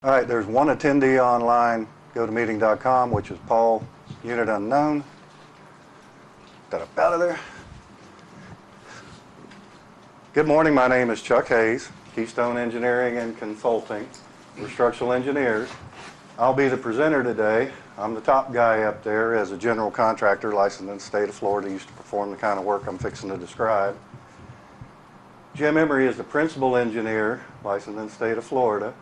All right, there's one attendee online, GoToMeeting.com, which is Paul, unit unknown. Got up out of there. Good morning, my name is Chuck Hayes, Keystone Engineering and Consulting. We're structural engineers. I'll be the presenter today. I'm the top guy up there as a general contractor licensed in the state of Florida, used to perform the kind of work I'm fixing to describe. Jim Emery is the principal engineer licensed in the state of Florida.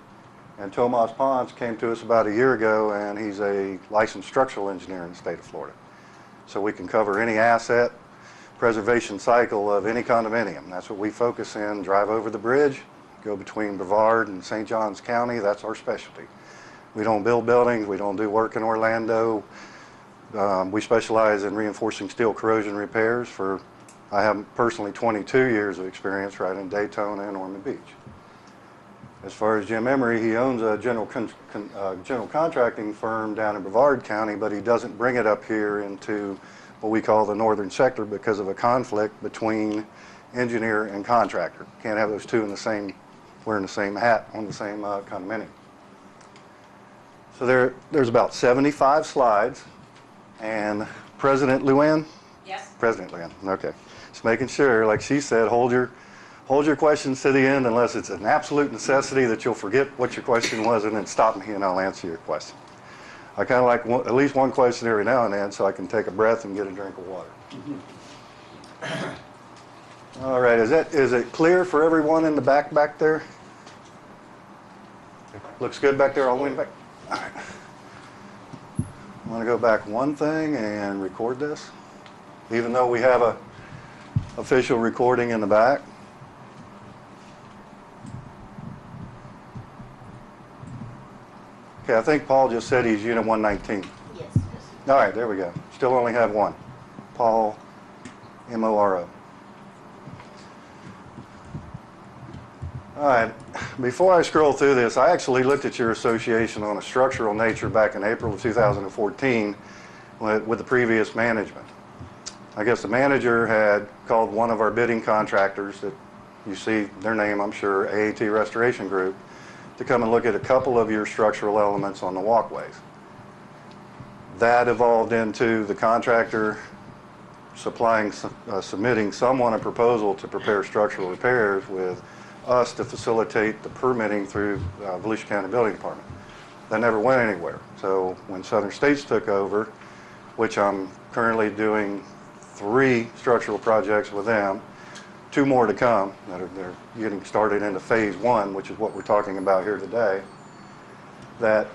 And Tomas Pons came to us about a year ago, and he's a licensed structural engineer in the state of Florida. So we can cover any asset preservation cycle of any condominium. That's what we focus in. Drive over the bridge, go between Brevard and St. Johns County. That's our specialty. We don't build buildings. We don't do work in Orlando. We specialize in reinforcing steel corrosion repairs. I have personally 22 years of experience right in Daytona and Ormond Beach. As far as Jim Emery, he owns a general contracting firm down in Brevard County, but he doesn't bring it up here into what we call the northern sector because of a conflict between engineer and contractor. Can't have those two in the same, wearing the same hat on the same condominium. So there's about 75 slides, and President Luann? Yes. President Luann, okay. Just making sure, like she said, hold your questions to the end unless it's an absolute necessity that you'll forget what your question was and then stop me and I'll answer your question. I kind of like at least one question every now and then so I can take a breath and get a drink of water. All right, is it clear for everyone in the back there? Looks good back there all the way back? All right. I'm going to go back one thing and record this, even though we have a official recording in the back. Okay, I think Paul just said he's Unit 119. Yes. All right, there we go. Still only have one. Paul, M-O-R-O. All right, before I scroll through this, I actually looked at your association on a structural nature back in April of 2014 with the previous management. I guess the manager had called one of our bidding contractors that you see their name, I'm sure, AAT Restoration Group, to come and look at a couple of your structural elements on the walkways. That evolved into the contractor submitting someone a proposal to prepare structural repairs with us to facilitate the permitting through Volusia County Building Department. That never went anywhere. So when Southern States took over, which I'm currently doing 3 structural projects with them, 2 more to come. They're getting started into phase 1, which is what we're talking about here today. That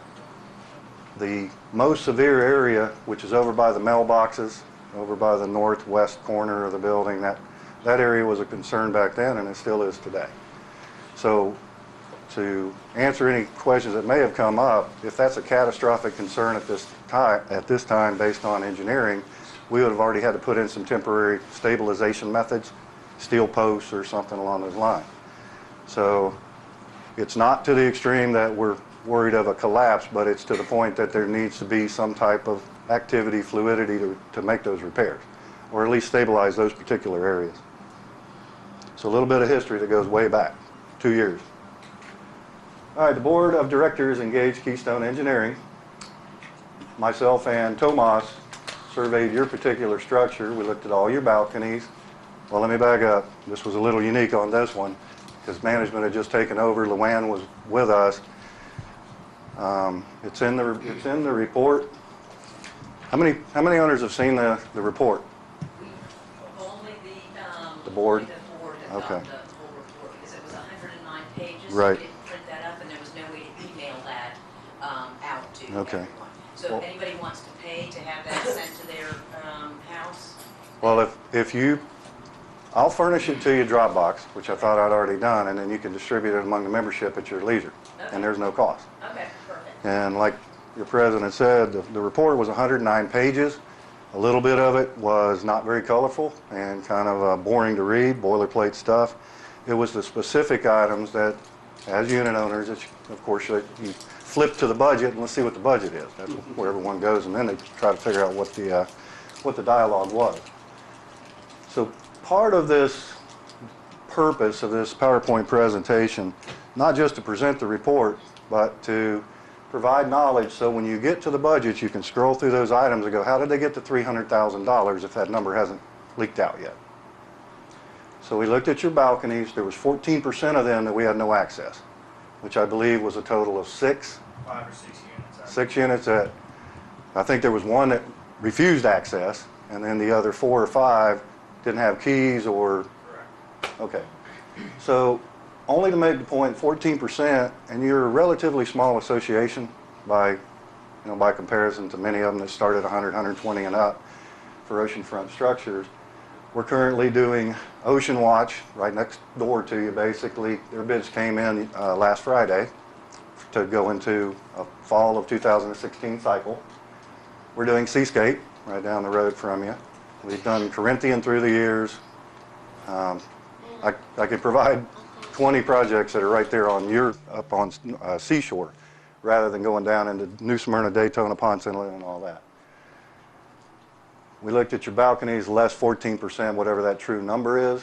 the most severe area, which is over by the mailboxes, over by the northwest corner of the building, that area was a concern back then, and it still is today. So to answer any questions that may have come up, if that's a catastrophic concern at this time based on engineering, we would have already had to put in some temporary stabilization methods, steel posts or something along those lines. So it's not to the extreme that we're worried of a collapse, but it's to the point that there needs to be some type of activity, fluidity to make those repairs, or at least stabilize those particular areas. So a little bit of history that goes way back, 2 years. All right, the board of directors engaged Keystone Engineering. Myself and Tomas surveyed your particular structure. We looked at all your balconies. Well, let me back up. This was a little unique on this one because management had just taken over. Luann was with us. It's in the report. How many owners have seen the report? Only the board. The board Okay. the whole report because it was 109 pages. Right. So we didn't print that up, and there was no way to email that out to Okay. everyone. So Well, if anybody wants to pay to have that sent to their house. Well, I'll furnish it to you Dropbox, which I thought I'd already done, and then you can distribute it among the membership at your leisure, Okay. and there's no cost. Okay, perfect. And like your president said, the report was 109 pages. A little bit of it was not very colorful and kind of boring to read, boilerplate stuff. It was the specific items that, as unit owners, of course, you flip to the budget and let's see what the budget is. That's where everyone goes, and then they try to figure out what the dialogue was. So part of this purpose of this PowerPoint presentation, not just to present the report, but to provide knowledge so when you get to the budget, you can scroll through those items and go, how did they get to $300,000 if that number hasn't leaked out yet? So we looked at your balconies. There was 14% of them that we had no access, which I believe was a total of 5 or 6 units. 6 units that, I think there was one that refused access, and then the other 4 or 5 didn't have keys or, Correct. okay. So only to make the point, 14%, and you're a relatively small association by comparison to many of them that start at 100, 120 and up for oceanfront structures. We're currently doing Ocean Watch right next door to you, basically. Their bids came in last Friday to go into a fall of 2016 cycle. We're doing Seascape right down the road from you. We've done Corinthian through the years. I could provide 20 projects that are right there up on Seashore, rather than going down into New Smyrna, Daytona, Ponce Inlet, and all that. We looked at your balconies, less 14%, whatever that true number is.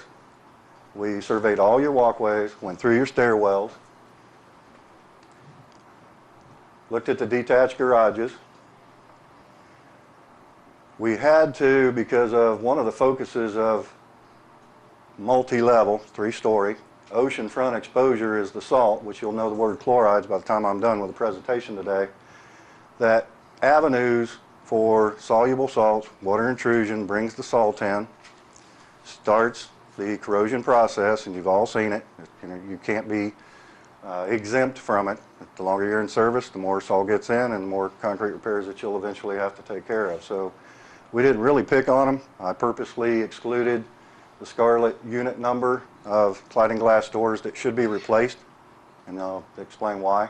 We surveyed all your walkways, went through your stairwells, looked at the detached garages. We had to, because of one of the focuses of multi-level, 3-story, oceanfront exposure is the salt, which you'll know the word chlorides by the time I'm done with the presentation today, that avenues for soluble salts, water intrusion brings the salt in, starts the corrosion process, and you've all seen it. You can't be exempt from it. The longer you're in service, the more salt gets in and the more concrete repairs that you'll eventually have to take care of. So we didn't really pick on them. I purposely excluded the scarlet unit number of sliding glass doors that should be replaced, and I'll explain why.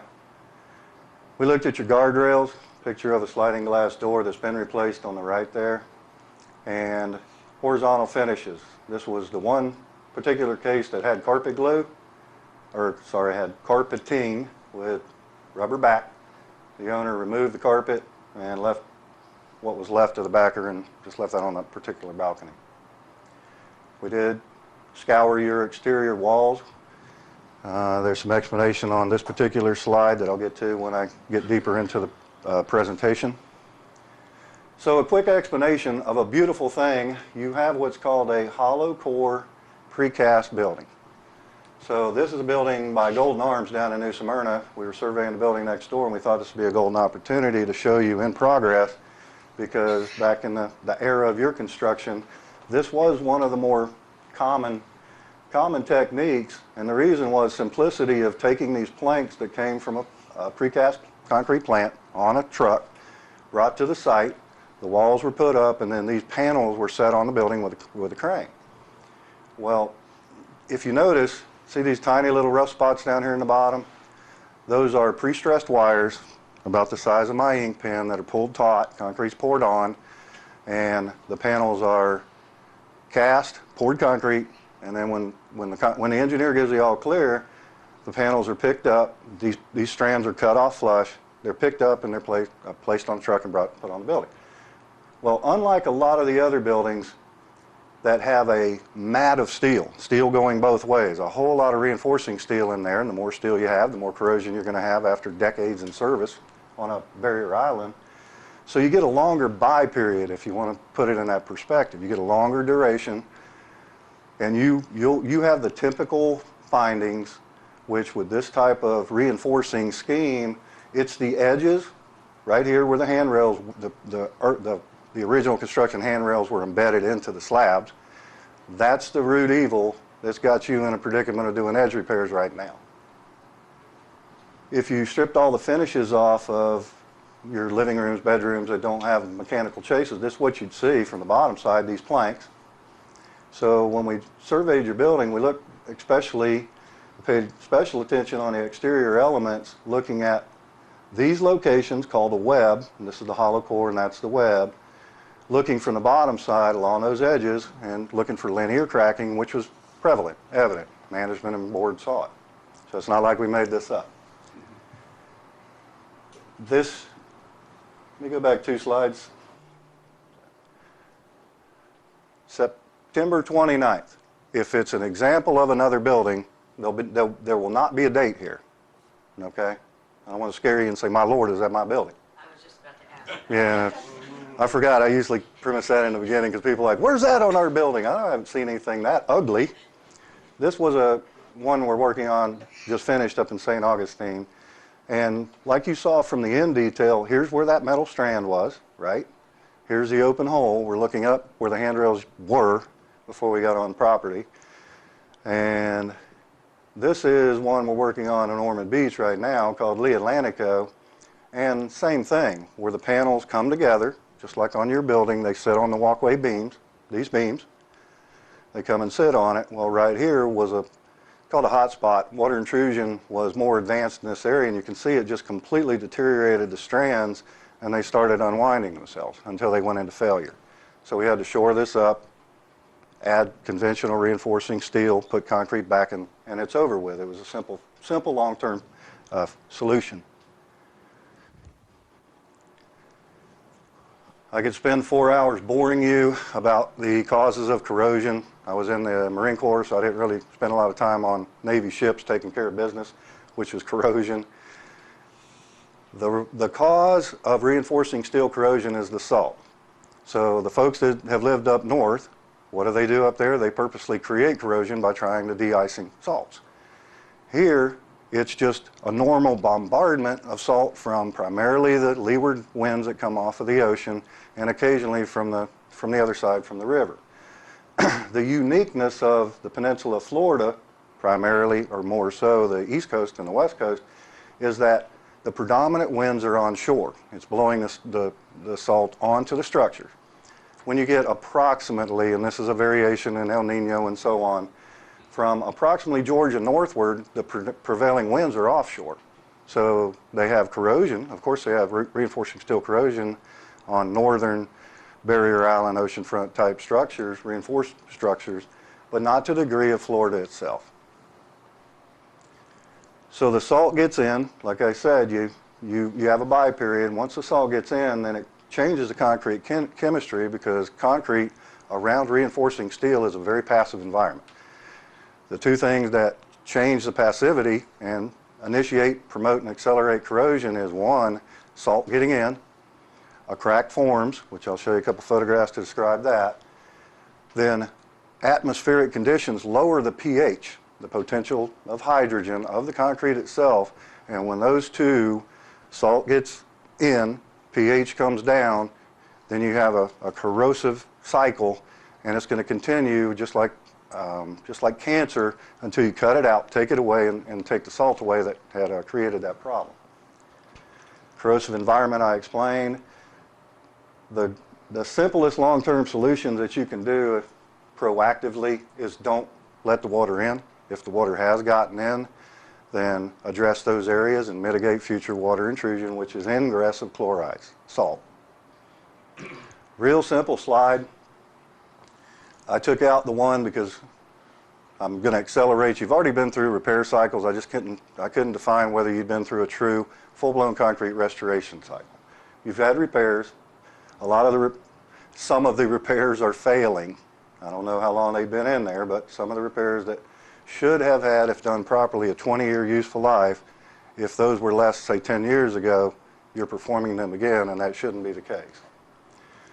We looked at your guardrails, picture of a sliding glass door that's been replaced on the right there, and horizontal finishes. This was the one particular case that had carpet glue, had carpeting with rubber back. The owner removed the carpet and left what was left of the backer and just left that on that particular balcony. We did scour your exterior walls. There's some explanation on this particular slide that I'll get to when I get deeper into the presentation. So a quick explanation of a beautiful thing. You have what's called a hollow core precast building. So this is a building by Golden Arms down in New Smyrna. We were surveying the building next door and we thought this would be a golden opportunity to show you in progress, because back in the era of your construction, this was one of the more common techniques, and the reason was simplicity of taking these planks that came from a precast concrete plant on a truck, brought to the site, the walls were put up, and then these panels were set on the building with a crane. Well, if you notice, see these tiny little rough spots down here in the bottom? Those are pre-stressed wires about the size of my ink pen that are pulled taut, concrete's poured on, and the panels are cast, poured concrete, and then when the engineer gives the all clear, the panels are picked up, these strands are cut off flush, they're picked up and they're placed on the truck and put on the building. Well, unlike a lot of the other buildings that have a mat of steel going both ways, a whole lot of reinforcing steel in there, and the more steel you have, the more corrosion you're going to have after decades in service on a barrier island. So you get a longer buy period, if you want to put it in that perspective. You get a longer duration, and you have the typical findings, which with this type of reinforcing scheme, it's the edges right here where the handrails, the original construction handrails were embedded into the slabs. That's the root evil that's got you in a predicament of doing edge repairs right now. If you stripped all the finishes off of your living rooms, bedrooms that don't have mechanical chases, this is what you'd see from the bottom side, these planks. So when we surveyed your building, we looked paid special attention on the exterior elements, looking at these locations called the web, and this is the hollow core and that's the web, looking from the bottom side along those edges and looking for linear cracking, which was prevalent, evident. Management and board saw it. So it's not like we made this up. Let me go back 2 slides. September 29th. If it's an example of another building, there will not be a date here. Okay? I don't want to scare you and say, my Lord, is that my building? I was just about to ask. Yeah, I forgot. I usually premise that in the beginning because people are like, where's that on our building? I haven't seen anything that ugly. This was one we're working on, just finished up in St. Augustine. And like you saw from the end detail, here's where that metal strand was, right? Here's the open hole. We're looking up where the handrails were before we got on property. And this is one we're working on in Ormond Beach right now called Lee Atlantico. And same thing, where the panels come together, just like on your building, they sit on the walkway beams, these beams. They come and sit on it. Well, right here was called a hot spot. Water intrusion was more advanced in this area, and you can see it just completely deteriorated the strands, and they started unwinding themselves until they went into failure. So we had to shore this up, add conventional reinforcing steel, put concrete back in, and it's over with. It was a simple long-term solution. I could spend 4 hours boring you about the causes of corrosion. I was in the Marine Corps, so I didn't really spend a lot of time on Navy ships taking care of business, which was corrosion. The cause of reinforcing steel corrosion is the salt. So the folks that have lived up north, what do they do up there? They purposely create corrosion by trying to de-icing salts. Here, it's just a normal bombardment of salt from primarily the leeward winds that come off of the ocean and occasionally from the other side from the river. The uniqueness of the peninsula of Florida, primarily or more so the east coast and the west coast, is that the predominant winds are onshore. It's blowing the salt onto the structure. When you get approximately, and this is a variation in El Nino and so on, from approximately Georgia northward, the prevailing winds are offshore. So they have corrosion. Of course, they have reinforcing steel corrosion on northern barrier island oceanfront type structures, reinforced structures, but not to the degree of Florida itself. So the salt gets in. Like I said, you have a buy period. Once the salt gets in, then it changes the concrete chemistry because concrete around reinforcing steel is a very passive environment. The two things that change the passivity and initiate, promote, and accelerate corrosion is one, salt getting in, a crack forms, which I'll show you a couple photographs to describe that. Then atmospheric conditions lower the pH, the potential of hydrogen of the concrete itself, and when those two, salt gets in, pH comes down, then you have a corrosive cycle, and it's going to continue just like cancer until you cut it out, take it away, and take the salt away that had created that problem. Corrosive environment I explained. The simplest long-term solution that you can do proactively is don't let the water in. If the water has gotten in, then address those areas and mitigate future water intrusion, which is ingress of chlorides, salt. Real simple slide. I took out the one because I'm going to accelerate. You've already been through repair cycles. I couldn't define whether you'd been through a true full-blown concrete restoration cycle. You've had repairs. Some of the repairs are failing. I don't know how long they've been in there, but some of the repairs that should have had, if done properly, a 20-year useful life, if those were less, say, 10 years ago, you're performing them again, and that shouldn't be the case.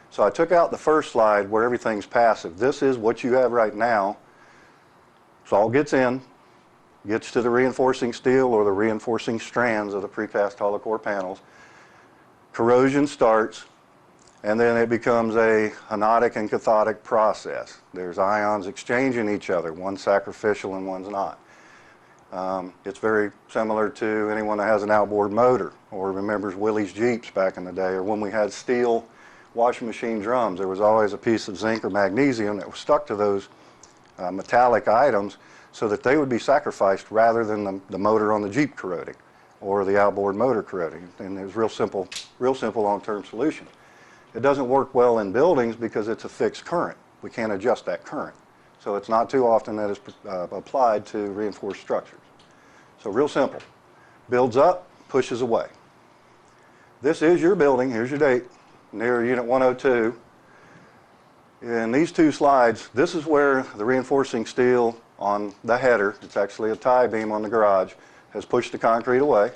So I took out the first slide where everything's passive. This is what you have right now. Salt gets in, gets to the reinforcing steel or the reinforcing strands of the precast hollow core panels. Corrosion starts, and then it becomes a anodic and cathodic process. There's ions exchanging each other. One's sacrificial and one's not. It's very similar to anyone that has an outboard motor or remembers Willys Jeeps back in the day, or when we had steel washing machine drums. There was always a piece of zinc or magnesium that was stuck to those metallic items so that they would be sacrificed rather than the motor on the Jeep corroding or the outboard motor corroding. And it was real simple long-term solution. It doesn't work well in buildings because it's a fixed current. We can't adjust that current. So it's not too often that it's applied to reinforced structures. So real simple. Builds up, pushes away. This is your building. Here's your date. Near Unit 102. In these two slides, this is where the reinforcing steel on the header, it's actually a tie beam on the garage, has pushed the concrete away.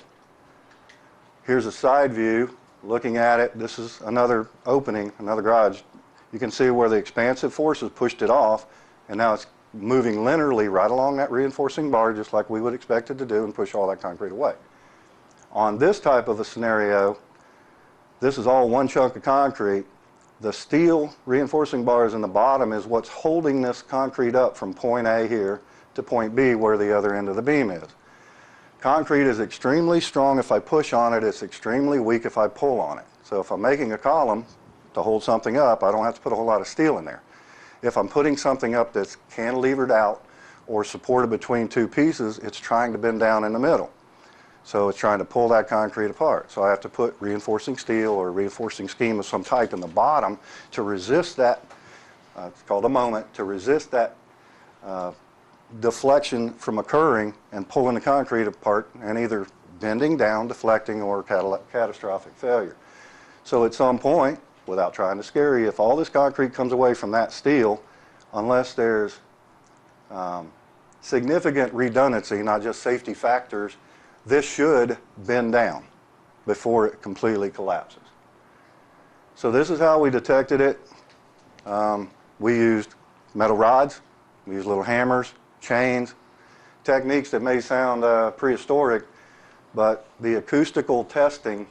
Here's a side view looking at it. This is another opening, another garage. You can see where the expansive forces pushed it off, and now it's moving linearly right along that reinforcing bar, just like we would expect it to do, and push all that concrete away. On this type of a scenario, this is all one chunk of concrete. The steel reinforcing bars in the bottom is what's holding this concrete up from point A here to point B, where the other end of the beam is. Concrete is extremely strong if I push on it. It's extremely weak if I pull on it. So if I'm making a column to hold something up, I don't have to put a whole lot of steel in there. If I'm putting something up that's cantilevered out or supported between two pieces, it's trying to bend down in the middle. So it's trying to pull that concrete apart. So I have to put reinforcing steel or reinforcing scheme of some type in the bottom to resist that, it's called a moment, to resist that deflection from occurring and pulling the concrete apart and either bending down, deflecting, or catastrophic failure. So at some point, without trying to scare you, if all this concrete comes away from that steel, unless there's significant redundancy, not just safety factors, this should bend down before it completely collapses. So this is how we detected it. We used metal rods, we used little hammers, chains, techniques that may sound prehistoric, but the acoustical testing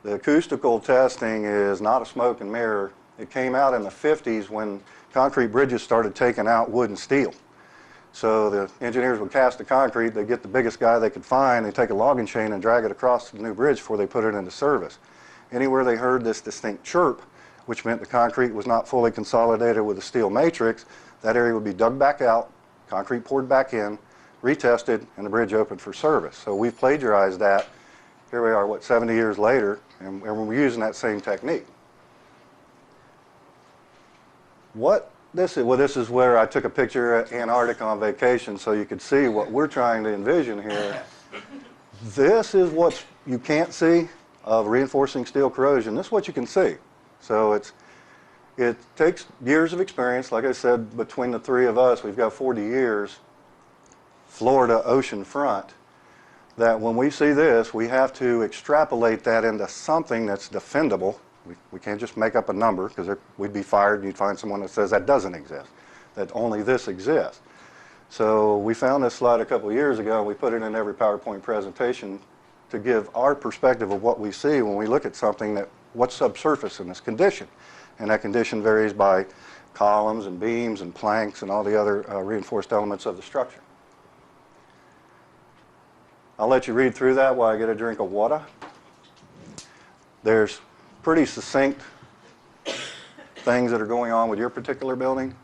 is not a smoke and mirror. It came out in the 50s when concrete bridges started taking out wood and steel. So the engineers would cast the concrete, they'd get the biggest guy they could find, they'd take a logging chain and drag it across the new bridge before they put it into service. Anywhere they heard this distinct chirp, which meant the concrete was not fully consolidated with the steel matrix, that area would be dug back out, concrete poured back in, retested, and the bridge opened for service. So we've plagiarized that. Here we are, 70 years later, and we're using that same technique. This is where I took a picture at Antarctica on vacation so you could see what we're trying to envision here. This is what you can't see of reinforcing steel corrosion. This is what you can see. So it takes years of experience. Like I said, between the three of us, we've got 40 years, Florida ocean front, that when we see this, we have to extrapolate that into something that's defendable. We can't just make up a number, because we'd be fired and you'd find someone that says that doesn't exist, that only this exists. So we found this slide a couple of years ago, and we put it in every PowerPoint presentation to give our perspective of what we see when we look at something, that what's subsurface in this condition. And that condition varies by columns and beams and planks and all the other reinforced elements of the structure. I'll let you read through that while I get a drink of water. There's pretty succinct things that are going on with your particular building.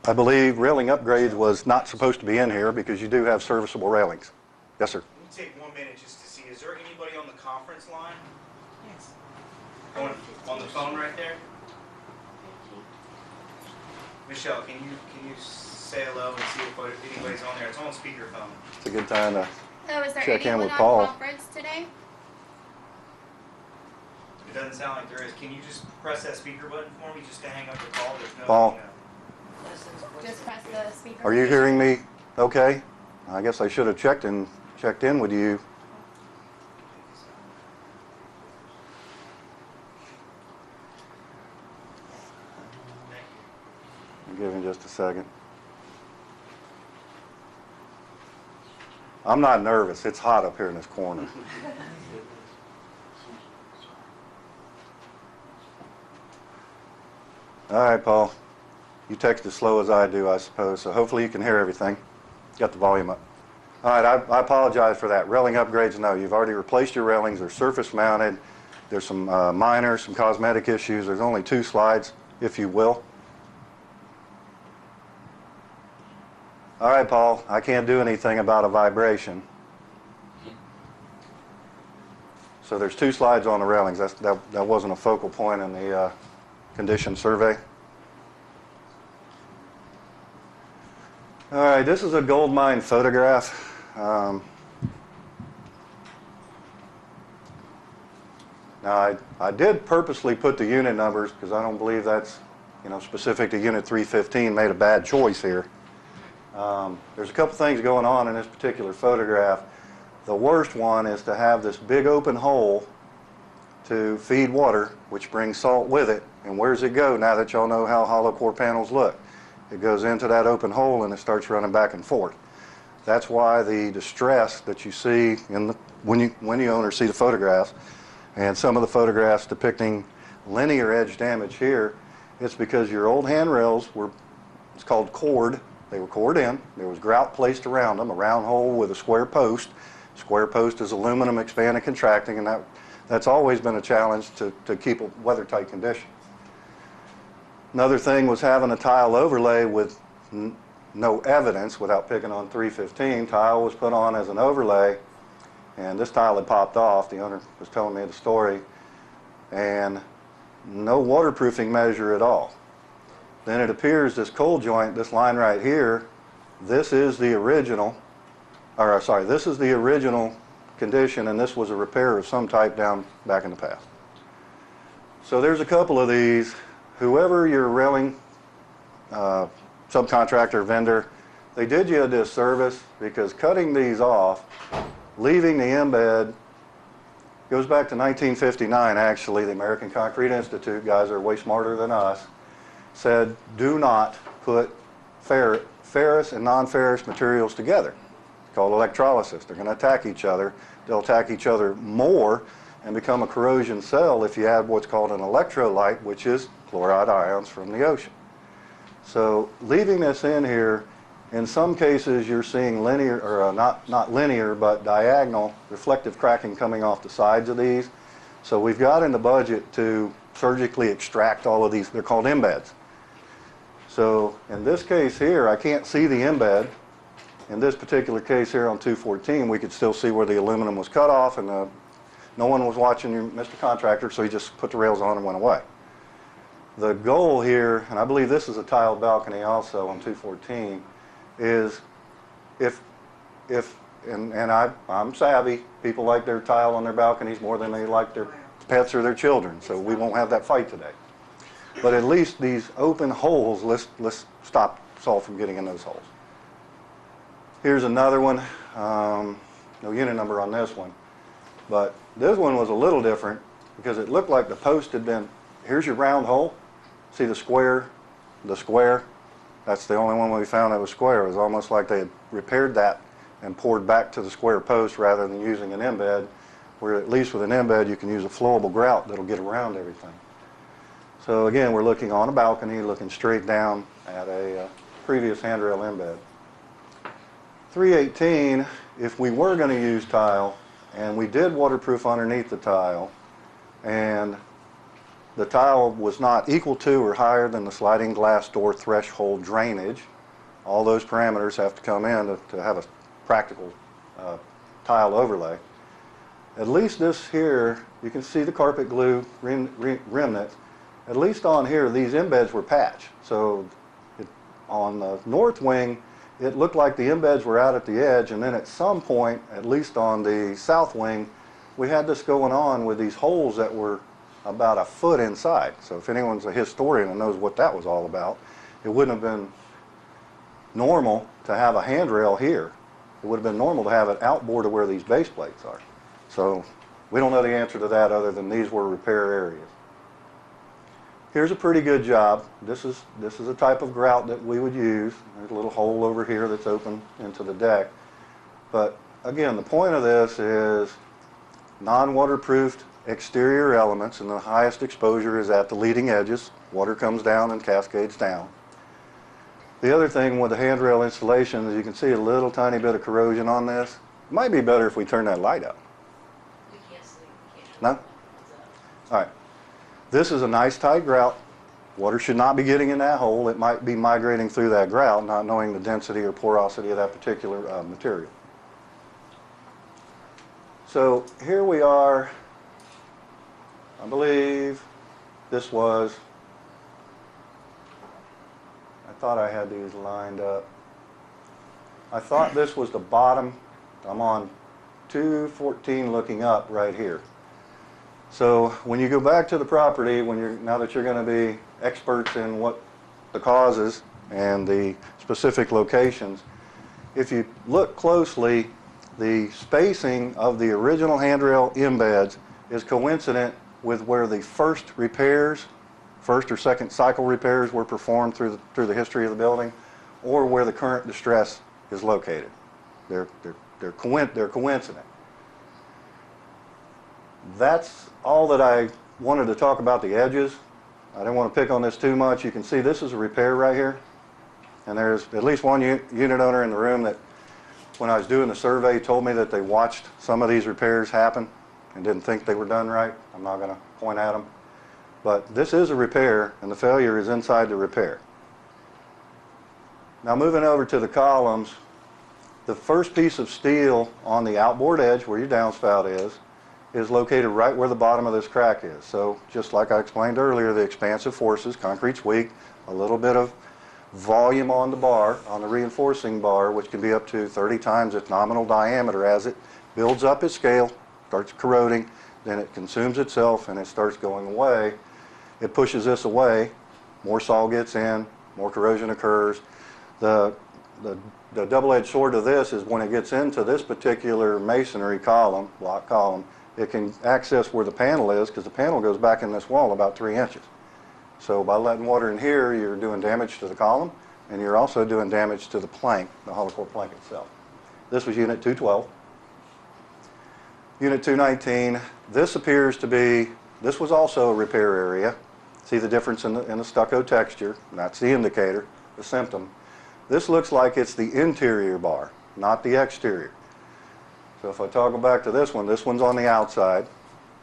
I believe railing upgrades was not supposed to be in here because you do have serviceable railings. Yes, sir. Let me take 1 minute just to see, is there anybody on the conference line? Yes. On the phone right there? Michelle, can you say hello and see if anybody's on there? It's on speakerphone. It's a good time to So is there check in anyone with on Paul. conference today? It doesn't sound like there is. Can you just press that speaker button for me just to hang up the call? There's no, Paul. Just press the speaker. Are you hearing me okay? I guess I should have checked in with you. I'll give him just a second. I'm not nervous. It's hot up here in this corner. All right, Paul. You text as slow as I do, I suppose, so hopefully you can hear everything. Got the volume up. All right, I apologize for that. Railing upgrades, no. You've already replaced your railings. They're surface mounted. There's some minor, some cosmetic issues. There's only 2 slides, if you will. All right, Paul, I can't do anything about a vibration. So there's 2 slides on the railings. That wasn't a focal point in the condition survey. All right, this is a gold mine photograph. Now, I did purposely put the unit numbers because I don't believe that's, specific to Unit 315. Made a bad choice here. There's a couple things going on in this particular photograph. The worst one is to have this big open hole to feed water, which brings salt with it. And where does it go now that y'all know how hollow core panels look? It goes into that open hole and it starts running back and forth. That's why the distress that you see in the, when you own or see the photographs, and some of the photographs depicting linear edge damage here, it's because your old handrails were, it's called cored. They were cored in. There was grout placed around them, a round hole with a square post. Square post is aluminum expanding, contracting, and that's always been a challenge to keep a weather-tight condition. Another thing was having a tile overlay with no evidence, without picking on 315. Tile was put on as an overlay, and this tile had popped off. The owner was telling me the story, and no waterproofing measure at all. Then it appears this cold joint, this line right here, this is the original, or sorry, this is the original condition, and this was a repair of some type down back in the past. So there's a couple of these. Whoever your railing subcontractor, vendor, they did you a disservice, because cutting these off, leaving the embed, goes back to 1959 actually. The American Concrete Institute, guys are way smarter than us, said do not put ferrous and non-ferrous materials together. It's called electrolysis. They're going to attack each other. They'll attack each other more and become a corrosion cell if you add what's called an electrolyte, which is chloride ions from the ocean. So leaving this in here, in some cases you're seeing linear, or not linear, but diagonal reflective cracking coming off the sides of these. So we've got in the budget to surgically extract all of these. They're called embeds. So in this case here, I can't see the embed. In this particular case here on 214, we could still see where the aluminum was cut off, and no one was watching you, Mr. Contractor, so he just put the rails on and went away. The goal here, and I believe this is a tiled balcony also on 214, is I'm savvy, people like their tile on their balconies more than they like their pets or their children, so we won't have that fight today. But at least these open holes, let's stop salt from getting in those holes. Here's another one, no unit number on this one, but this one was a little different because it looked like the post had been, here's your round hole, see the square, that's the only one we found that was square. It was almost like they had repaired that and poured back to the square post rather than using an embed, where at least with an embed you can use a flowable grout that'll get around everything. So again, we're looking on a balcony, looking straight down at a previous handrail embed. 318, if we were going to use tile, and we did waterproof underneath the tile, and the tile was not equal to or higher than the sliding glass door threshold drainage, all those parameters have to come in to have a practical tile overlay. At least this here, you can see the carpet glue remnants. At least on here, these embeds were patched. So on the north wing, it looked like the embeds were out at the edge, and then at some point, at least on the south wing, we had this going on with these holes that were about a foot inside. So if anyone's a historian and knows what that was all about, it wouldn't have been normal to have a handrail here. It would have been normal to have it outboard of where these base plates are. So we don't know the answer to that other than these were repair areas. Here's a pretty good job. This is a type of grout that we would use. There's a little hole over here that's open into the deck. But again, the point of this is non-waterproofed exterior elements, and the highest exposure is at the leading edges. Water comes down and cascades down. The other thing with the handrail installation is you can see a little tiny bit of corrosion on this. It might be better if we turn that light out. We can't see, we can't. No? All right. This is a nice tight grout. Water should not be getting in that hole. It might be migrating through that grout, not knowing the density or porosity of that particular material. So here we are. I believe this was, I thought I had these lined up. I thought this was the bottom. I'm on 214 looking up right here. So when you go back to the property, now that you're going to be experts in what the causes and the specific locations, if you look closely, the spacing of the original handrail embeds is coincident with where the first repairs, first or second cycle repairs were performed through the history of the building, or where the current distress is located. They're coincident. That's all that I wanted to talk about the edges. I didn't want to pick on this too much. You can see this is a repair right here. And there's at least one unit owner in the room that, when I was doing the survey, told me that they watched some of these repairs happen and didn't think they were done right. I'm not going to point at them. But this is a repair, and the failure is inside the repair. Now moving over to the columns, the first piece of steel on the outboard edge where your downspout is located right where the bottom of this crack is. So just like I explained earlier, the expansive forces, concrete's weak, a little bit of volume on the bar, on the reinforcing bar, which can be up to 30 times its nominal diameter. As it builds up its scale, starts corroding, then it consumes itself and it starts going away. It pushes this away, more sol gets in, more corrosion occurs. The double-edged sword of this is when it gets into this particular masonry column, block column, it can access where the panel is, because the panel goes back in this wall about 3 inches. So by letting water in here, you're doing damage to the column, and you're also doing damage to the plank, the hollow core plank itself. This was Unit 212. Unit 219, this appears to be, this was also a repair area. See the difference in the stucco texture? That's the indicator, the symptom. This looks like it's the interior bar, not the exterior. So if I toggle back to this one's on the outside,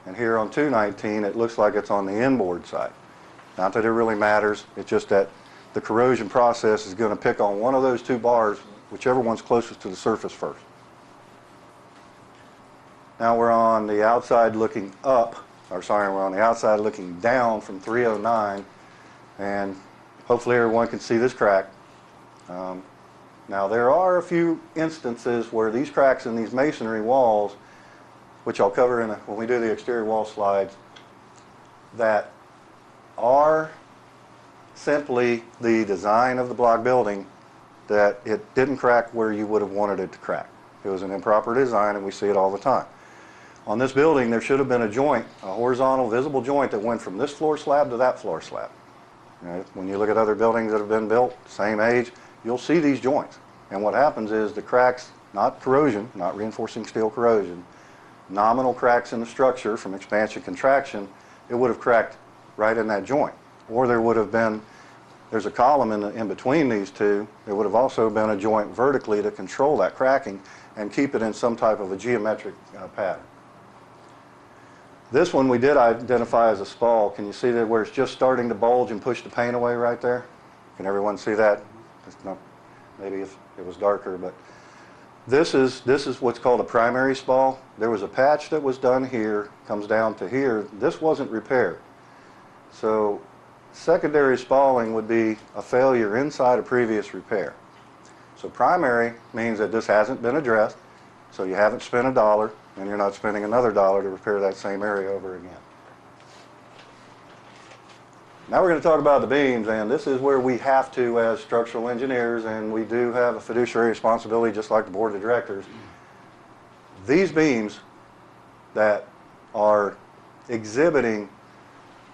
and here on 219 it looks like it's on the inboard side. Not that it really matters, it's just that the corrosion process is going to pick on one of those two bars, whichever one's closest to the surface first. Now we're on the outside looking up, or sorry, we're on the outside looking down from 309, and hopefully everyone can see this crack. Now there are a few instances where these cracks in these masonry walls, which I'll cover when we do the exterior wall slides, that are simply the design of the block building, that it didn't crack where you would have wanted it to crack. It was an improper design, and we see it all the time. On this building there should have been a joint, a horizontal visible joint that went from this floor slab to that floor slab. When you look at other buildings that have been built, same age, you'll see these joints. And what happens is the cracks, not corrosion, not reinforcing steel corrosion, nominal cracks in the structure from expansion contraction, it would have cracked right in that joint. Or there would have been, there's a column in between these two, there would have also been a joint vertically to control that cracking and keep it in some type of a geometric pattern. This one we did identify as a spall. Can you see that where it's just starting to bulge and push the paint away right there? Can everyone see that? Maybe if it was darker, but this is what's called a primary spall. There was a patch that was done here, comes down to here. This wasn't repaired. So secondary spalling would be a failure inside a previous repair. So primary means that this hasn't been addressed, so you haven't spent $1 and you're not spending another $1 to repair that same area over again. Now we're going to talk about the beams, and this is where we have to, as structural engineers, and we do have a fiduciary responsibility just like the board of directors. These beams that are exhibiting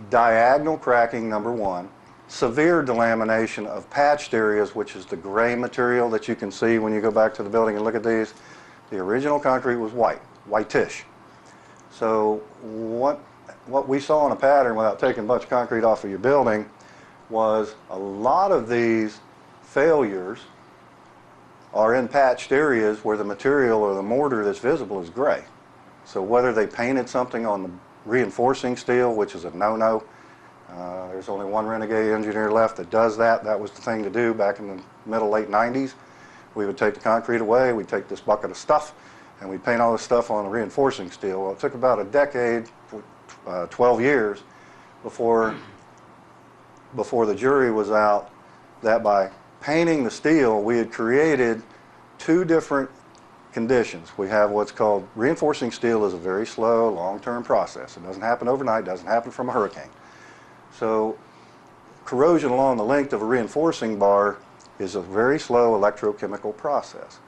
diagonal cracking, number one, severe delamination of patched areas, which is the gray material that you can see when you go back to the building and look at these. The original concrete was white, whitish. So what we saw in a pattern, without taking a bunch of concrete off of your building, was a lot of these failures are in patched areas where the material or the mortar that's visible is gray. So whether they painted something on the reinforcing steel, which is a no-no, there's only one renegade engineer left that does that. That was the thing to do back in the middle, late 90s. We would take the concrete away, we'd take this bucket of stuff, and we'd paint all this stuff on the reinforcing steel. Well, it took about a decade, 12 years, before the jury was out that by painting the steel, we had created two different conditions. We have what's called, reinforcing steel is a very slow, long-term process. It doesn't happen overnight, it doesn't happen from a hurricane. So corrosion along the length of a reinforcing bar is a very slow electrochemical process.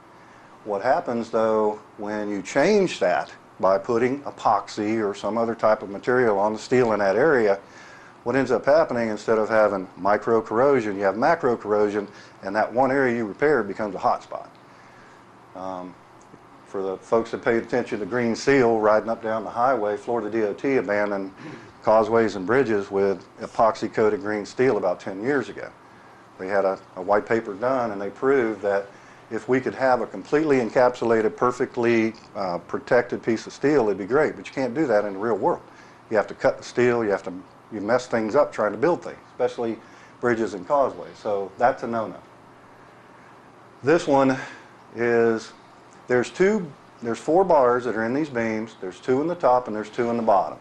What happens though when you change that by putting epoxy or some other type of material on the steel in that area, what ends up happening, instead of having micro corrosion, you have macro corrosion, and that one area you repaired becomes a hot spot. For the folks that paid attention to green steel riding up down the highway, Florida DOT abandoned causeways and bridges with epoxy coated green steel about 10 years ago. They had a white paper done, and they proved that if we could have a completely encapsulated, perfectly protected piece of steel, it'd be great, but you can't do that in the real world. You have to cut the steel, you mess things up trying to build things, especially bridges and causeways. So that's a no-no. This one is, there's 4 bars that are in these beams. There's 2 in the top and there's 2 in the bottom.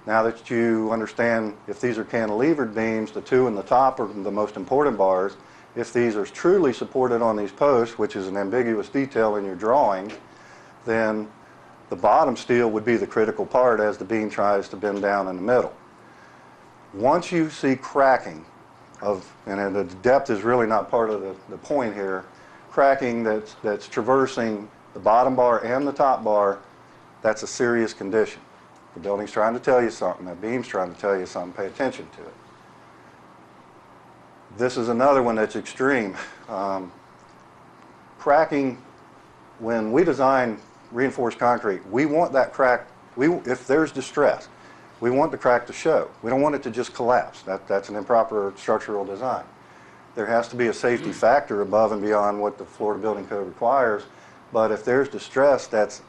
Now that you understand, if these are cantilevered beams, the 2 in the top are the most important bars. If these are truly supported on these posts, which is an ambiguous detail in your drawing, then the bottom steel would be the critical part as the beam tries to bend down in the middle. Once you see cracking and the depth is really not part of the point here, cracking that's traversing the bottom bar and the top bar, that's a serious condition. The building's trying to tell you something, that beam's trying to tell you something, pay attention to it. This is another one that's extreme. Cracking, when we design reinforced concrete, we want that crack, if there's distress, we want the crack to show. We don't want it to just collapse. That's an improper structural design. There has to be a safety factor above and beyond what the Florida Building Code requires, but if there's distress that's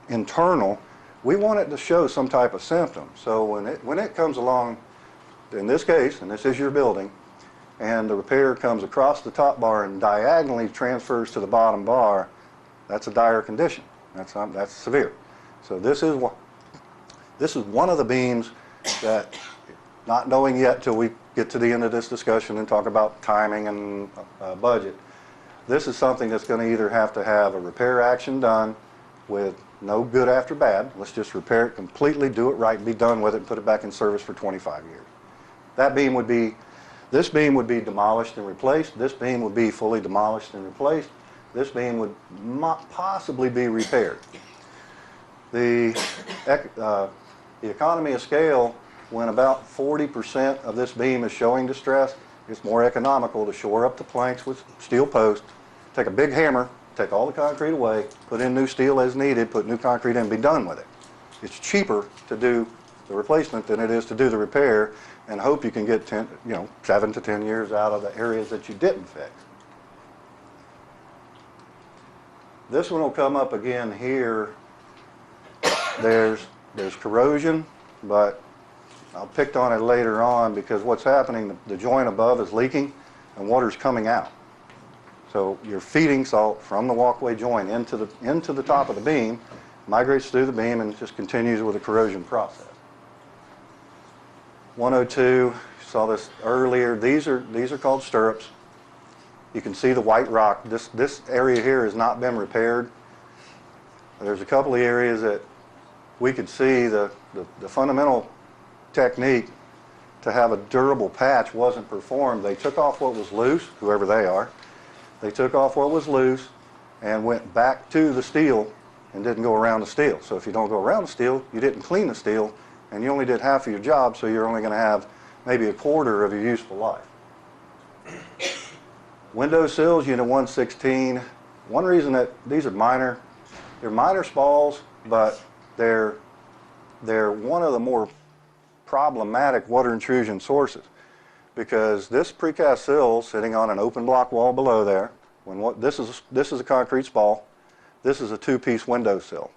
internal, we want it to show some type of symptom. So when it comes along, in this case, and this is your building, and the repair comes across the top bar and diagonally transfers to the bottom bar, that's a dire condition. That's severe. So this is one of the beams that, not knowing yet till we get to the end of this discussion and talk about timing and budget, this is something that's going to either have to have a repair action done with no good after bad. Let's just repair it completely, do it right, and be done with it, and put it back in service for 25 years. This beam would be demolished and replaced. This beam would be fully demolished and replaced. This beam would possibly be repaired. The economy of scale, when about 40% of this beam is showing distress, it's more economical to shore up the planks with steel posts, take a big hammer, take all the concrete away, put in new steel as needed, put new concrete in, and be done with it. It's cheaper to do the replacement than it is to do the repair, and hope you can get 7 to 10 years out of the areas that you didn't fix. This one will come up again here. There's corrosion, but I'll pick on it later on, because what's happening, the joint above is leaking and water's coming out. So you're feeding salt from the walkway joint into the top of the beam, migrates through the beam, and just continues with the corrosion process. 102, you saw this earlier. These are called stirrups. You can see the white rock. This area here has not been repaired. There's a couple of areas that we could see the fundamental technique to have a durable patch wasn't performed. They took off what was loose, whoever they are. They took off what was loose and went back to the steel and didn't go around the steel. So if you don't go around the steel, you didn't clean the steel, and you only did half of your job, so you're only going to have maybe a quarter of your useful life. Window sills, unit 116. One reason that these are minor, they're minor spalls, but they're one of the more problematic water intrusion sources, because this precast sill sitting on an open block wall below there, this is a concrete spall, this is a 2-piece window sill.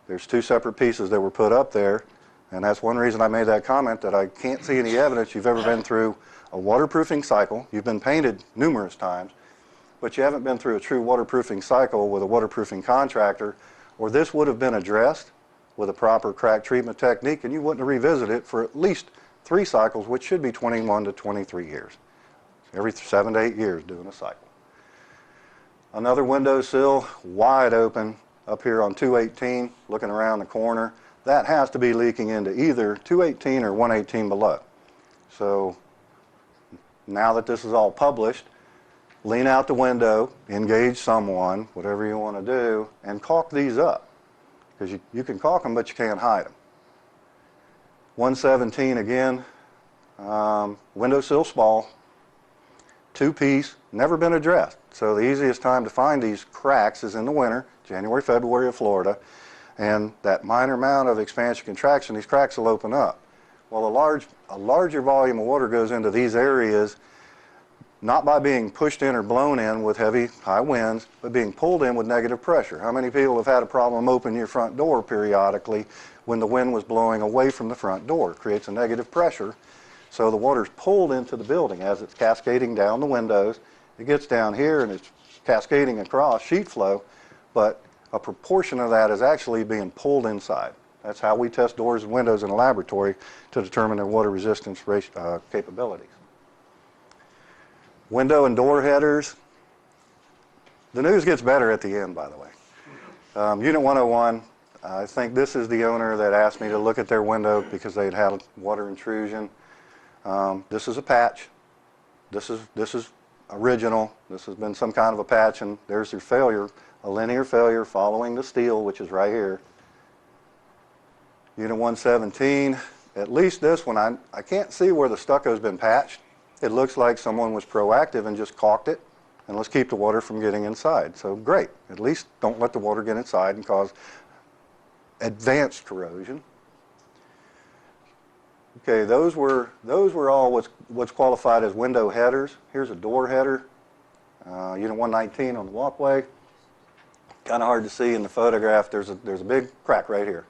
There's 2 separate pieces that were put up there, and that's one reason I made that comment, that I can't see any evidence you've ever been through a waterproofing cycle. You've been painted numerous times, but you haven't been through a true waterproofing cycle with a waterproofing contractor, or this would have been addressed with a proper crack treatment technique, and you wouldn't have revisited it for at least 3 cycles, which should be 21 to 23 years. Every 7 to 8 years doing a cycle. Another window sill, wide open, up here on 218, looking around the corner. That has to be leaking into either 218 or 118 below. So now that this is all published, lean out the window, engage someone, whatever you want to do, and caulk these up. Because you can caulk them, but you can't hide them. 117 again, windowsill spall, two-piece, never been addressed. So the easiest time to find these cracks is in the winter, January, February of Florida, and that minor amount of expansion contraction, these cracks will open up. Well, a larger volume of water goes into these areas not by being pushed in or blown in with heavy, high winds, but being pulled in with negative pressure. How many people have had a problem opening your front door periodically when the wind was blowing away from the front door? It creates a negative pressure. So the water's pulled into the building as it's cascading down the windows. It gets down here and it's cascading across sheet flow, but a proportion of that is actually being pulled inside. That's how we test doors and windows in a laboratory to determine their water resistance capabilities. Window and door headers. The news gets better at the end, by the way. Unit 101, I think this is the owner that asked me to look at their window because they'd had water intrusion. This is a patch. This is original. This has been some kind of a patch, and there's their failure, a linear failure following the steel, which is right here. Unit 117, at least this one, I can't see where the stucco's been patched. It looks like someone was proactive and just caulked it, and let's keep the water from getting inside. So great, at least don't let the water get inside and cause advanced corrosion. Okay, those were all what's qualified as window headers. Here's a door header, Unit 119 on the walkway. Kind of hard to see in the photograph. There's a big crack right here.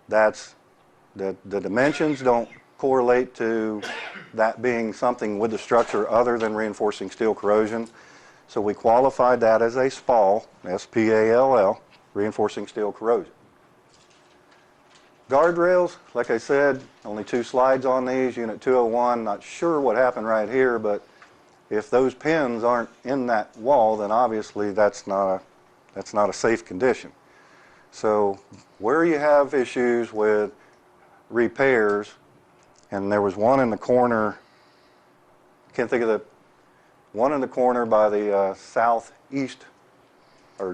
That's the dimensions don't correlate to that being something with the structure other than reinforcing steel corrosion. So we qualified that as a SPALL, S-P-A-L-L, reinforcing steel corrosion. Guardrails, like I said, only 2 slides on these. Unit 201, not sure what happened right here, but if those pins aren't in that wall, then obviously that's not a safe condition. So where you have issues with repairs, and there was one in the corner, can't think of the, one in the corner by the southeast or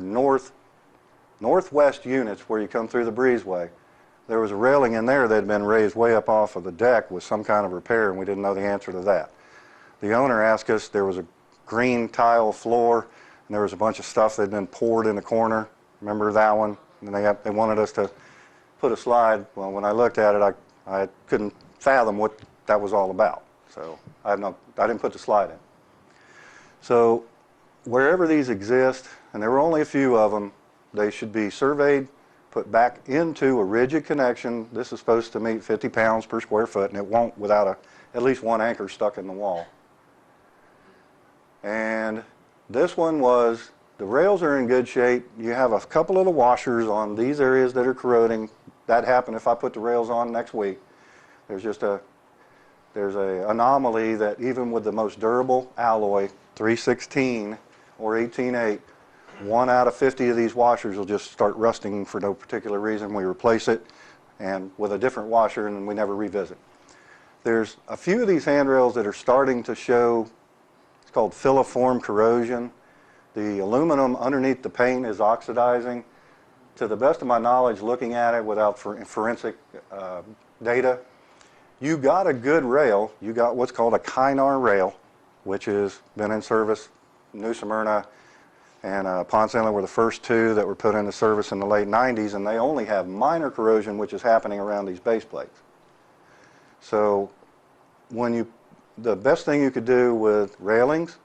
northwest units where you come through the breezeway. There was a railing in there that had been raised way up off of the deck with some kind of repair, and we didn't know the answer to that. The owner asked us, there was a green tile floor, and there was a bunch of stuff that had been poured in the corner. Remember that one? And they wanted us to put a slide. Well, when I looked at it, I couldn't fathom what that was all about. So I didn't put the slide in. So wherever these exist, and there were only a few of them, they should be surveyed, put back into a rigid connection. This is supposed to meet 50 pounds per square foot, and it won't without at least one anchor stuck in the wall. And this one was, the rails are in good shape. You have a couple of the washers on these areas that are corroding. That happened if I put the rails on next week. There's a anomaly that even with the most durable alloy, 316 or 18.8, 1 out of 50 of these washers will just start rusting for no particular reason. We replace it and with a different washer, and we never revisit. There's a few of these handrails that are starting to show, it's called filiform corrosion. The aluminum underneath the paint is oxidizing. To the best of my knowledge, looking at it without forensic data, you got a good rail. You got what's called a Kynar rail, which has been in service. New Smyrna and Ponce Inlet were the first 2 that were put into service in the late 90s, and they only have minor corrosion, which is happening around these base plates. So the best thing you could do with railings,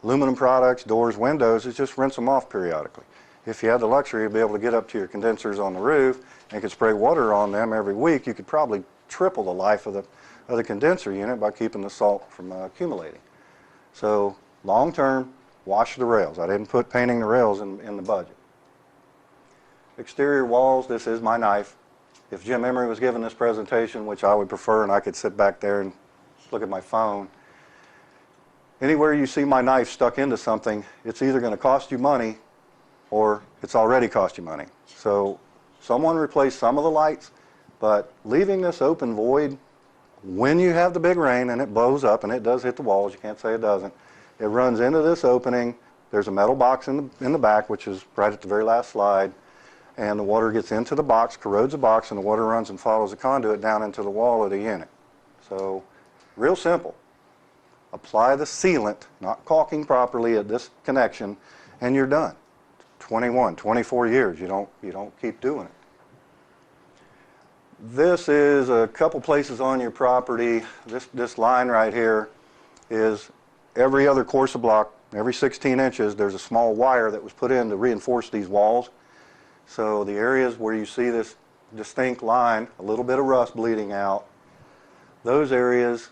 aluminum products, doors, windows, is just rinse them off periodically. If you had the luxury of being able to get up to your condensers on the roof and could spray water on them every week, you could probably triple the life of the condenser unit by keeping the salt from accumulating. So long term, wash the rails. I didn't put painting the rails in the budget. Exterior walls, this is my knife. If Jim Emery was giving this presentation, which I would prefer, and I could sit back there and look at my phone, anywhere you see my knife stuck into something, it's either going to cost you money or it's already cost you money. So someone replaced some of the lights, but leaving this open void, when you have the big rain and it blows up and it does hit the walls, you can't say it doesn't, It runs into this opening. There's a metal box in the back, which is right at the very last slide, and the water gets into the box, corrodes the box, and the water runs and follows the conduit down into the wall of the unit. So, real simple. Apply the sealant, not caulking properly at this connection, and you're done. 21, 24 years, you don't keep doing it. This is a couple places on your property. This line right here is every other course of block, every 16 inches, there's a small wire that was put in to reinforce these walls. So the areas where you see this distinct line, a little bit of rust bleeding out, those areas,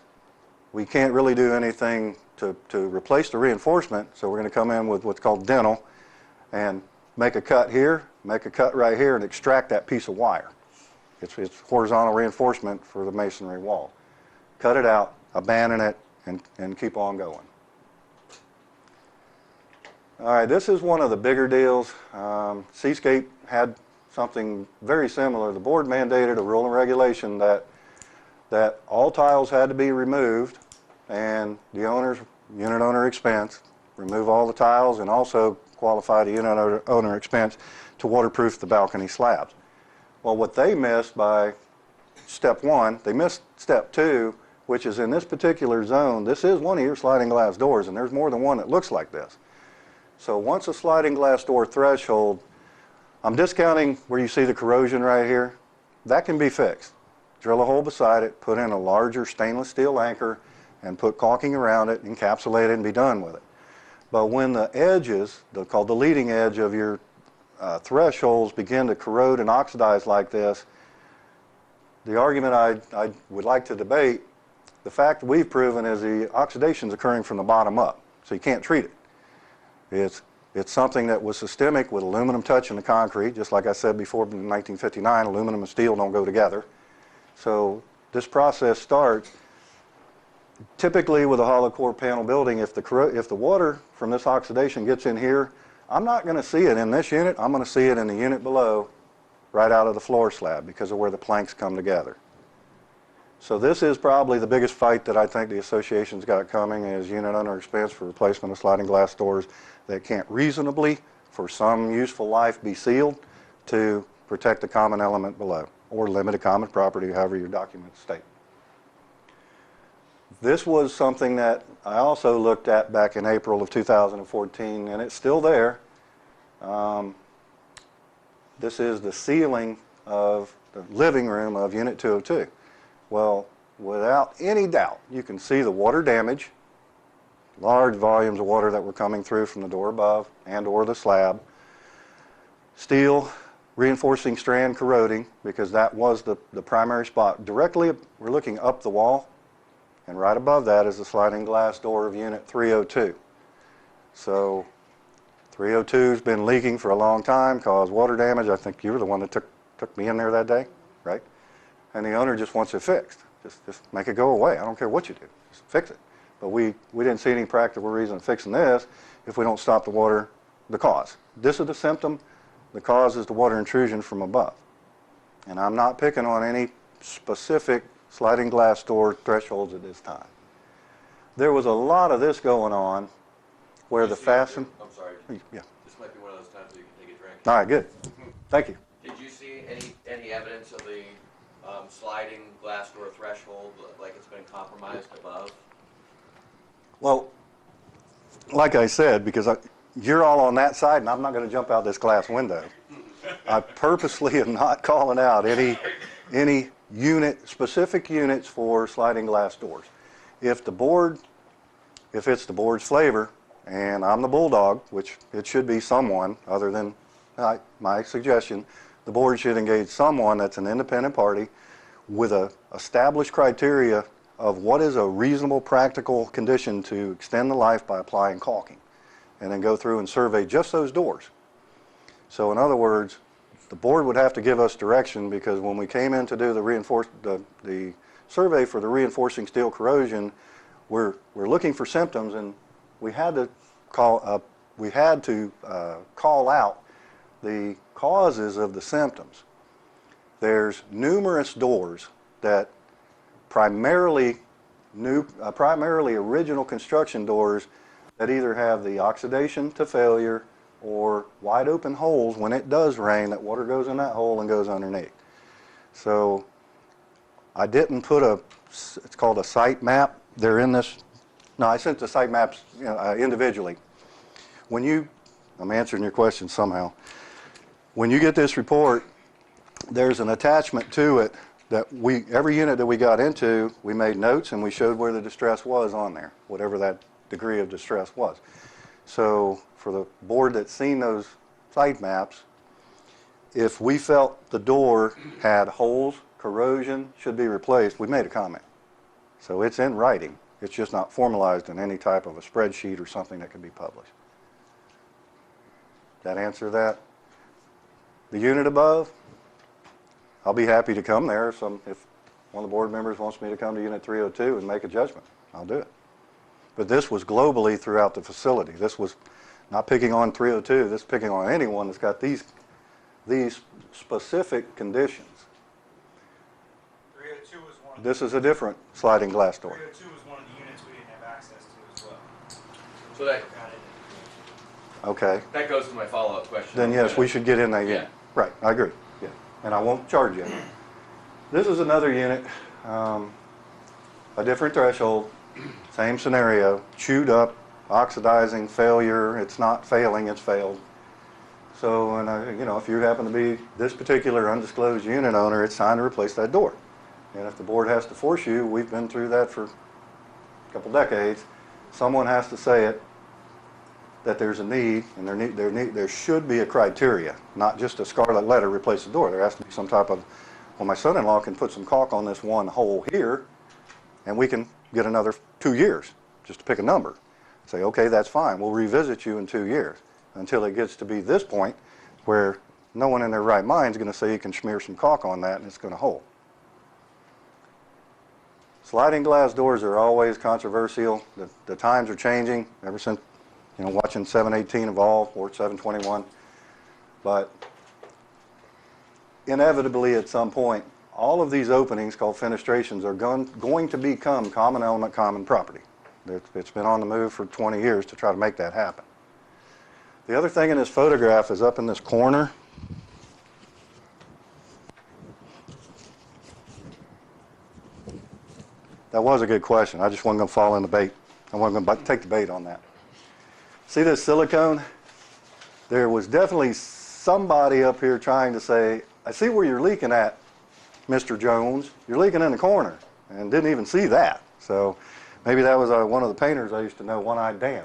we can't really do anything to replace the reinforcement, so we're going to come in with what's called dental and make a cut here, make a cut right here, and extract that piece of wire. It's horizontal reinforcement for the masonry wall. Cut it out, abandon it, and keep on going. All right, this is one of the bigger deals. Seascape had something very similar. The board mandated a rule and regulation that all tiles had to be removed, and the unit owner expense, remove all the tiles, and also qualify the unit owner expense to waterproof the balcony slabs. Well, what they missed by step one, they missed step two, which is in this particular zone, this is one of your sliding glass doors, and there's more than one that looks like this. So once a sliding glass door threshold, I'm discounting where you see the corrosion right here, that can be fixed. Drill a hole beside it, put in a larger stainless steel anchor, and put caulking around it, encapsulate it, and be done with it. But when the edges, called the leading edge of your thresholds, begin to corrode and oxidize like this, the argument I would like to debate, the fact that we've proven is the oxidation is occurring from the bottom up, so you can't treat it. It's something that was systemic with aluminum touching the concrete, just like I said before in 1959, aluminum and steel don't go together. So this process starts typically with a hollow core panel building. If the water from this oxidation gets in here, I'm not going to see it in this unit, I'm going to see it in the unit below, right out of the floor slab because of where the planks come together. So this is probably the biggest fight that I think the association's got coming, is unit owner expense for replacement of sliding glass doors that can't reasonably, for some useful life, be sealed to protect the common element below, or limited common property, however your documents state. This was something that I also looked at back in April of 2014, and it's still there. This is the ceiling of the living room of Unit 202. Well, without any doubt, you can see the water damage, large volumes of water that were coming through from the door above and or the slab. Steel reinforcing strand corroding, because that was the primary spot. Directly, we're looking up the wall, and right above that is the sliding glass door of Unit 302. So 302's been leaking for a long time, caused water damage. I think you were the one that took me in there that day, right? And the owner just wants it fixed. Just make it go away. I don't care what you do. Just fix it. But we didn't see any practical reason in fixing this if we don't stop the water, the cause. This is the symptom. The cause is the water intrusion from above. And I'm not picking on any specific sliding glass door thresholds at this time. There was a lot of this going on where the fasten... I'm sorry. Yeah. This might be one of those times where you can take a drink. All right, good. Thank you. Did you see any evidence of the sliding glass door threshold, like it's been compromised above? Well, like I said, because you're all on that side, and I'm not going to jump out this glass window. I purposely am not calling out any specific units for sliding glass doors. If it's the board's flavor, and I'm the bulldog, which it should be someone other than my suggestion, the board should engage someone that's an independent party with a established criteria of what is a reasonable practical condition to extend the life by applying caulking, and then go through and survey just those doors. So in other words, the board would have to give us direction, because when we came in to do the survey for the reinforcing steel corrosion, we're looking for symptoms, and we had to call out the causes of the symptoms. There's numerous doors that primarily original construction doors that either have the oxidation to failure or wide open holes when it does rain, that water goes in that hole and goes underneath. So I didn't put it's called a site map. They're in this. No, I sent the site maps individually. I'm answering your question somehow. When you get this report, there's an attachment to it that every unit that we got into, we made notes and we showed where the distress was on there, whatever that degree of distress was. So for the board that's seen those site maps, if we felt the door had holes, corrosion, should be replaced, we made a comment. So it's in writing. It's just not formalized in any type of a spreadsheet or something that can be published. That answer that? The unit above, I'll be happy to come there if one of the board members wants me to come to Unit 302 and make a judgment. I'll do it. But this was globally throughout the facility. This was not picking on 302. This is picking on anyone that's got these specific conditions. 302 was one of This is a different sliding glass door. 302 was one of the units we didn't have access to as well. So that, Okay. that goes to my follow-up question. Then yes, we should get in that unit. Yeah. Right, I agree. Yeah, and I won't charge you. This is another unit, a different threshold, same scenario, chewed up, oxidizing, failure. It's not failing, it's failed. So, and if you happen to be this particular undisclosed unit owner, it's time to replace that door. And if the board has to force you, we've been through that for a couple decades. Someone has to say it, that there's a need, and there should be a criteria, not just a scarlet letter, replace the door. There has to be some type of, well, my son-in-law can put some caulk on this one hole here, and we can get another 2 years, just to pick a number. Say, okay, that's fine, we'll revisit you in 2 years, until it gets to be this point where no one in their right mind is going to say you can smear some caulk on that and it's going to hold. Sliding glass doors are always controversial. The times are changing ever since, watching 718 evolve or 721. But inevitably at some point, all of these openings called fenestrations are going to become common element, common property. It's been on the move for 20 years to try to make that happen. The other thing in this photograph is up in this corner. That was a good question. I just wasn't going to fall in the bait. I wasn't going to take the bait on that. See this silicone? There was definitely somebody up here trying to say, I see where you're leaking at, Mr. Jones. You're leaking in the corner, and didn't even see that. So maybe that was one of the painters I used to know, One-Eyed Dan.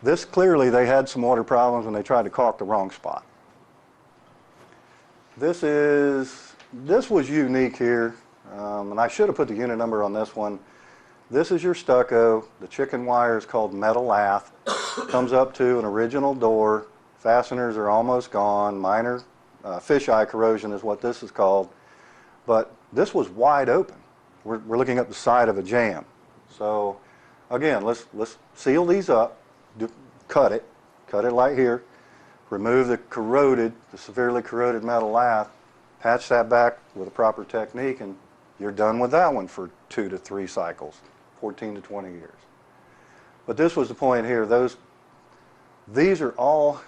This clearly, they had some water problems when they tried to caulk the wrong spot. This was unique here, and I should have put the unit number on this one. This is your stucco. The chicken wire is called metal lath. Comes up to an original door. Fasteners are almost gone. Minor fisheye corrosion is what this is called. But this was wide open. We're looking at the side of a jam. So again, let's seal these up. Cut it like here. Remove the severely corroded metal lath. Patch that back with a proper technique, and you're done with that one for 2 to 3 cycles. 14 to 20 years. But this was the point here. These are all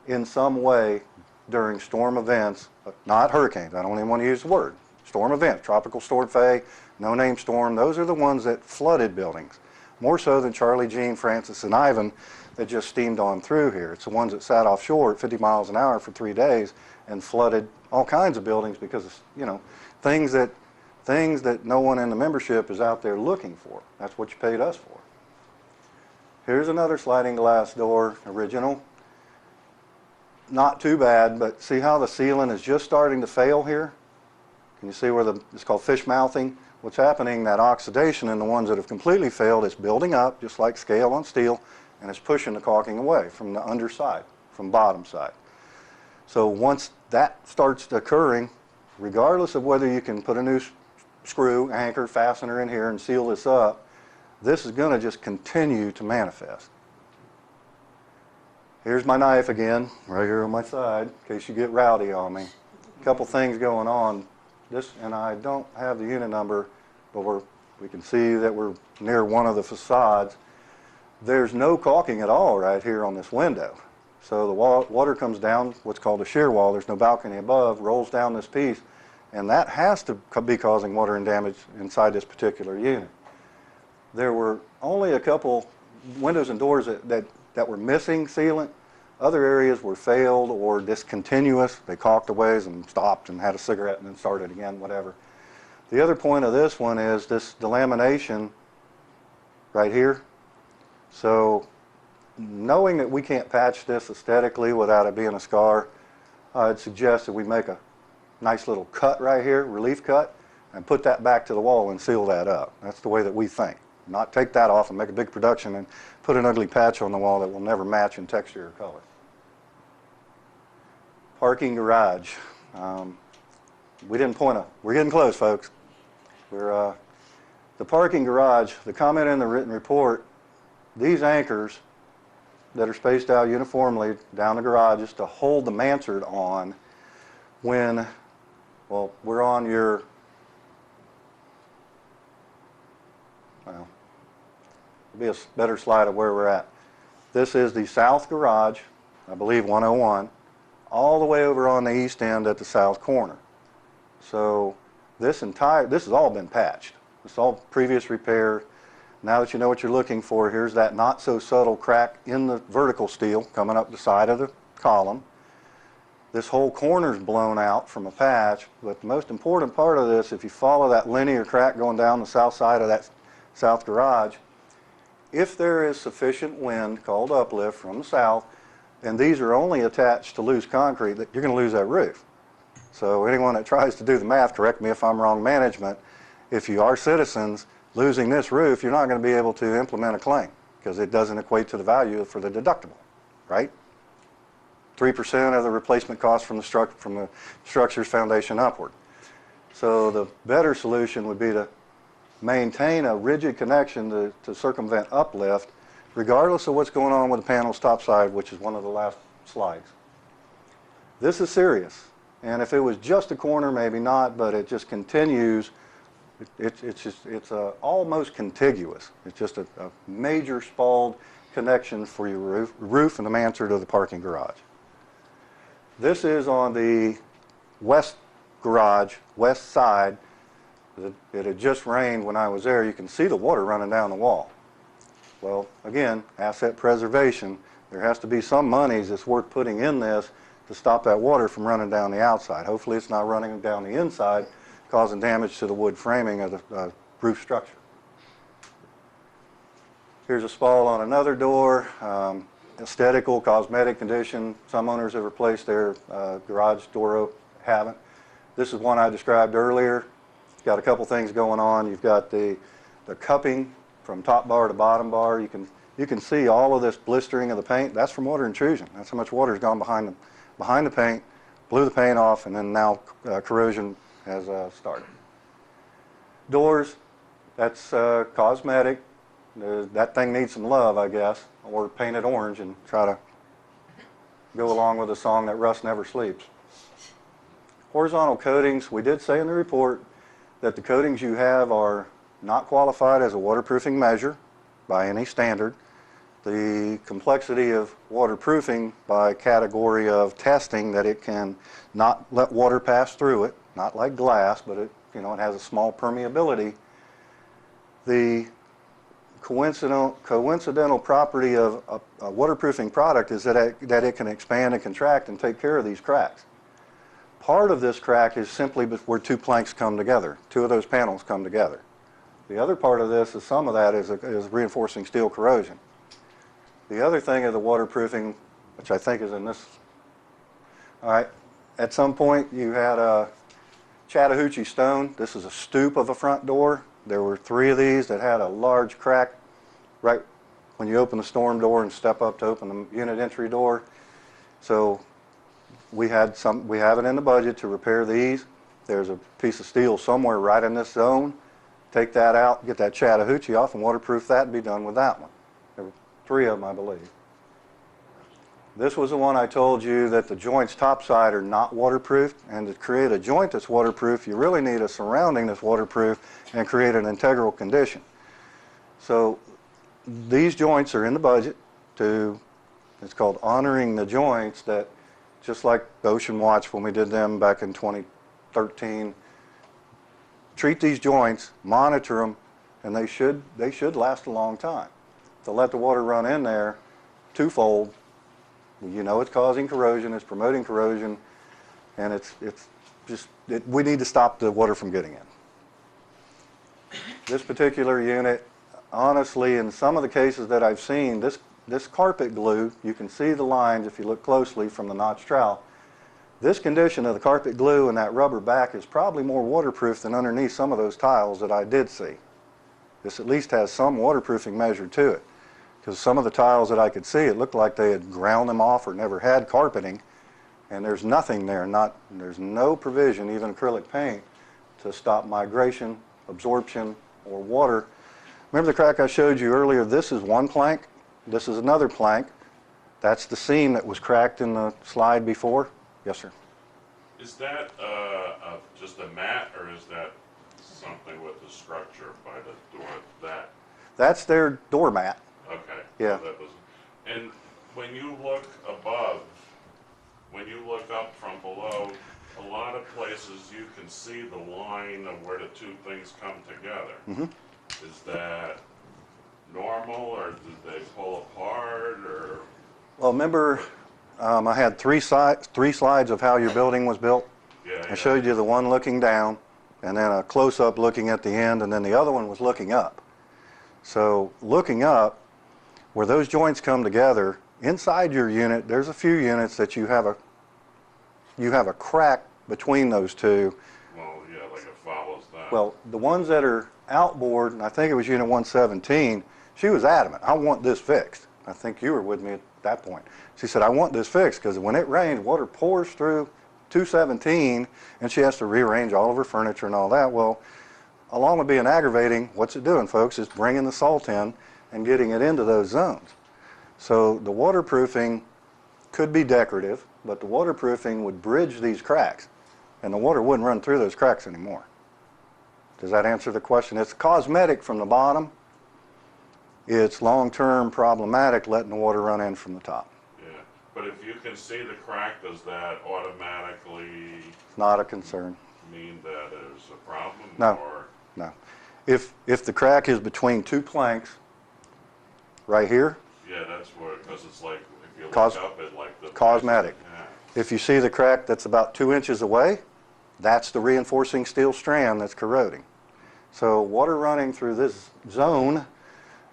in some way during storm events, not hurricanes. I don't even want to use the word. Storm events, Tropical Storm Faye, No Name Storm, those are the ones that flooded buildings. More so than Charlie, Jean, Francis, and Ivan that just steamed on through here. It's the ones that sat offshore at 50 miles an hour for 3 days and flooded all kinds of buildings because of, things that no one in the membership is out there looking for. That's what you paid us for. Here's another sliding glass door, original. Not too bad, but see how the ceiling is just starting to fail here? Can you see where it's called fish mouthing? What's happening, that oxidation in the ones that have completely failed, it's building up, just like scale on steel, and it's pushing the caulking away from the underside, from bottom side. So once that starts occurring, regardless of whether you can put a new screw, anchor, fastener in here and seal this up, this is going to just continue to manifest. Here's my knife again, right here on my side, in case you get rowdy on me. A couple things going on. And I don't have the unit number, but we can see that we're near one of the facades. There's no caulking at all right here on this window. So the water comes down what's called a shear wall. There's no balcony above, rolls down this piece, and that has to be causing watering damage inside this particular unit. There were only a couple windows and doors that were missing sealant. Other areas were failed or discontinuous. They caulked away and stopped and had a cigarette and then started again, whatever. The other point of this one is this delamination right here. So knowing that we can't patch this aesthetically without it being a scar, I'd suggest that we make a nice little cut right here, relief cut, and put that back to the wall and seal that up. That's the way that we think. Not take that off and make a big production and put an ugly patch on the wall that will never match in texture or color. Parking garage. We didn't we're getting close, folks. The parking garage, the comment in the written report, these anchors that are spaced out uniformly down the garages to hold the mansard on when, well, we're on your, well, there'll be a better slide of where we're at. This is the south garage, I believe 101, all the way over on the east end at the south corner. So this has all been patched. It's all previous repair. Now that you know what you're looking for, here's that not so subtle crack in the vertical steel coming up the side of the column. This whole corner's blown out from a patch, but the most important part of this, if you follow that linear crack going down the south side of that south garage, if there is sufficient wind, called uplift, from the south, and these are only attached to loose concrete, that you're going to lose that roof. So anyone that tries to do the math, correct me if I'm wrong, management, if you are citizens, losing this roof, you're not going to be able to implement a claim because it doesn't equate to the value for the deductible, right? 3% of the replacement cost from the structure's foundation upward. So the better solution would be to maintain a rigid connection to circumvent uplift, regardless of what's going on with the panel's topside, which is one of the last slides. This is serious, and if it was just a corner, maybe not, but it just continues. It's almost contiguous. It's just a major spalled connection for your roof and the mansard of the parking garage. This is on the west garage, west side. It had just rained when I was there. You can see the water running down the wall. Well, again, asset preservation. There has to be some monies that's worth putting in this to stop that water from running down the outside. Hopefully it's not running down the inside, causing damage to the wood framing of the roof structure. Here's a spall on another door. Aesthetical, cosmetic condition. Some owners have replaced their garage door, haven't. This is one I described earlier. Got a couple things going on. You've got the cupping from top bar to bottom bar. You can see all of this blistering of the paint. That's from water intrusion. That's how much water has gone behind the paint, blew the paint off, and then now corrosion has started. Doors, that's cosmetic. That thing needs some love, I guess, or paint it orange and try to go along with the song that Rust Never Sleeps. Horizontal coatings, we did say in the report that the coatings you have are not qualified as a waterproofing measure by any standard. The complexity of waterproofing by category of testing, that it can not let water pass through it, not like glass, but it has a small permeability. The coincidental property of a waterproofing product is that it can expand and contract and take care of these cracks. Part of this crack is simply where two planks come together, two of those panels come together. The other part of this is some of that is reinforcing steel corrosion. The other thing of the waterproofing, which I think is in this, all right, at some point you had a Chattahoochee stone. This is a stoop of a front door. There were 3 of these that had a large crack right when you open the storm door and step up to open the unit entry door. So we have it in the budget to repair these. There's a piece of steel somewhere right in this zone. Take that out, get that Chattahoochee off, and waterproof that and be done with that one. There were 3 of them, I believe. This was the one I told you that the joints topside are not waterproofed, and to create a joint that's waterproof, you really need a surrounding that's waterproof and create an integral condition. So these joints are in the budget to, it's called honoring the joints, that just like Ocean Watch when we did them back in 2013, treat these joints, monitor them, and they should last a long time. To let the water run in there twofold, you know it's causing corrosion, it's promoting corrosion, and we need to stop the water from getting in. This particular unit, honestly, in some of the cases that I've seen, this carpet glue, you can see the lines if you look closely from the notch trowel. This condition of the carpet glue and that rubber back is probably more waterproof than underneath some of those tiles that I did see. This at least has some waterproofing measure to it, because some of the tiles that I could see, it looked like they had ground them off or never had carpeting, and there's nothing there, there's no provision, even acrylic paint, to stop migration, absorption, or water. Remember the crack I showed you earlier? This is one plank, this is another plank. That's the seam that was cracked in the slide before. Yes, sir. Is that just a mat, or is that something with the structure by the door? That's their doormat. Okay. Yeah. So that was, and when you look above, when you look up from below, a lot of places you can see the line of where the two things come together. Mm-hmm. Is that normal, or did they pull apart, or? Well, remember, I had three slides of how your building was built. Yeah, I showed you the one looking down, and then a close-up looking at the end, and then the other one was looking up. So looking up, where those joints come together, inside your unit, there's a few units that you have a crack between those two. Well, yeah, like it follows that. Well, the ones that are outboard, and I think it was unit 117, she was adamant, I want this fixed. I think you were with me at that point. She said, I want this fixed, because when it rains, water pours through 217, and she has to rearrange all of her furniture and all that. Well, along with being aggravating, what's it doing, folks? It's bringing the salt in and getting it into those zones. So the waterproofing could be decorative, but the waterproofing would bridge these cracks, and the water wouldn't run through those cracks anymore. Does that answer the question? It's cosmetic from the bottom. It's long-term problematic letting the water run in from the top. Yeah, but if you can see the crack, does that automatically It's not a concern. mean that there's a problem? No. Or? No. If the crack is between two planks, right here, Yeah, that's what, because it's like, if you look Cos- up at like the... cosmetic. Yeah. if you see the crack that's about 2 inches away, that's the reinforcing steel strand that's corroding. So water running through this zone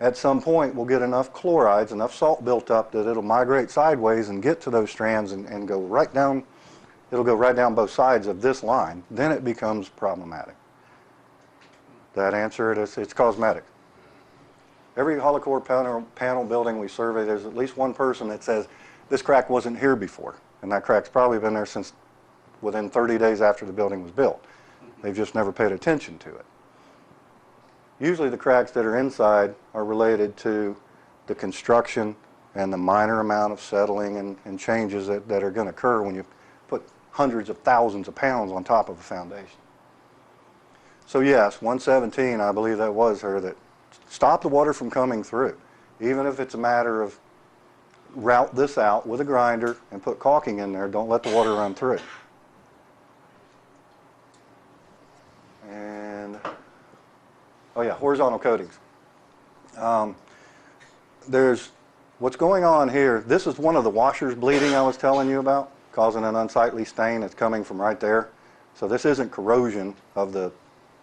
at some point will get enough chlorides, enough salt built up that it'll migrate sideways and get to those strands and go right down, it'll go right down both sides of this line. Then it becomes problematic. That answer it is, it's cosmetic. Every hollow core panel building we survey, there's at least one person that says, this crack wasn't here before. And that crack's probably been there since within 30 days after the building was built. They've just never paid attention to it. Usually the cracks that are inside are related to the construction and the minor amount of settling and changes that are going to occur when you put hundreds of thousands of pounds on top of a foundation. So yes, 117, I believe that was her, that stop the water from coming through. Even if it's a matter of route this out with a grinder and put caulking in there, don't let the water run through. And oh yeah, horizontal coatings. There's what's going on here. This is one of the washers bleeding I was telling you about, causing an unsightly stain that's coming from right there. So this isn't corrosion of the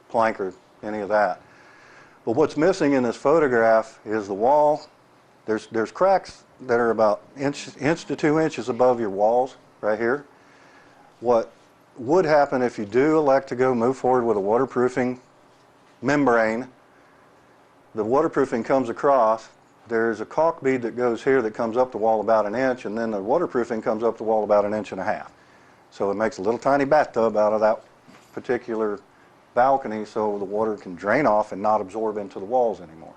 plank or any of that. But what's missing in this photograph is the wall. There's cracks that are about inch to 2 inches above your walls right here. What would happen if you do elect to move forward with a waterproofing membrane, the waterproofing comes across, there's a caulk bead that goes here that comes up the wall about an inch, and then the waterproofing comes up the wall about 1.5 inches. So it makes a little tiny bathtub out of that particular balcony so the water can drain off and not absorb into the walls anymore.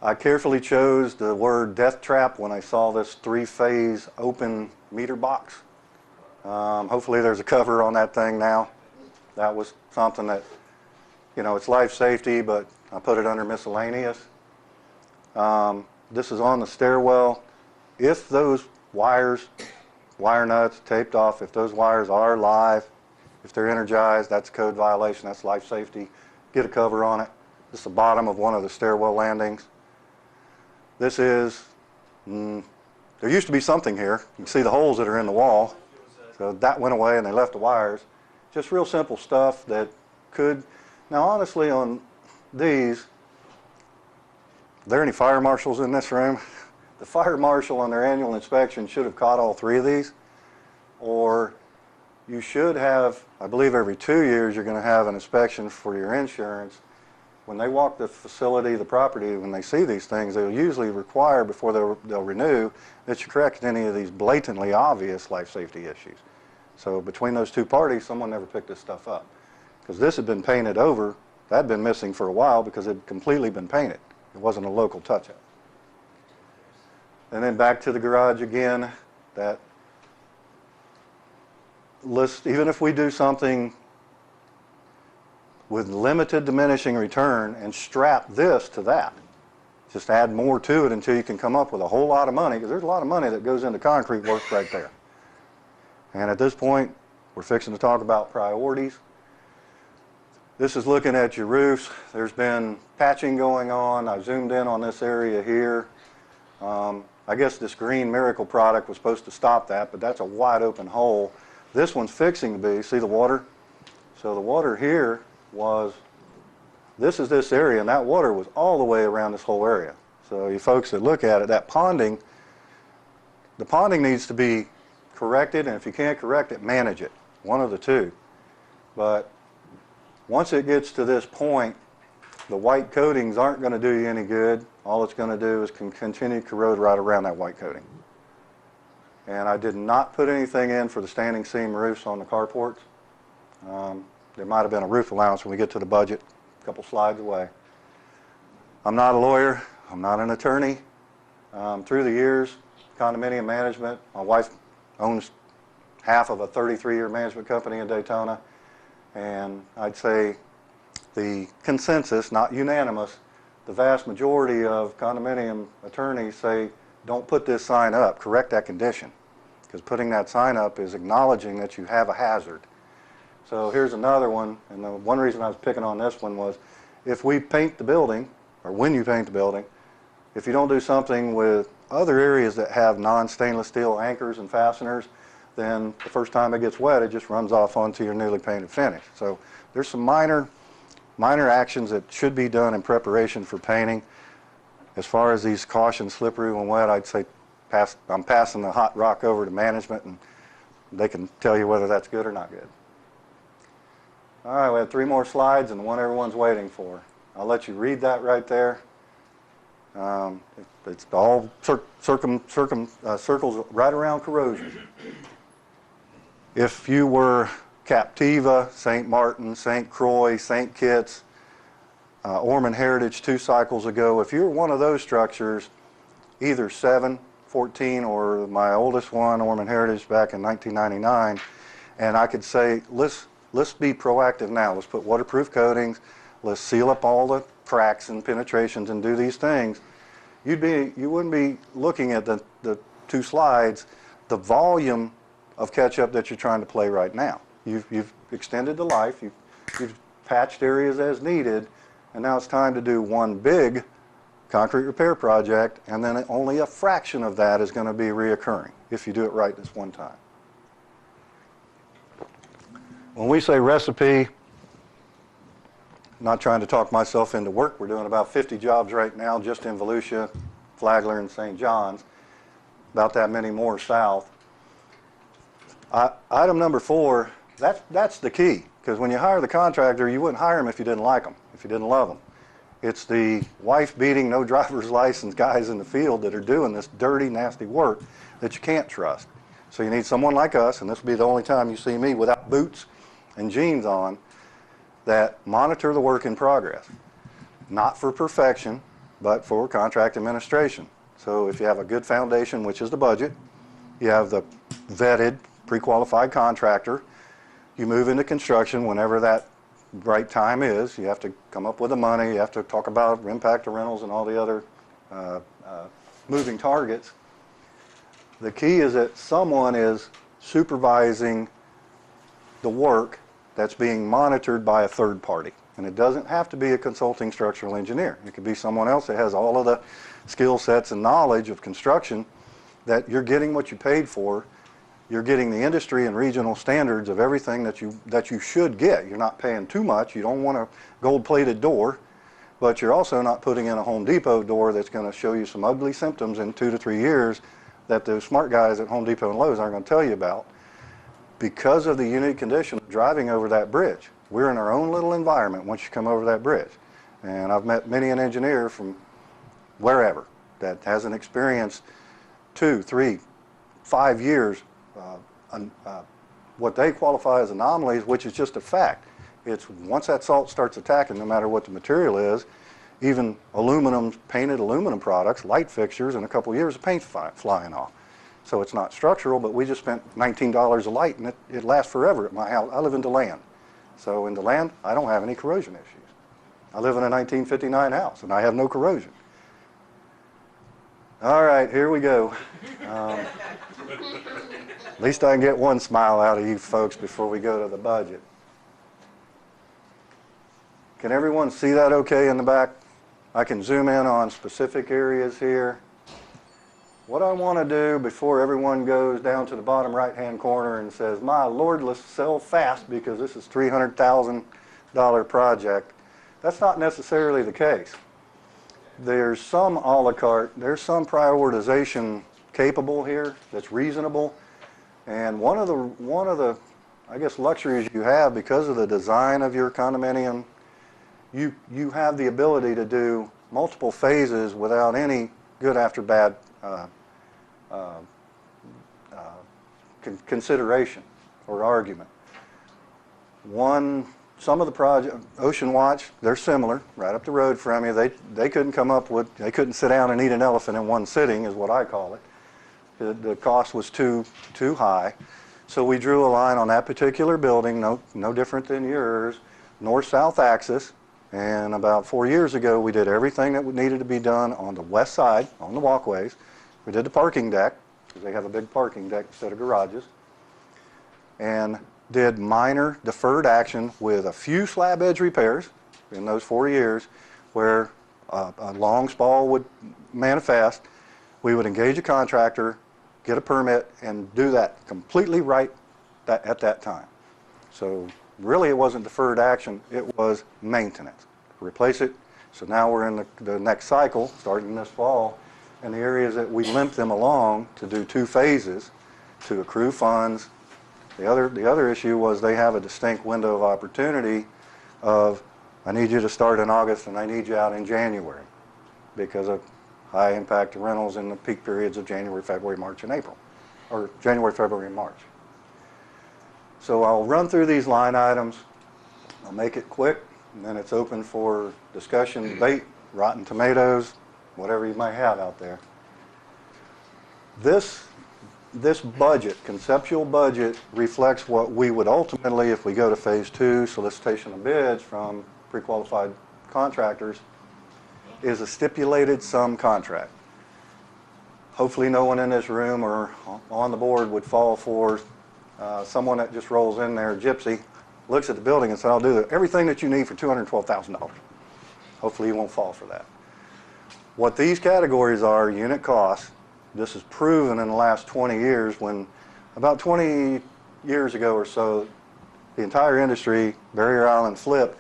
I carefully chose the word death trap when I saw this 3-phase open meter box. Hopefully there's a cover on that thing now. That was something that you know, it's life safety, but I put it under miscellaneous. This is on the stairwell. If those wires, wire nuts taped off, if those wires are live, if they're energized, that's a code violation, that's life safety. Get a cover on it. This is the bottom of one of the stairwell landings. This is, there used to be something here. You can see the holes that are in the wall. So that went away and they left the wires. Just real simple stuff that could, now honestly on these, are there any fire marshals in this room? The fire marshal on their annual inspection should have caught all three of these, or you should have, I believe every 2 years you're going to have an inspection for your insurance. When they walk the facility, the property, when they see these things, they'll usually require before they'll renew that you correct any of these blatantly obvious life safety issues. So between those two parties, someone never picked this stuff up. Because this had been painted over, that had been missing for a while because it had completely been painted. It wasn't a local touch-up. And then back to the garage again, that list, even if we do something with limited diminishing return and strap this to that, just add more to it until you can come up with a whole lot of money, because there's a lot of money that goes into concrete work right there. And at this point, we're fixing to talk about priorities. This is looking at your roofs. There's been patching going on. I zoomed in on this area here. I guess this green Miracle product was supposed to stop that, but that's a wide open hole. This one's fixing to be, see the water? So the water here was, this is this area, and that water was all the way around this whole area. So you folks that look at it, that ponding, the ponding needs to be corrected, and if you can't correct it, manage it. One of the two. But once it gets to this point, the white coatings aren't going to do you any good. All it's going to do is continue to corrode right around that white coating. And I did not put anything in for the standing seam roofs on the carports. There might have been a roof allowance when we get to the budget, a couple slides away. I'm not a lawyer. I'm not an attorney. Through the years, condominium management, my wife owns half of a 33-year management company in Daytona, and I'd say the consensus, not unanimous, the vast majority of condominium attorneys say don't put this sign up, correct that condition, because putting that sign up is acknowledging that you have a hazard. So here's another one, and the one reason I was picking on this one was if we paint the building, or when you paint the building, if you don't do something with other areas that have non-stainless steel anchors and fasteners, then the first time it gets wet, it just runs off onto your newly painted finish. So there's some minor actions that should be done in preparation for painting. As far as these cautions, slippery when wet, I'd say I'm passing the hot rock over to management, and they can tell you whether that's good or not good. All right, we have 3 more slides and the one everyone's waiting for. I'll let you read that right there. It's all circles right around corrosion. If you were Captiva, St. Martin, St. Croix, St. Kitts, Ormond Heritage 2 cycles ago, if you were one of those structures, either 7, 14, or my oldest one, Ormond Heritage, back in 1999, and I could say, let's be proactive now. Let's put waterproof coatings. Let's seal up all the cracks and penetrations and do these things. You wouldn't be looking at the 2 slides, the volume of catch-up that you're trying to play right now. You've extended the life, you've patched areas as needed, and now it's time to do one big concrete repair project, and then only a fraction of that is going to be reoccurring if you do it right this one time. When we say recipe, not trying to talk myself into work, we're doing about 50 jobs right now just in Volusia, Flagler, and St. John's, about that many more south. Item number 4, that's the key, because when you hire the contractor, you wouldn't hire him if you didn't like him, if you didn't love him. It's the wife-beating, no driver's license guys in the field that are doing this dirty, nasty work that you can't trust. So you need someone like us, and this will be the only time you see me without boots and jeans on, that monitor the work in progress. Not for perfection, but for contract administration. So if you have a good foundation, which is the budget, you have the vetted, pre-qualified contractor, you move into construction whenever that right time is. You have to come up with the money, you have to talk about impact of rentals and all the other moving targets. The key is that someone is supervising the work that's being monitored by a third party. And it doesn't have to be a consulting structural engineer. It could be someone else that has all of the skill sets and knowledge of construction, that you're getting what you paid for. You're getting the industry and regional standards of everything that you should get. You're not paying too much. You don't want a gold-plated door, but you're also not putting in a Home Depot door that's going to show you some ugly symptoms in 2 to 3 years that the smart guys at Home Depot and Lowe's aren't going to tell you about. Because of the unique condition of driving over that bridge, we're in our own little environment once you come over that bridge. And I've met many an engineer from wherever that hasn't experienced 2, 3, 5 years what they qualify as anomalies, which is just a fact. It's once that salt starts attacking, no matter what the material is, even aluminum, painted aluminum products, light fixtures, in a couple of years, the paint's flying off. So it's not structural, but we just spent $19 a light, and it lasts forever at my house. I live in DeLand. So in DeLand, I don't have any corrosion issues. I live in a 1959 house, and I have no corrosion. All right, here we go. At least I can get one smile out of you folks before we go to the budget. Can everyone see that okay in the back? I can zoom in on specific areas here. What I want to do before everyone goes down to the bottom right-hand corner and says, my Lord, let's sell fast because this is a $300,000 project, that's not necessarily the case. There's some a la carte, there's some prioritization capable here that's reasonable. And one of the, I guess, luxuries you have because of the design of your condominium, you have the ability to do multiple phases without any good after bad consideration or argument. Some of the project, Ocean Watch, they're similar, right up the road from you. They couldn't come up with, they couldn't sit down and eat an elephant in one sitting, is what I call it. The cost was too high. So we drew a line on that particular building, no different than yours, north-south axis. And about 4 years ago, we did everything that needed to be done on the west side, on the walkways. We did the parking deck, because they have a big parking deck instead of garages. And did minor deferred action with a few slab edge repairs in those 4 years where a long spall would manifest. We would engage a contractor, get a permit, and do that completely right at that time. So really it wasn't deferred action, it was maintenance. Replace it. So now we're in the next cycle, starting this fall, and the areas that we limped them along to do 2 phases to accrue funds. The other issue was they have a distinct window of opportunity of, I need you to start in August and I need you out in January because of high impact rentals in the peak periods of January, February, March, and April, or January, February, and March. So I'll run through these line items. I'll make it quick, and then it's open for discussion, debate, rotten tomatoes, whatever you might have out there. This budget, conceptual budget, reflects what we would ultimately, if we go to phase 2, solicitation of bids from pre-qualified contractors, is a stipulated sum contract. Hopefully no one in this room or on the board would fall for someone that just rolls in there, gypsy, looks at the building and says, I'll do everything that you need for $212,000. Hopefully you won't fall for that. What these categories are, unit costs. This is proven in the last 20 years when about 20 years ago or so, the entire industry, Barrier Island flipped.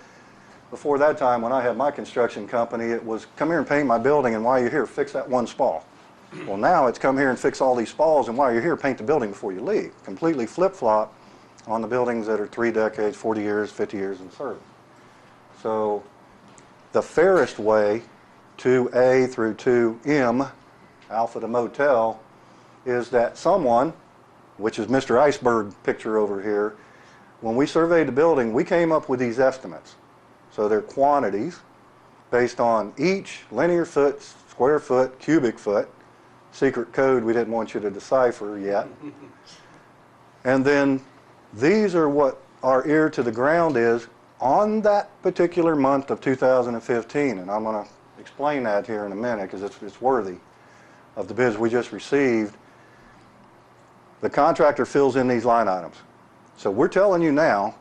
Before that time, when I had my construction company, it was come here and paint my building, and while you're here, fix that one spall. Well, now it's come here and fix all these spalls, and while you're here, paint the building before you leave. Completely flip-flop on the buildings that are 3 decades, 40 years, 50 years in service. So the fairest way, 2A through 2M, Alpha to Motel, is that someone, which is Mr. Iceberg picture over here, when we surveyed the building, we came up with these estimates. So they're quantities based on each linear foot, square foot, cubic foot, secret code we didn't want you to decipher yet. And then these are what our ear to the ground is On that particular month of 2015, and I'm going to explain that here in a minute because it's worthy of the bids we just received, the contractor fills in these line items. So we're telling you now,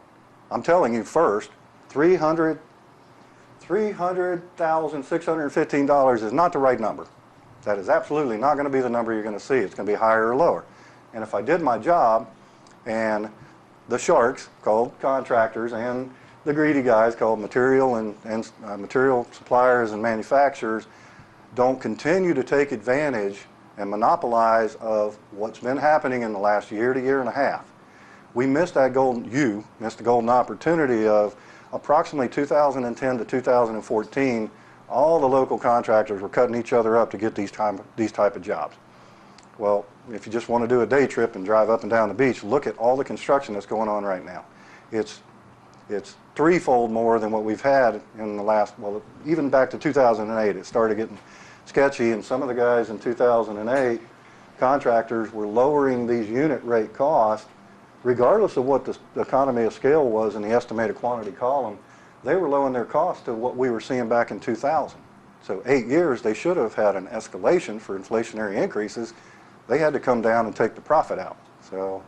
I'm telling you first, $300,615 is not the right number. That is absolutely not going to be the number you're going to see. It's going to be higher or lower. And if I did my job, and the sharks, called contractors, and the greedy guys, called material and material suppliers and manufacturers, don't continue to take advantage and monopolize of what's been happening in the last year to year and a half. We missed that you missed the golden opportunity of approximately 2010 to 2014, all the local contractors were cutting each other up to get these type of jobs. Well, if you just want to do a day trip and drive up and down the beach, look at all the construction that's going on right now. It's threefold more than what we've had in the last, well, even back to 2008, it started getting sketchy, and some of the guys in 2008, contractors were lowering these unit rate costs regardless of what the economy of scale was in the estimated quantity column. They were lowering their costs to what we were seeing back in 2000. So 8 years, they should have had an escalation for inflationary increases. They had to come down and take the profit out. So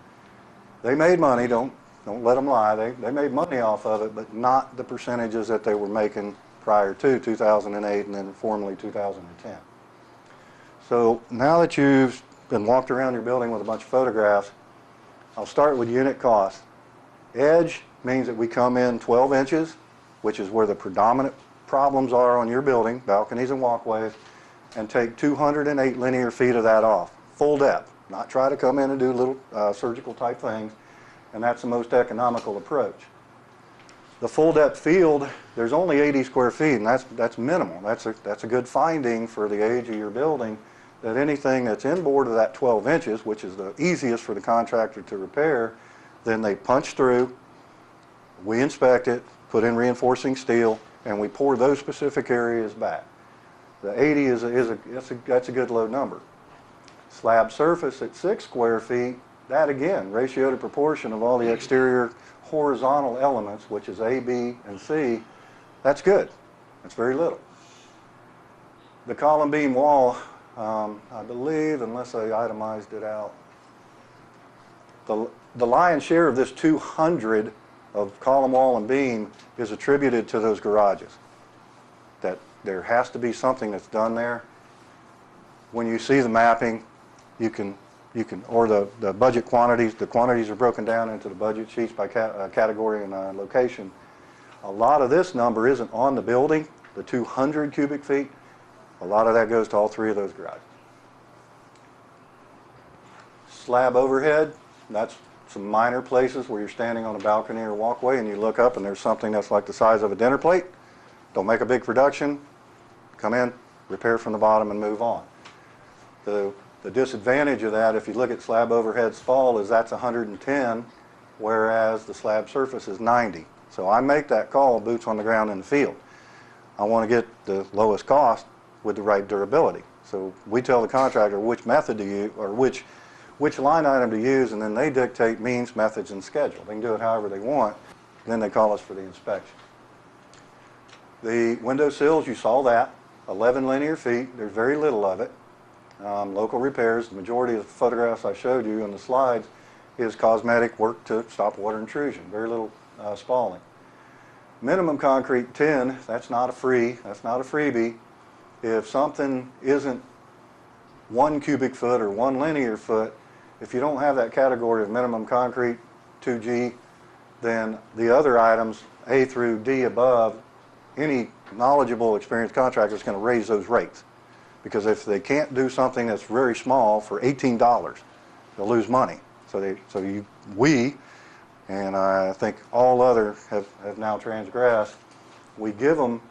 they made money, don't let them lie. They made money off of it, but not the percentages that they were making prior to 2008 and then formally 2010. So now that you've been walked around your building with a bunch of photographs, I'll start with unit cost. Edge means that we come in 12 inches, which is where the predominant problems are on your building, balconies and walkways, and take 208 linear feet of that off, full depth. Not try to come in and do little surgical type things, and that's the most economical approach. The full depth field, there's only 80 square feet, and that's minimal. That's a good finding for the age of your building, that anything that's inboard of that 12 inches, which is the easiest for the contractor to repair, then they punch through, we inspect it, put in reinforcing steel, and we pour those specific areas back. The 80 that's a good low number. Slab surface at 6 square feet, that again, ratio to proportion of all the exterior horizontal elements, which is A, B, and C, that's good. That's very little. The column beam wall, I believe, unless I itemized it out, the lion's share of this 200 of column wall and beam is attributed to those garages. That there has to be something that's done there. When you see the mapping, you can or the budget quantities, the quantities are broken down into the budget sheets by category and location. A lot of this number isn't on the building, the 200 cubic feet. A lot of that goes to all 3 of those garages. Slab overhead, that's some minor places where you're standing on a balcony or walkway and you look up and there's something that's like the size of a dinner plate. Don't make a big production. Come in, repair from the bottom, and move on. The disadvantage of that, if you look at slab overhead fall, is that's 110, whereas the slab surface is 90. So I make that call, boots on the ground in the field. I want to get the lowest cost with the right durability. So we tell the contractor which method to use, or which line item to use, and then they dictate means, methods, and schedule. They can do it however they want. Then they call us for the inspection. The window sills, you saw that, 11 linear feet. There's very little of it. Local repairs, the majority of the photographs I showed you in the slides is cosmetic work to stop water intrusion. Very little spalling. Minimum concrete 10, that's not a freebie. If something isn't 1 cubic foot or 1 linear foot, if you don't have that category of minimum concrete 2G, then the other items, A through D above, any knowledgeable, experienced contractor is going to raise those rates. Because if they can't do something that's very small for $18, they'll lose money. We, and I think all other have now transgressed, we give them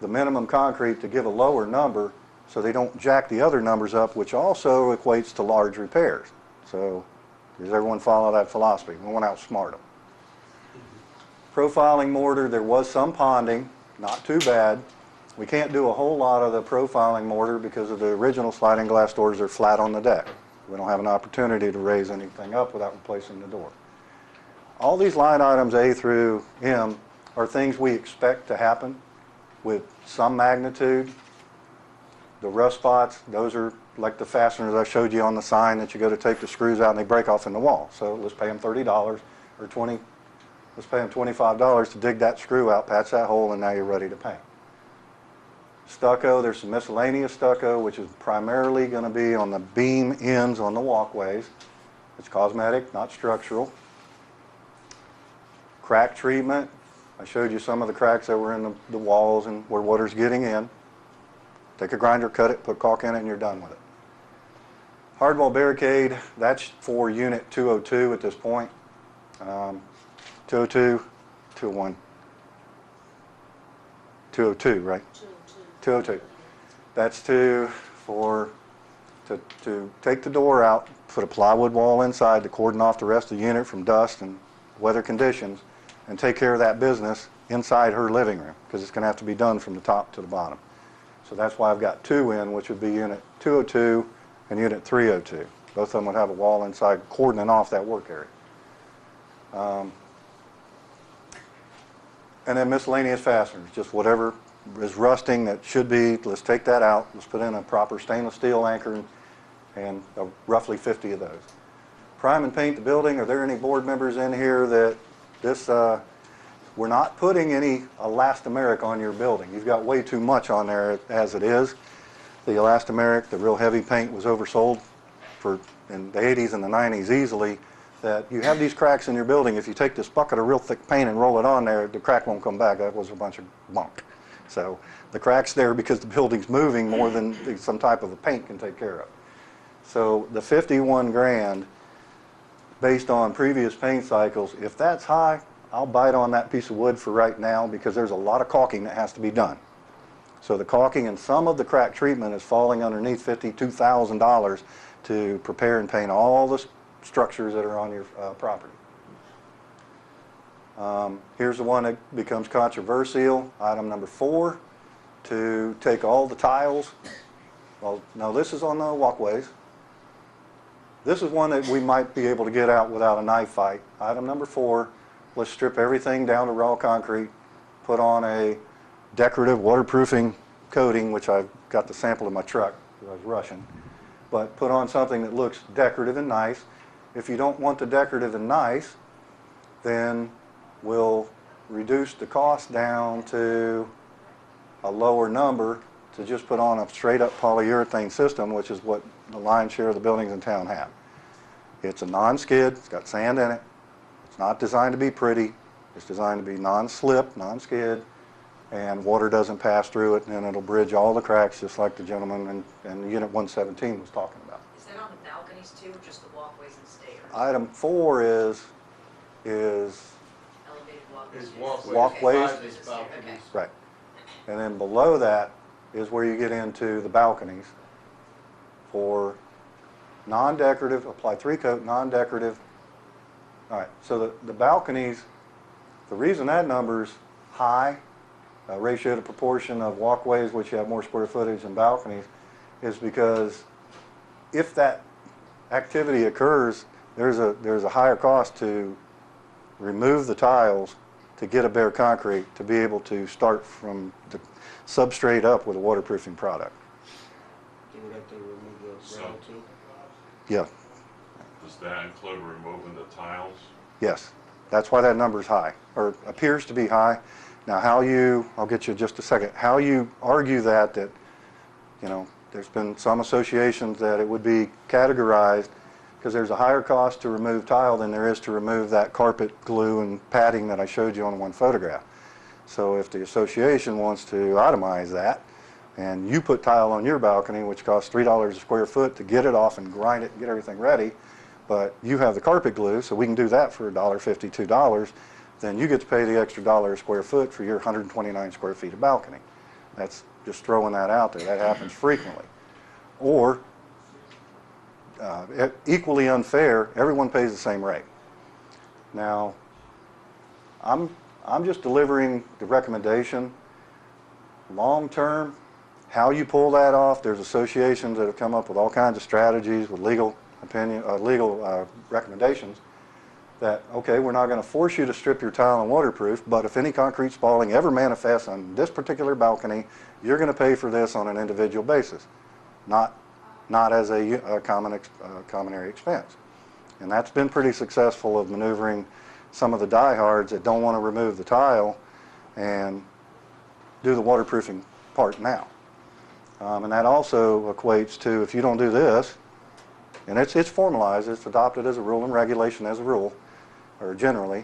the minimum concrete to give a lower number so they don't jack the other numbers up, which also equates to large repairs. So does everyone follow that philosophy? We want to outsmart them. Profiling mortar, there was some ponding, not too bad. We can't do a whole lot of the profiling mortar because of the original sliding glass doors are flat on the deck. We don't have an opportunity to raise anything up without replacing the door. All these line items A through M are things we expect to happen with some magnitude. The rust spots, those are like the fasteners I showed you on the sign that you go to take the screws out and they break off in the wall. So let's pay them $30 or 20, let's pay them $25 to dig that screw out, patch that hole, and now you're ready to paint. Stucco, there's some miscellaneous stucco, which is primarily going to be on the beam ends on the walkways. It's cosmetic, not structural. Crack treatment, I showed you some of the cracks that were in the walls and where water's getting in. Take a grinder, cut it, put caulk in it, and you're done with it. Hardwall barricade, that's for unit 202 at this point. 202, 201. 202, right? 202. That's to take the door out, put a plywood wall inside to cordon off the rest of the unit from dust and weather conditions, and take care of that business inside her living room, because it's going to have to be done from the top to the bottom. So that's why I've got 2 in, which would be unit 202 and unit 302. Both of them would have a wall inside cordoning off that work area. And then miscellaneous fasteners, just whatever is rusting that should be, let's take that out. Let's put in a proper stainless steel anchor and roughly 50 of those. Prime and paint the building. Are there any board members in here that this, we're not putting any elastomeric on your building. You've got way too much on there as it is. The elastomeric, the real heavy paint, was oversold in the 80s and the 90s easily, that you have these cracks in your building. If you take this bucket of real thick paint and roll it on there, the crack won't come back. That was a bunch of bunk. So the crack's there because the building's moving more than some type of a paint can take care of. So the 51 grand, based on previous paint cycles, if that's high, I'll bite on that piece of wood for right now, because there's a lot of caulking that has to be done. So the caulking and some of the crack treatment is falling underneath $52,000 to prepare and paint all the structures that are on your property. Here's the one that becomes controversial, item number 4, to take all the tiles. Well, no, this is on the walkways. This is one that we might be able to get out without a knife fight. Item number 4, let's strip everything down to raw concrete, put on a decorative waterproofing coating, which I've got the sample in my truck because I was rushing, but put on something that looks decorative and nice. If you don't want the decorative and nice, then we'll reduce the cost down to a lower number to just put on a straight up polyurethane system, which is what the lion's share of the buildings in town have. It's a non-skid, it's got sand in it. It's not designed to be pretty. It's designed to be non-slip, non-skid, and water doesn't pass through it, and it'll bridge all the cracks, just like the gentleman in Unit 117 was talking about. Is that on the balconies too, or just the walkways and stairs? Item 4 is Elevated walkways? Is walkways. Walkways. Size is balconies. right. And then below that is where you get into the balconies. For non-decorative, apply 3-coat, non-decorative. All right, so the balconies, the reason that number's high, ratio to proportion of walkways, which you have more square footage than balconies, is because if that activity occurs, there's a higher cost to remove the tiles to get a bare concrete to be able to start from the substrate up with a waterproofing product. They would have to remove the So- ground too. Yeah, Does that include removing the tiles? yes. That's why that number's high, or appears to be high. Now I'll get you in just a second, how you argue that, there's been some associations that it would be categorized because there's a higher cost to remove tile than there is to remove that carpet glue and padding that I showed you on one photograph. So if the association wants to itemize that, and you put tile on your balcony, which costs $3 a square foot to get it off and grind it and get everything ready, but you have the carpet glue, so we can do that for $1.50, $2, then you get to pay the extra $1 a square foot for your 129 square feet of balcony. That's just throwing that out there. That happens frequently. Or, equally unfair, everyone pays the same rate. Now, I'm just delivering the recommendation. Long term, how you pull that off, there's associations that have come up with all kinds of strategies with legal opinion, legal recommendations. that, okay, we're not going to force you to strip your tile and waterproof, but if any concrete spalling ever manifests on this particular balcony, you're going to pay for this on an individual basis, not as a common area expense. And that's been pretty successful of maneuvering some of the diehards that don't want to remove the tile and do the waterproofing part now. And that also equates to, if you don't do this, and it's formalized, it's adopted as a rule and regulation as a rule, or generally,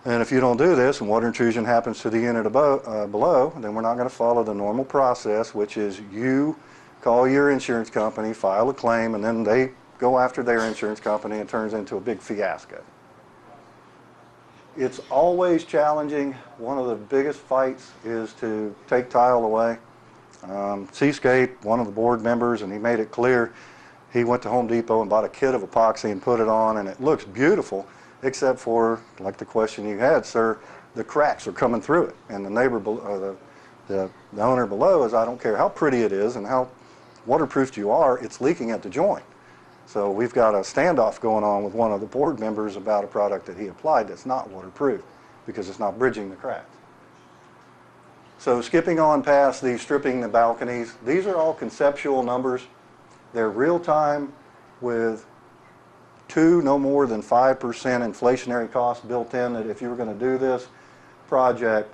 and if you don't do this and water intrusion happens to the unit above, below, then we're not going to follow the normal process, which is you call your insurance company, file a claim, and then they go after their insurance company and it turns into a big fiasco. It's always challenging. One of the biggest fights is to take tile away. Seascape, one of the board members, and he made it clear, he went to Home Depot and bought a kit of epoxy and put it on, and it looks beautiful, except for, like the question you had, sir, the cracks are coming through it. And the neighbor, the owner below is, I don't care how pretty it is and how waterproofed you are, it's leaking at the joint. So we've got a standoff going on with one of the board members about a product that he applied that's not waterproof because it's not bridging the cracks. So skipping on past the stripping the balconies, these are all conceptual numbers. They're real time with no more than 5% inflationary cost built in, that if you were going to do this project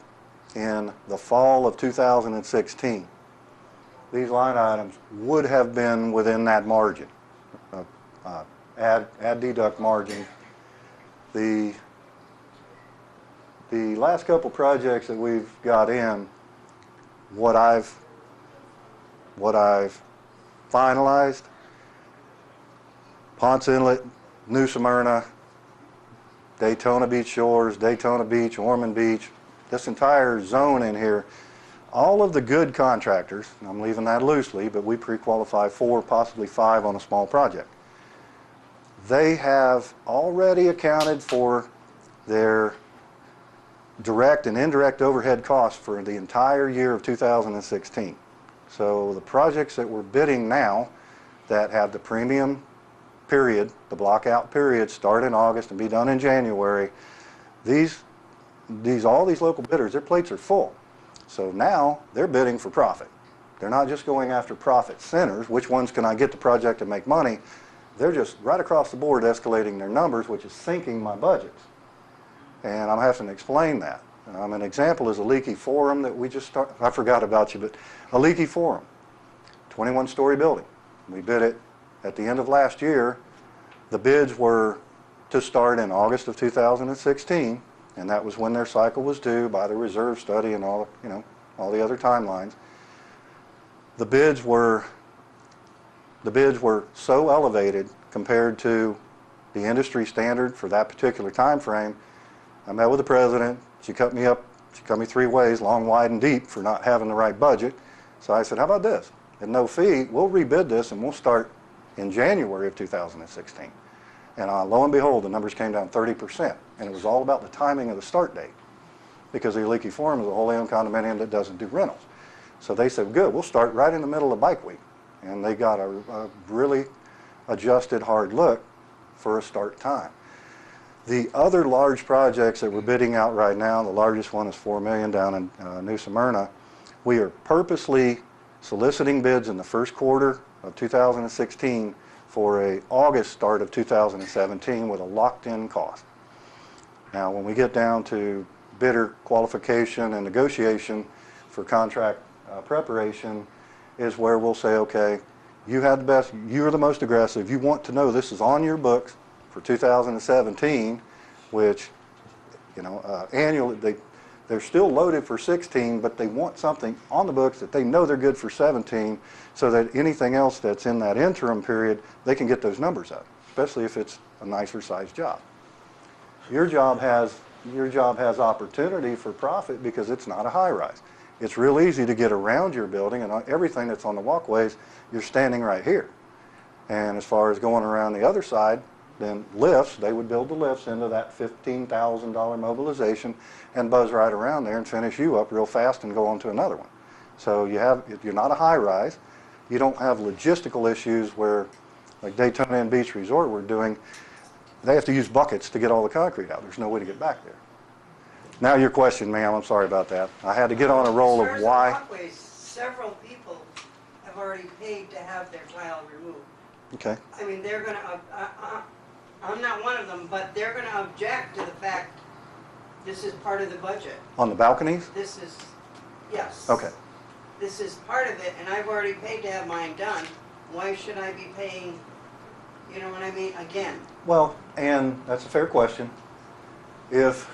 in the fall of 2016, these line items would have been within that margin, add deduct margin. The last couple projects that we've got in, what I've finalized, Ponce Inlet, New Smyrna, Daytona Beach Shores, Daytona Beach, Ormond Beach, this entire zone in here, all of the good contractors, and I'm leaving that loosely, but we pre-qualify 4, possibly 5 on a small project. They have already accounted for their direct and indirect overhead costs for the entire year of 2016. So the projects that we're bidding now that have the premium period, the blockout period, start in August and be done in January, all these local bidders, their plates are full. So now they're bidding for profit. They're not just going after profit centers, which ones can I get the project to make money. They're just right across the board escalating their numbers, which is sinking my budgets. And I'm having to explain that. An example is a leaky forum that we just started. I forgot about you, but a leaky forum, 21-story building. We bid it at the end of last year. The bids were to start in August of 2016, and that was when their cycle was due by the reserve study and all the other timelines. The bids were so elevated compared to the industry standard for that particular time frame. I met with the president. She cut me up. She cut me 3 ways, long, wide, and deep, for not having the right budget. So I said, how about this? At no fee, we'll rebid this and we'll start in January of 2016. And lo and behold, the numbers came down 30%. And it was all about the timing of the start date, because the leaky forum is a wholly owned condominium that doesn't do rentals. So they said, good, we'll start right in the middle of bike week. And they got a really adjusted hard look for a start time. The other large projects that we're bidding out right now, the largest one is $4 million down in New Smyrna. We are purposely soliciting bids in the first quarter of 2016 for an August start of 2017 with a locked-in cost. Now, when we get down to bidder qualification and negotiation for contract preparation, is where we'll say, okay, you had the best, you're the most aggressive, you want to know this is on your books for 2017, which, annually, they're still loaded for 16, but they want something on the books that they know they're good for 17, so that anything else that's in that interim period, they can get those numbers up, especially if it's a nicer sized job. Your job has opportunity for profit because it's not a high rise. It's real easy to get around your building, and everything that's on the walkways, you're standing right here. And as far as going around the other side, then lifts, they would build the lifts into that $15,000 mobilization and buzz right around there and finish you up real fast and go on to another one. So you're not a high rise. You don't have logistical issues where, like Daytona and Beach Resort we're doing, they have to use buckets to get all the concrete out. There's no way to get back there. Now your question, ma'am, I'm sorry about that. I had to get on a roll As far of as the why. walkways, several people have already paid to have their tile removed. Okay, I mean, they're gonna, I'm not one of them, but they're gonna object to the fact this is part of the budget. on the balconies? This is, yes. Okay. This is part of it, and I've already paid to have mine done. Why should I be paying, you know what I mean, again? Well, and that's a fair question. If,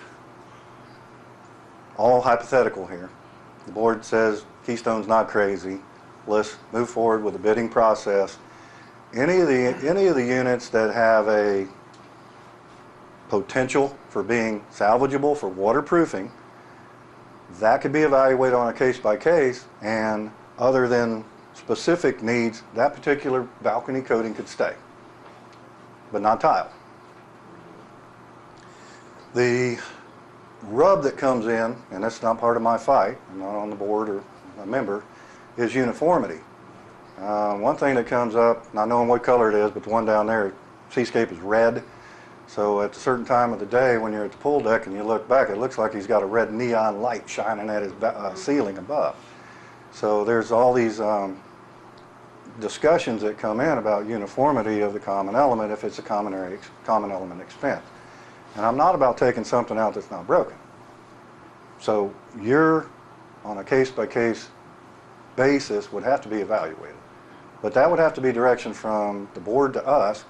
all hypothetical here, the board says Keystone's not crazy, let's move forward with the bidding process. Any of the units that have a potential for being salvageable for waterproofing, that could be evaluated on a case by case, and other than specific needs, that particular balcony coating could stay, but not tile. The rub that comes in, and that's not part of my fight, I'm not on the board or a member, is uniformity. One thing that comes up, not knowing what color it is, but the one down there, Seascape is red. So at a certain time of the day when you're at the pool deck and you look back, it looks like he's got a red neon light shining at his ceiling above. So there's all these discussions that come in about uniformity of the common element if it's a common element expense. And I'm not about taking something out that's not broken. So you're on a case-by-case basis would have to be evaluated. But that would have to be direction from the board to us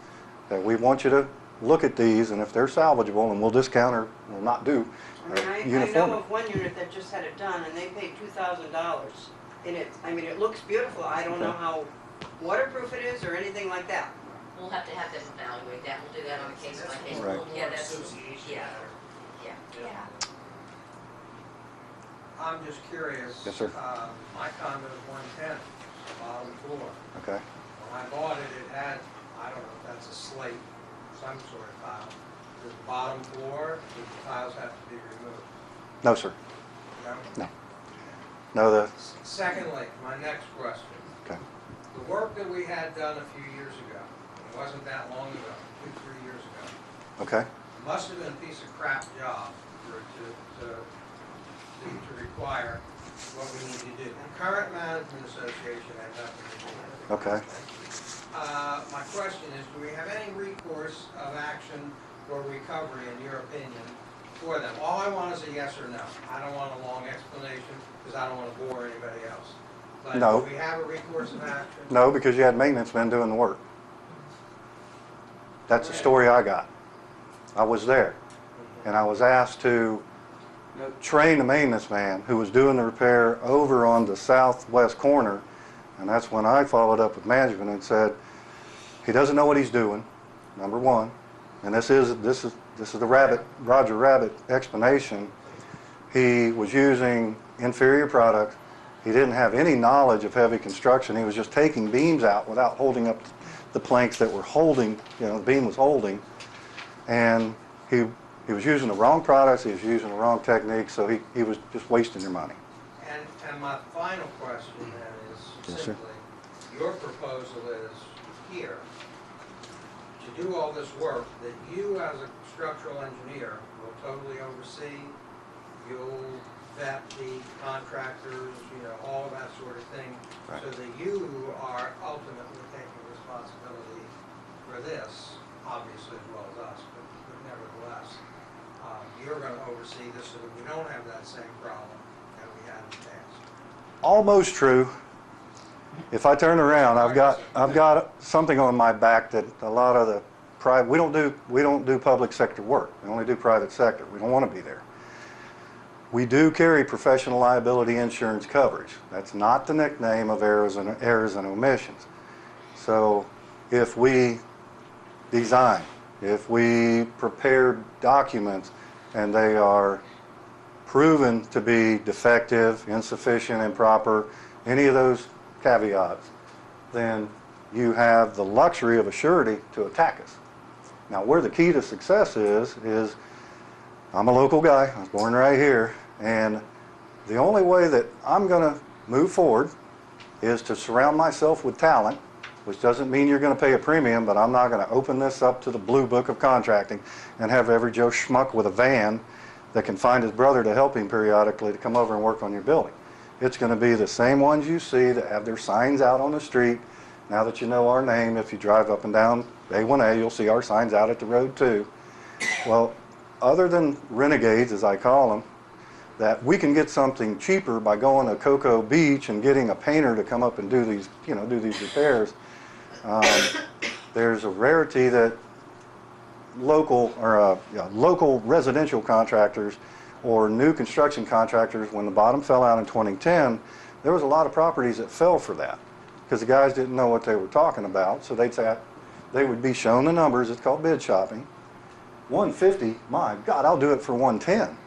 that we want you to look at these, and if they're salvageable, and we'll discount or will not do I mean, I know uniformity. of one unit that just had it done, and they paid $2,000. And it, I mean, it looks beautiful. I don't know Okay. how waterproof it is or anything like that. We'll have to have them evaluate that, we'll do that on a case by case. Right. Yeah, that's, Association yeah, matter. yeah. Yeah. I'm just curious. Yes, sir. My condo is 110, bottom floor. Okay, When I bought it, it had, I don't know if that's a slate, some sort of tile. Does the bottom floor, do the tiles have to be removed? no, sir. No? No, the, Secondly, my next question. okay, The work that we had done a few years ago, it wasn't that long ago, 2-3 years ago, okay, must have been a piece of crap job for it to require what we need to do. The current management association had nothing to do with it. okay. My question is, do we have any recourse of action or recovery, in your opinion, for them? All I want is a yes or no. I don't want a long explanation, because I don't want to bore anybody else. But No. do we have a recourse of action? No, because you had maintenance men doing the work. That's the story I got. I was there, and I was asked to train the maintenance man who was doing the repair over on the southwest corner, and that's when I followed up with management and said, he doesn't know what he's doing, number one, and this is the Roger Rabbit explanation. He was using inferior product. He didn't have any knowledge of heavy construction. He was just taking beams out without holding up the planks that were holding, the beam was holding, and he was using the wrong products, he was using the wrong technique, so he was just wasting your money. And my final question then is Yes, sir. simply, your proposal is here, to do all this work that you as a structural engineer will totally oversee, you'll vet the contractors, all of that sort of thing, Right. so that you are ultimately taking responsibility for this, obviously as well as us, but nevertheless, you're going to oversee this so that we don't have that same problem that we had in the past. Almost true. If I turn around, I've got something on my back that a lot of the private, we don't do public sector work. We only do private sector. We don't want to be there. We do carry professional liability insurance coverage. That's not the nickname of errors and omissions. So if we design, if we prepare documents and they are proven to be defective, insufficient, improper, any of those caveats, then you have the luxury of a surety to attack us. Now, where the key to success is I'm a local guy, I was born right here, and the only way that I'm going to move forward is to surround myself with talent which doesn't mean you're going to pay a premium, but I'm not going to open this up to the blue book of contracting and have every Joe Schmuck with a van that can find his brother to help him periodically to come over and work on your building. It's going to be the same ones you see that have their signs out on the street. Now that you know our name, if you drive up and down A1A, you'll see our signs out at the road too. Well, other than renegades, as I call them, that we can get something cheaper by going to Cocoa Beach and getting a painter to come up and do these, do these repairs. There's a rarity that local residential contractors or new construction contractors, when the bottom fell out in 2010, there was a lot of properties that fell for that because the guys didn't know what they were talking about. So they would be shown the numbers. It's called bid shopping. 150, my God, I'll do it for 110.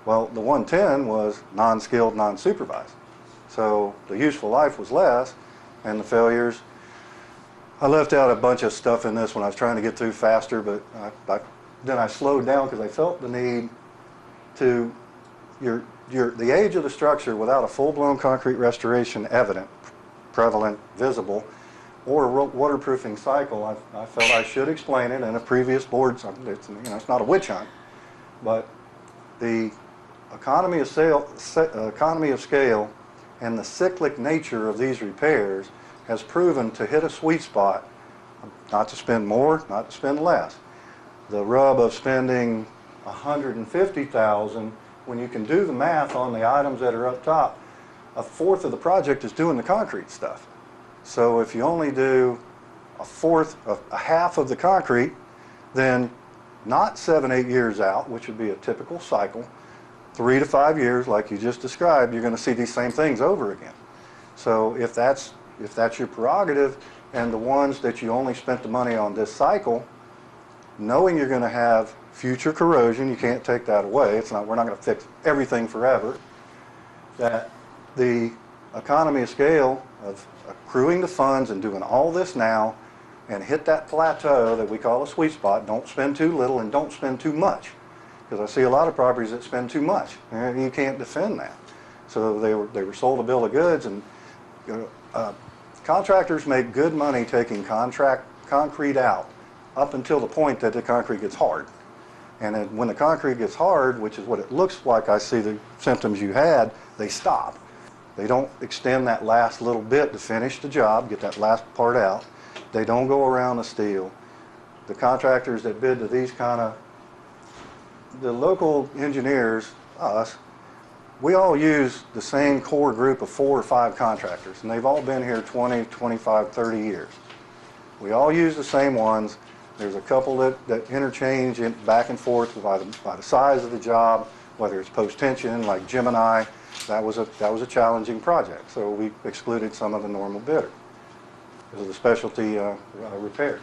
Well, the 110 was non-skilled, non-supervised. So the useful life was less, and the failures. I left out a bunch of stuff in this when I was trying to get through faster, but then I slowed down because I felt the need to, the age of the structure without a full-blown concrete restoration evident, prevalent, visible, or a waterproofing cycle, I felt I should explain it in a previous board. It's not a witch hunt, but the economy of scale and the cyclic nature of these repairs has proven to hit a sweet spot, not to spend more, not to spend less. The rub of spending $150,000, when you can do the math on the items that are up top, a fourth of the project is doing the concrete stuff. So if you only do a half of the concrete, then not 7, 8 years out, which would be a typical cycle, 3 to 5 years, like you just described, you're going to see these same things over again. So if that's your prerogative, and the ones that you only spent the money on this cycle, knowing you're going to have future corrosion, you can't take that away. We're not going to fix everything forever. That the economy of scale of accruing the funds and doing all this now and hit that plateau that we call a sweet spot, don't spend too little and don't spend too much. Because I see a lot of properties that spend too much, and you can't defend that. So they were sold a bill of goods, and contractors make good money taking concrete out up until the point that the concrete gets hard. And then when the concrete gets hard, which is what it looks like, I see the symptoms you had, they stop. They don't extend that last little bit to finish the job, get that last part out. They don't go around the steel. The contractors that bid to these the local engineers, us, we all use the same core group of 4 or 5 contractors, and they've all been here 20, 25, 30 years. We all use the same ones. There's a couple that interchange back and forth by the size of the job, whether it's post-tension like Gemini. That was a challenging project, so we excluded some of the normal bidders because of the specialty repairs.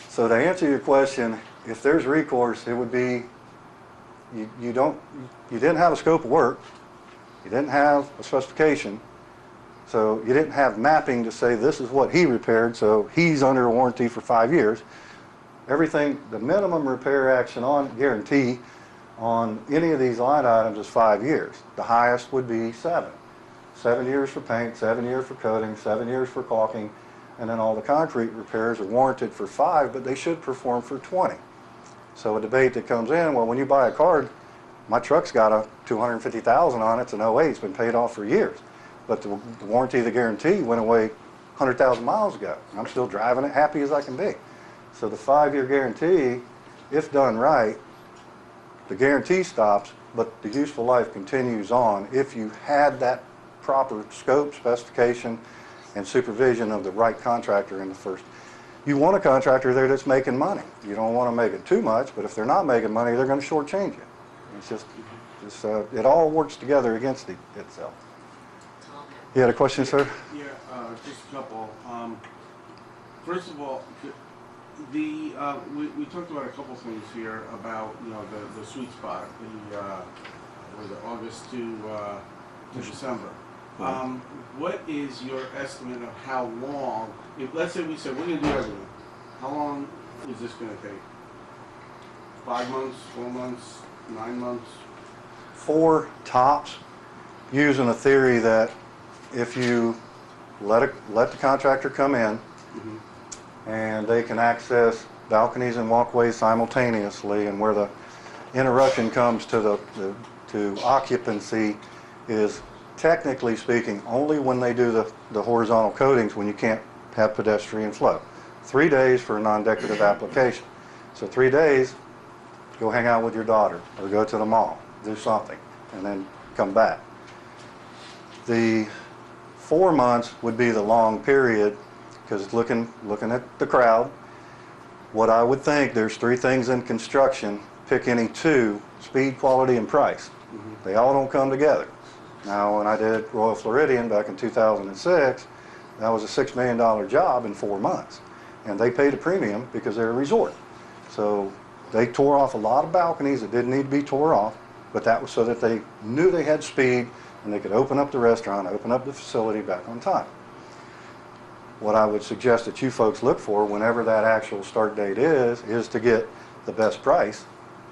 So to answer your question, if there's recourse, it would be you didn't have a scope of work, you didn't have a specification, so you didn't have mapping to say this is what he repaired, so he's under a warranty for 5 years. Everything, the minimum repair action on guarantee on any of these line items is 5 years. The highest would be 7. 7 years for paint, 7 years for coating, 7 years for caulking, and then all the concrete repairs are warranted for 5, but they should perform for 20. So a debate that comes in, well, when you buy a car, my truck's got a $250,000 on it, it's an 08, it's been paid off for years. But the warranty, the guarantee went away 100,000 miles ago. I'm still driving it happy as I can be. So the 5-year guarantee, if done right, the guarantee stops, but the useful life continues on if you had that proper scope, specification, and supervision of the right contractor in the first. You want a contractor there that's making money. You don't want to make it too much, but if they're not making money, they're going to shortchange you. It's just it all works together against itself. You had a question, sir? Yeah, just a couple. First of all, we talked about a couple things here about the sweet spot, was it August to December. What is your estimate of how long? If let's say we said we're going to do everything, how long is this going to take? 5 months, 4 months, 9 months? 4 tops, using a theory that if you let the contractor come in, and they can access balconies and walkways simultaneously, and where the interruption comes to to occupancy is, technically speaking, only when they do the horizontal coatings, when you can't have pedestrian flow. 3 days for a non-decorative application. So 3 days, go hang out with your daughter, or go to the mall, do something, and then come back. The 4 months would be the long period, because looking at the crowd, what I would think, there's 3 things in construction, pick any 2, speed, quality, and price. They all don't come together. Now, when I did Royal Floridian back in 2006, that was a $6 million job in 4 months. And they paid a premium because they're a resort. So they tore off a lot of balconies that didn't need to be tore off, but that was so that they knew they had speed and they could open up the restaurant, open up the facility back on time. What I would suggest that you folks look for whenever that actual start date is to get the best price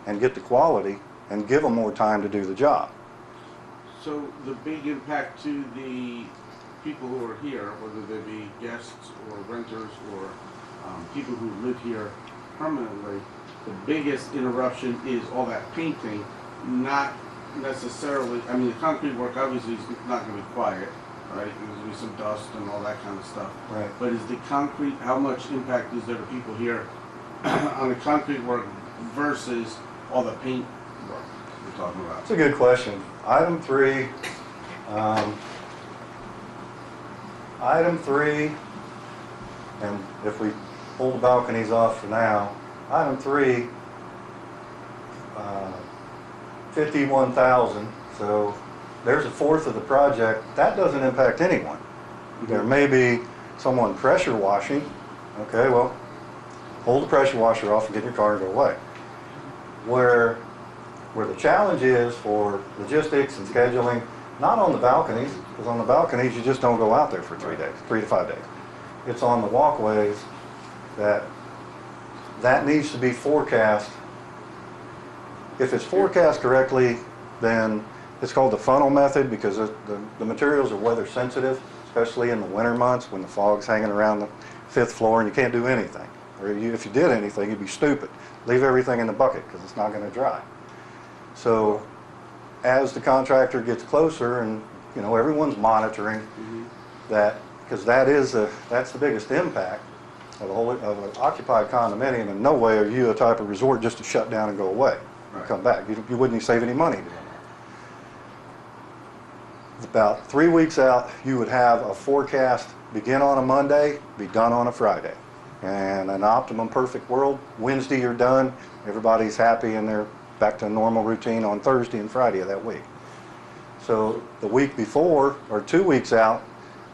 and get the quality and give them more time to do the job. So the big impact to the people who are here, whether they be guests or renters or people who live here permanently, the biggest interruption is all that painting, not necessarily, I mean, the concrete work obviously is not going to be quiet, right? There's going to be some dust and all that kind of stuff. Right. But is the concrete, how much impact is there to people here on the concrete work versus all the paint work we're talking about? That's a good question. Item 3, and if we pull the balconies off for now, item 3, 51,000. So there's a fourth of the project. That doesn't impact anyone. There may be someone pressure washing. Okay, well, hold the pressure washer off and get in your car and go away. Where the challenge is for logistics and scheduling, not on the balconies, because on the balconies you just don't go out there for 3 days, 3 to 5 days. It's on the walkways that needs to be forecast. If it's forecast correctly, then it's called the funnel method, because the materials are weather sensitive, especially in the winter months when the fog's hanging around the 5th floor and you can't do anything. Or if you did anything, you'd be stupid. Leave everything in the bucket because it's not going to dry. So as the contractor gets closer, and you know everyone's monitoring that, because that's the biggest impact of an occupied condominium. In no way are you a type of resort just to shut down and go away, and come back. You wouldn't save any money doing that. About 3 weeks out, you would have a forecast begin on a Monday, be done on a Friday. And an optimum perfect world, Wednesday you're done, everybody's happy and they're back to a normal routine on Thursday and Friday of that week. So the week before, or 2 weeks out,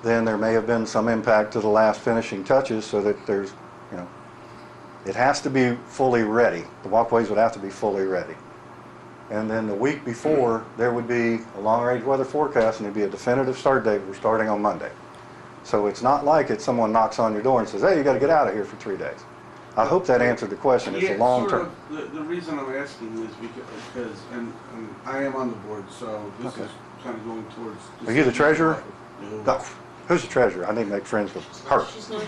then there may have been some impact to the last finishing touches, so that there's, you know, it has to be fully ready. The walkways would have to be fully ready. And then the week before, there would be a long-range weather forecast, and there'd be a definitive start date. We're starting on Monday. So it's not like someone knocks on your door and says, hey, you got to get out of here for 3 days. I hope that answered the question. It's a long term. Sort of, the reason I'm asking is because and I am on the board, so this is kind of going towards. Are you the treasurer? No. No. Who's the treasurer? I need to make friends with her. She's not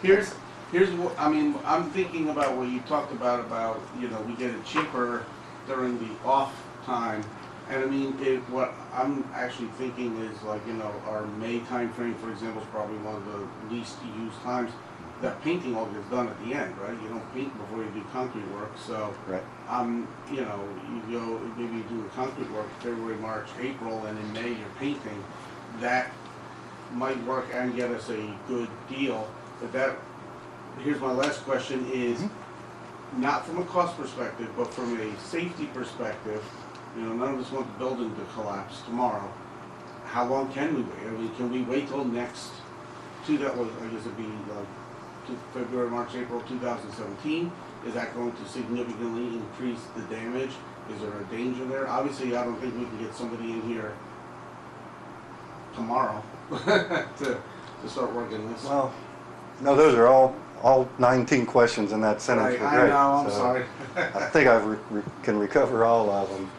here. Here's what, I mean, I'm thinking about what you talked about, you know, we get it cheaper during the off time. And I mean, what I'm actually thinking is, like, you know, our May time frame, for example, is probably one of the least used times. That painting all gets done at the end, right? You don't paint before you do concrete work, so. Right. You know, you go, maybe you do the concrete work February, March, April, and in May you're painting. That might work and get us a good deal, but here's my last question is, not from a cost perspective, but from a safety perspective. You know, none of us want the building to collapse tomorrow. How long can we wait? I mean, can we wait till next, I guess it'd be February, March, April 2017? Is that going to significantly increase the damage? Is there a danger there? Obviously, I don't think we can get somebody in here tomorrow to start working this. Well, no, those are all 19 questions in that sentence. I know, I'm sorry. I think I can recover all of them.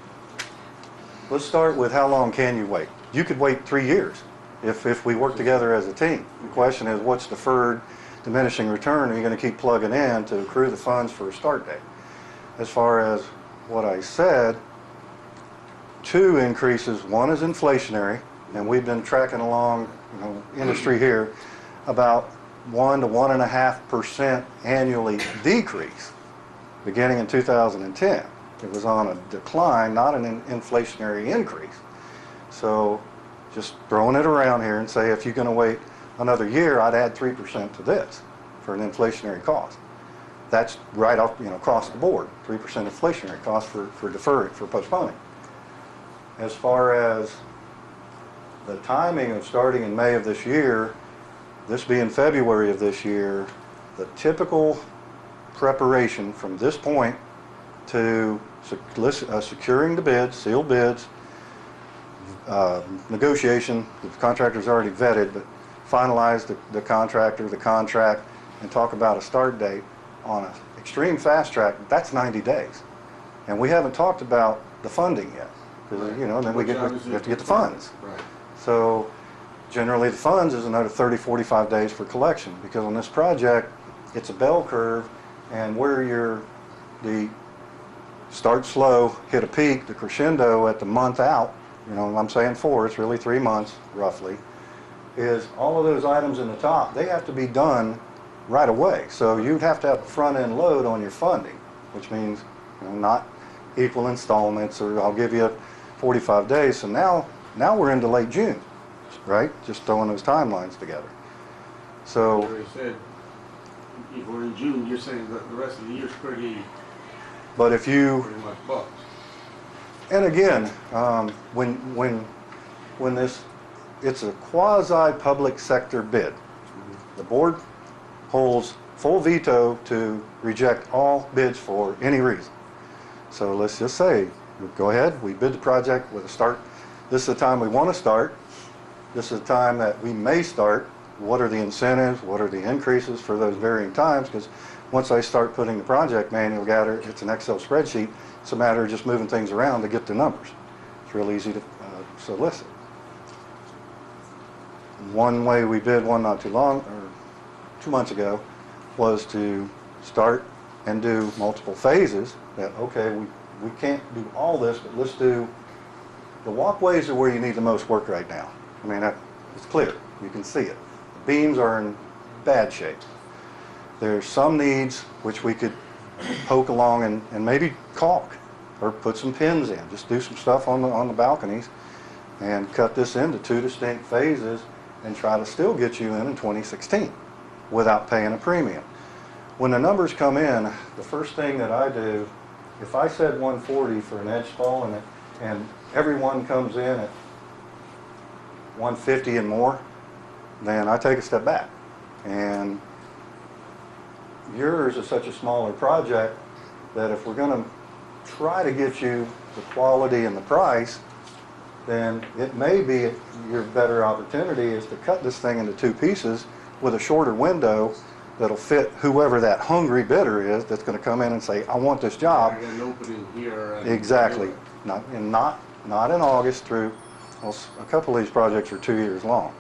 Let's start with how long can you wait? You could wait 3 years. if we work together as a team. The question is, what's deferred diminishing return are you going to keep plugging in to accrue the funds for a start date? As far as what I said, 2 increases. One is inflationary, and we've been tracking along, industry here, about 1 to 1.5% annually decrease beginning in 2010. It was on a decline, not an inflationary increase. So just throwing it around here and say if you're going to wait another year, I'd add 3% to this for an inflationary cost. That's right off, across the board, 3% inflationary cost for deferring, for postponing. As far as the timing of starting in May of this year, this being February of this year, the typical preparation from this point to securing the bids, sealed bids, negotiation, the contractor's already vetted, but finalize the contractor, the contract, and talk about a start date on an extreme fast track, that's 90 days. And we haven't talked about the funding yet, because, then we have to get the funds. Right. So generally the funds is another 30, 45 days for collection, because on this project, it's a bell curve, and where the start slow, hit a peak, the crescendo at the month out, I'm saying 4, it's really 3 months roughly, is all of those items in the top, they have to be done right away. So you'd have to have front end load on your funding, which means not equal installments, or I'll give you 45 days. So now we're into late June, right? Just throwing those timelines together. So You already said, if we're in June, you're saying that the rest of the year's pretty but if you, much booked. and again, when this, it's a quasi-public sector bid. The board holds full veto to reject all bids for any reason. So let's just say, go ahead, we bid the project with a start. This is the time we want to start. This is the time that we may start. What are the incentives? What are the increases for those varying times? Because once I start putting the project manual together, it's an Excel spreadsheet. It's a matter of just moving things around to get the numbers. It's real easy to solicit. One way we bid one not too long, or 2 months ago, was to start and do multiple phases. That, okay, we can't do all this, but let's do, the walkways are where you need the most work right now. I mean, it's clear, you can see it. The beams are in bad shape. There's some needs which we could poke along and maybe caulk or put some pins in. Just do some stuff on the balconies and cut this into 2 distinct phases and try to still get you in 2016 without paying a premium. When the numbers come in, the first thing that I do, if I said 140 for an edge fall and everyone comes in at 150 and more, then I take a step back. And yours is such a smaller project that if we're going to try to get you the quality and the price, then it may be your better opportunity is to cut this thing into 2 pieces with a shorter window that'll fit whoever that hungry bidder is that's going to come in and say, I want this job. I got an opening here. Exactly. Not in August through, well, a couple of these projects are 2 years long.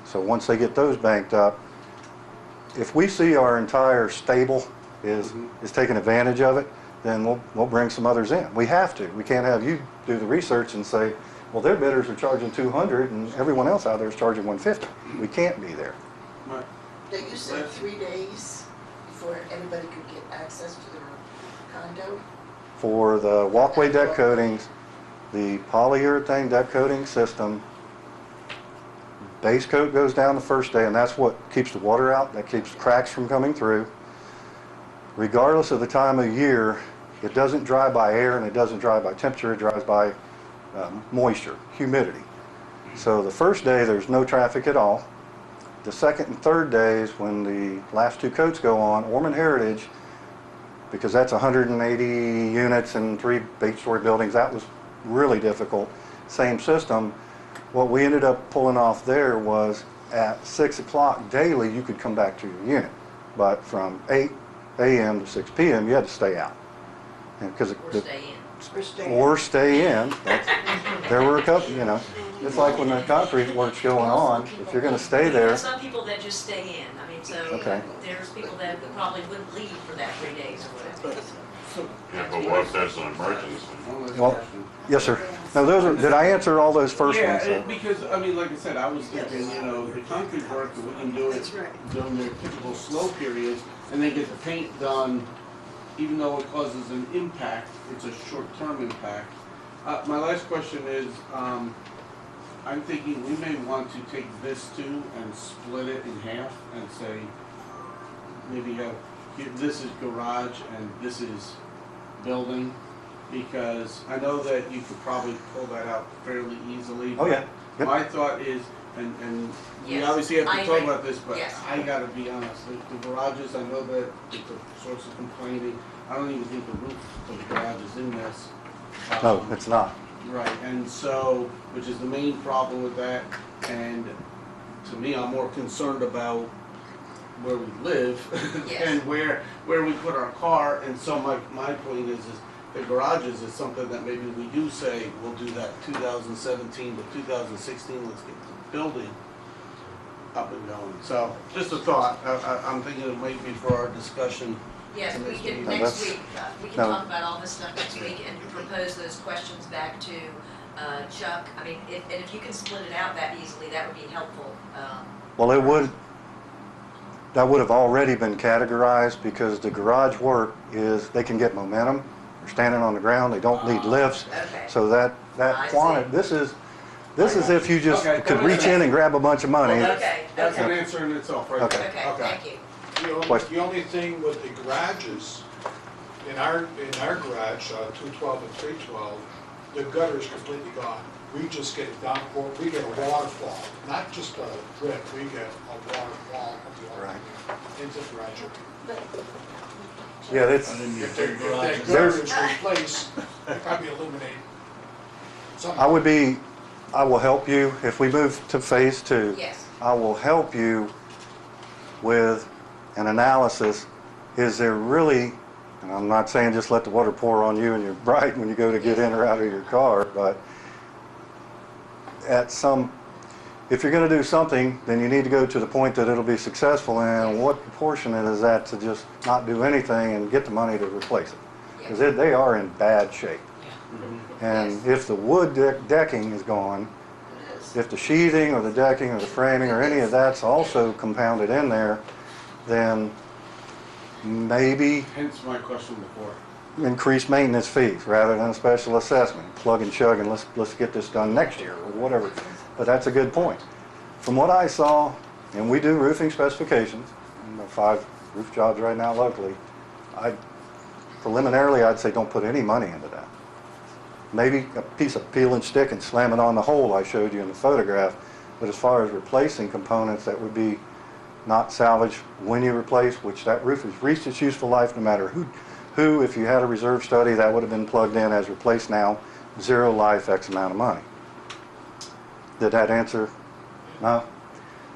So once they get those banked up, if we see our entire stable is taking advantage of it, then we'll bring some others in. We have to. We can't have you do the research and say, well, their bidders are charging 200 and everyone else out there is charging 150. We can't be there. Right. Now, you said 3 days before anybody could get access to their condo? For the walkway deck coatings, the polyurethane deck coating system, base coat goes down the first day, and that's what keeps the water out, that keeps cracks from coming through. Regardless of the time of year, it doesn't dry by air and it doesn't dry by temperature, it dries by moisture, humidity. So the first day there's no traffic at all. The second and third days, when the last 2 coats go on, Orman Heritage, because that's 180 units and 3 eight-story buildings, that was really difficult. Same system. What we ended up pulling off there was at 6 o'clock daily, you could come back to your unit. But from 8 a.m. to 6 p.m., you had to stay out. Or stay in. Or stay in. Or stay in. There were a couple, it's like when the concrete work's going on, if you're gonna stay We there, have some people that just stay in, I mean, so Okay. there's people that probably wouldn't leave for that 3 days or whatever. Yeah, but what if there's an emergency? One last Well, question. yes, sir. No, those are, did I answer all those first Yeah, ones? sir? because, I mean, like I said, I was thinking, you know, the concrete work, we can do it That's right. during their typical slow periods, and then get the paint done, even though it causes an impact, it's a short-term impact. My last question is, I'm thinking we may want to take this too and split it in half and say, maybe have, this is garage and this is building, because I know that you could probably pull that out fairly easily. Oh, yeah. Yep. My thought is, and we Yes, obviously have I to talk agree. about this, but Yes. I gotta be honest, the garages, I know that it's a source of complaining. I don't even think the roof of the garage is in this. No, it's not. Right, and so, which is the main problem with that, and to me, I'm more concerned about where we live Yes. and where we put our car, and so my point is the garages is something that maybe we do say, we'll do that 2017 to 2016, let's get the building up and going. So, just a thought, I'm thinking it might be for our discussion. Yes, we can, No, next that's- week, we can no. talk about all this stuff next week and propose those questions back to Chuck. I mean, if you can split it out that easily, that would be helpful. Well, that would have already been categorized because the garage work is, they can get momentum. They're standing on the ground, they don't need lifts. Okay. So that I quantity, this is if you just Okay, could that reach makes in sense. and grab a bunch of money. Well, Okay, That's an okay. answer in itself, right? Okay. there. Okay, thank you. Question. The only thing with the garages, in our garage, 212 and 312, the gutter is completely gone. We just get downpour, we get a waterfall, not just a drip, we get a waterfall of water Right. into the garage. Yeah, it's, If that gutter There's- is replaced, they probably eliminate some. I will help you, if we move to phase 2. Yes. I will help you with an analysis. Is there really, and I'm not saying just let the water pour on you and you're bright when you go to get in or out of your car, but if you're going to do something, then you need to go to the point that it'll be successful, and what proportion is that to just not do anything and get the money to replace it? Because they are in bad shape. And if the wood decking is gone, if the sheathing or the decking or the framing or any of that's also compounded in there, then maybe Hence my question before. increase maintenance fees rather than a special assessment. Plug and chug and let's get this done next year or whatever. But that's a good point. From what I saw, and we do roofing specifications, and 5 roof jobs right now locally, preliminarily I'd say don't put any money into that. Maybe a piece of peel and stick and slam it on the hole I showed you in the photograph, but as far as replacing components that would be not salvaged when you replace, which that roof has reached its useful life no matter who, if you had a reserve study, that would have been plugged in as replaced now, 0 life, X amount of money. Did that answer? No?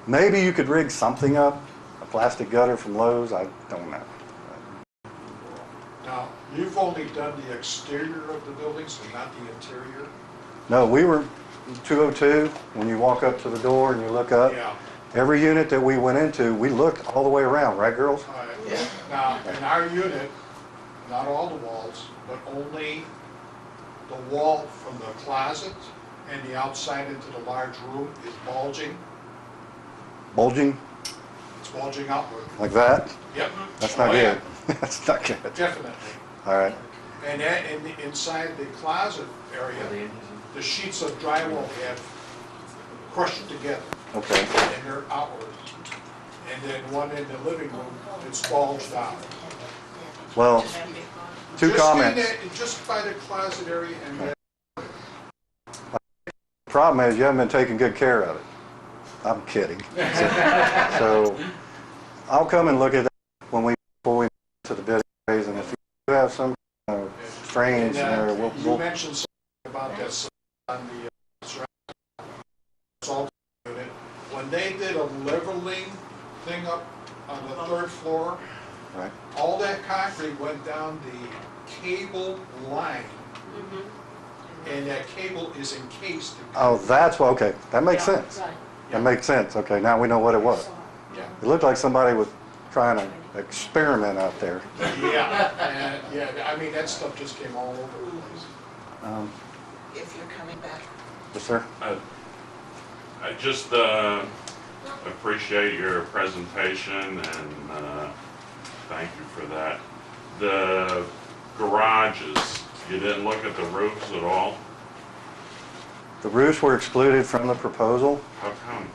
Maybe you could rig something up, a plastic gutter from Lowe's, I don't know. Now, you've only done the exterior of the buildings and not the interior? No, we were 202, when you walk up to the door and you look up, Yeah. every unit that we went into, we looked all the way around, right girls? All right. Now, in our unit, not all the walls, but only the wall from the closet and the outside into the large room is bulging. Bulging It's bulging outward. like that? Yep. That's not Oh, yeah, good. That's not good. Definitely. All right. And that, inside the closet area, the sheets of drywall have crushed together Okay. and they're outward. And then one in the living room, it's bulged out. Well, two Just comments. Just by the closet area and then Problem is, you haven't been taking good care of it. I'm kidding. So, I'll come and look at that before we get to the bidding phase, and if you have some strange there, you we'll mentioned something about that on the salt unit. When they did a leveling thing up on the 3rd floor, right. all that concrete went down the cable line and that cable is encased in. Oh, that's, okay, that makes Yeah, sense. right. That makes sense, okay, now we know what it was. Yeah. It looked like somebody was trying to experiment out there. Yeah, I mean, that stuff just came all over the place. If you're coming back. Yes, sir? I just appreciate your presentation and thank you for that. The garages, you didn't look at the roofs at all? The roofs were excluded from the proposal. How come?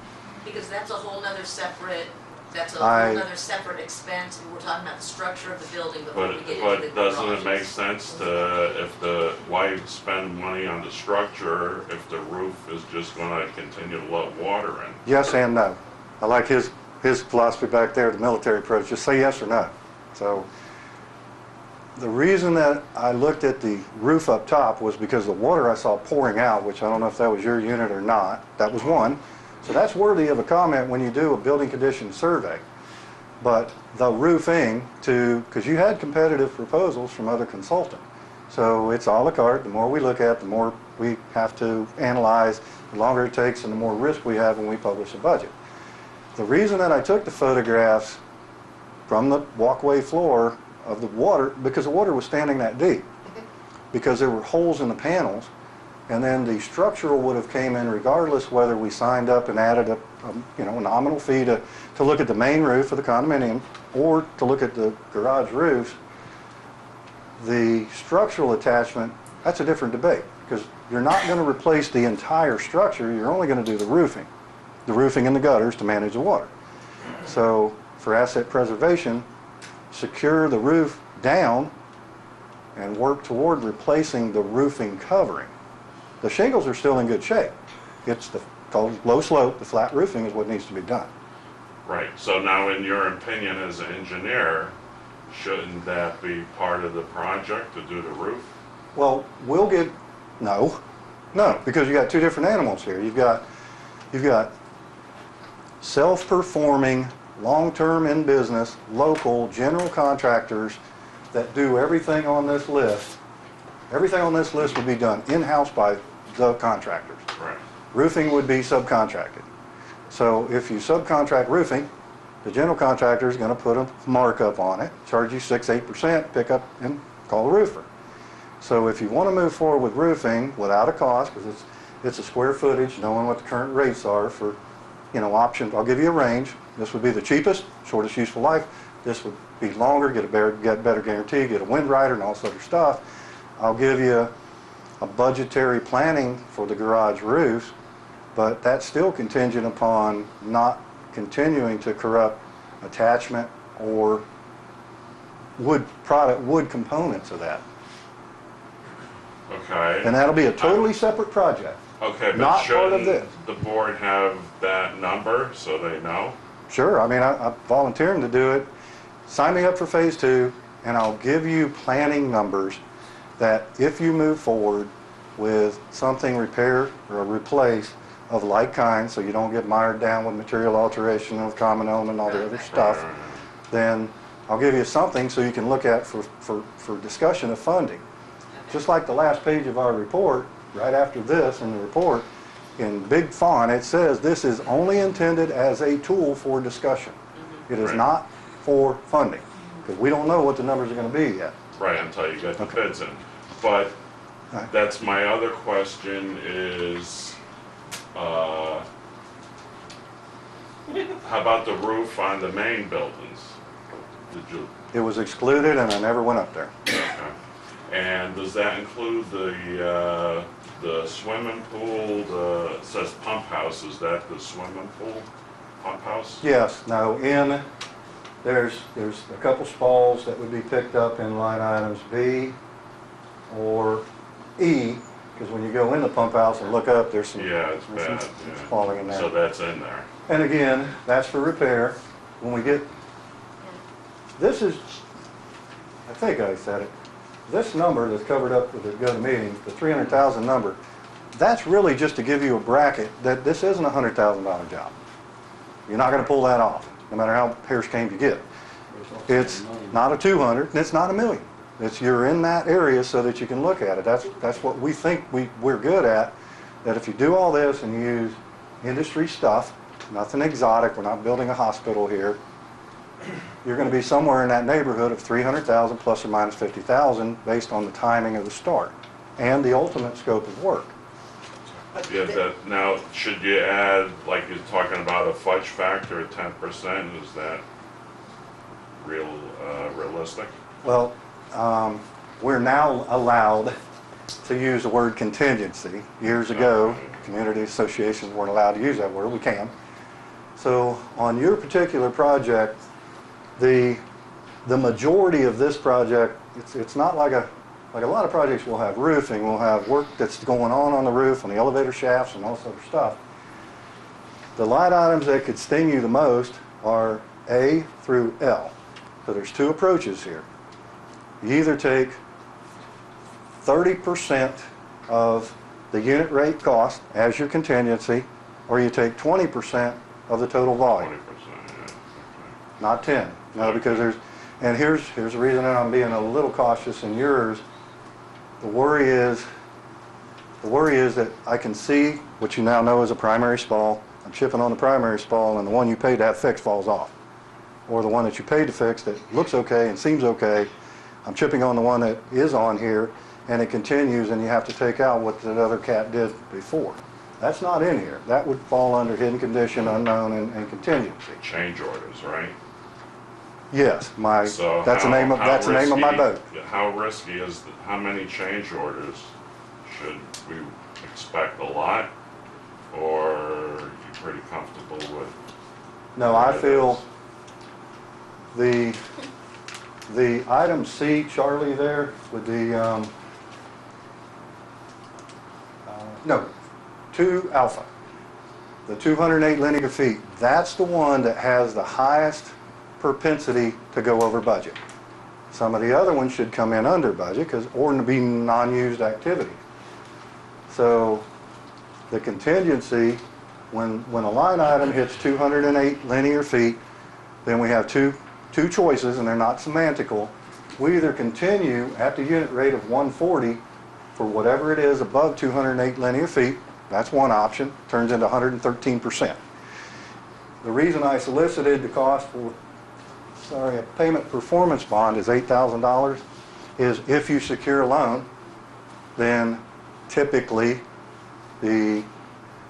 Because that's a whole nother separate, that's a I- whole nother separate expense. We're talking about the structure of the building before we But, get into the but doesn't it make garages. sense to, why spend money on the structure if the roof is just gonna continue to let water in? Yes and no. I like his philosophy back there, the military approach, just say yes or no. So the reason that I looked at the roof up top was because the water I saw pouring out, which I don't know if that was your unit or not, that was one. So that's worthy of a comment when you do a building condition survey. But the roofing because you had competitive proposals from other consultants. So it's a la carte. The more we look at, the more we have to analyze, the longer it takes and the more risk we have when we publish a budget. The reason that I took the photographs from the walkway floor of the water, because the water was standing that deep, because there were holes in the panels, and then the structural would have came in regardless whether we signed up and added a nominal fee to look at the main roof of the condominium or to look at the garage roofs. The structural attachment, that's a different debate, because you're not going to replace the entire structure, you're only going to do the roofing and the gutters to manage the water. So for asset preservation, secure the roof down and work toward replacing the roofing covering. The shingles are still in good shape. It's called low slope, the flat roofing is what needs to be done. Right, so now in your opinion as an engineer, shouldn't that be part of the project to do the roof? Well, no, because you got two different animals here. You've got self-performing, long-term in business, local general contractors that do everything on this list. Everything on this list would be done in-house by the contractors. Right. Roofing would be subcontracted. So if you subcontract roofing, the general contractor is going to put a markup on it, charge you 6-8%, pick up and call a roofer. So if you want to move forward with roofing without a cost, because it's a square footage, knowing what the current rates are for, options, I'll give you a range. This would be the cheapest, shortest useful life. This would be longer, get better guarantee, get a wind rider and all this other stuff. I'll give you a budgetary planning for the garage roofs, but that's still contingent upon not continuing to corrupt attachment or wood components of that. Okay. And that'll be a totally separate project. Okay, but not part of shouldn't this. the board have that number so they know? Sure, I mean, I'm volunteering to do it. Sign me up for phase 2, and I'll give you planning numbers that if you move forward with something repair or replace of like kind, so you don't get mired down with material alteration of common element and all the other stuff, then I'll give you something so you can look at for discussion of funding. Just like the last page of our report, right after this in the report, in big font, it says this is only intended as a tool for discussion. It is Right. not for funding, because we don't know what the numbers are going to be yet. Right, until you get the Okay. bids in. But Right. that's my other question is, how about the roof on the main buildings? Did you, It was excluded, and I never went up there. okay. And does that include the swimming pool, it says pump house, is that the swimming pool pump house? Yes, no, there's a couple spalls that would be picked up in line items B or E, because when you go in the pump house and look up, there's some Yeah, it's there's bad, some yeah. spalling in there. So that's in there. And again, that's for repair. When we get, this is, I think I said it, this number that's covered up with the GoToMeeting, the 300,000 number, that's really just to give you a bracket that this isn't a $100,000 job. You're not going to pull that off, no matter how hair-scamed you get. It's not a 200, and it's not a million. It's you're in that area so that you can look at it. That's what we think we're good at, that if you do all this and use industry stuff, nothing exotic, we're not building a hospital here, you're going to be somewhere in that neighborhood of 300,000 plus or minus 50,000 based on the timing of the start and the ultimate scope of work. Yeah, now, should you add, like you're talking about a fudge factor of 10%, is that realistic? Well, we're now allowed to use the word contingency. Years ago, community associations weren't allowed to use that word. We can. So on your particular project, the majority of this project, it's not like a lot of projects will have roofing, will have work that's going on the roof, on the elevator shafts and all this other stuff. The line items that could sting you the most are A through L. So there's two approaches here. You either take 30% of the unit rate cost as your contingency, or you take 20% of the total volume. 20%, yeah. Not 10. No, because and here's the reason that I'm being a little cautious in yours. The worry is that I can see what you now know is a primary spall. I'm chipping on the primary spall, and the one you paid to have fixed falls off. Or the one that you paid to fix that looks okay and seems okay, I'm chipping on the one that is on here, and it continues, and you have to take out what the other cat did before. That's not in here. That would fall under hidden condition, unknown, and contingency. Change orders, right? Yes, So that's the name of my boat. How risky is, how many change orders should we expect? A lot? Or are you pretty comfortable with? No, I feel the item C, Charlie, there with the, no, 2 alpha, the 208 linear feet, that's the one that has the highest propensity to go over budget. Some of the other ones should come in under budget or to be non-used activity. So the contingency, when a line item hits 208 linear feet, then we have two choices, and they're not semantical. We either continue at the unit rate of 140 for whatever it is above 208 linear feet. That's one option, turns into 113%. The reason I solicited the cost for a payment performance bond is $8,000 is if you secure a loan, then typically the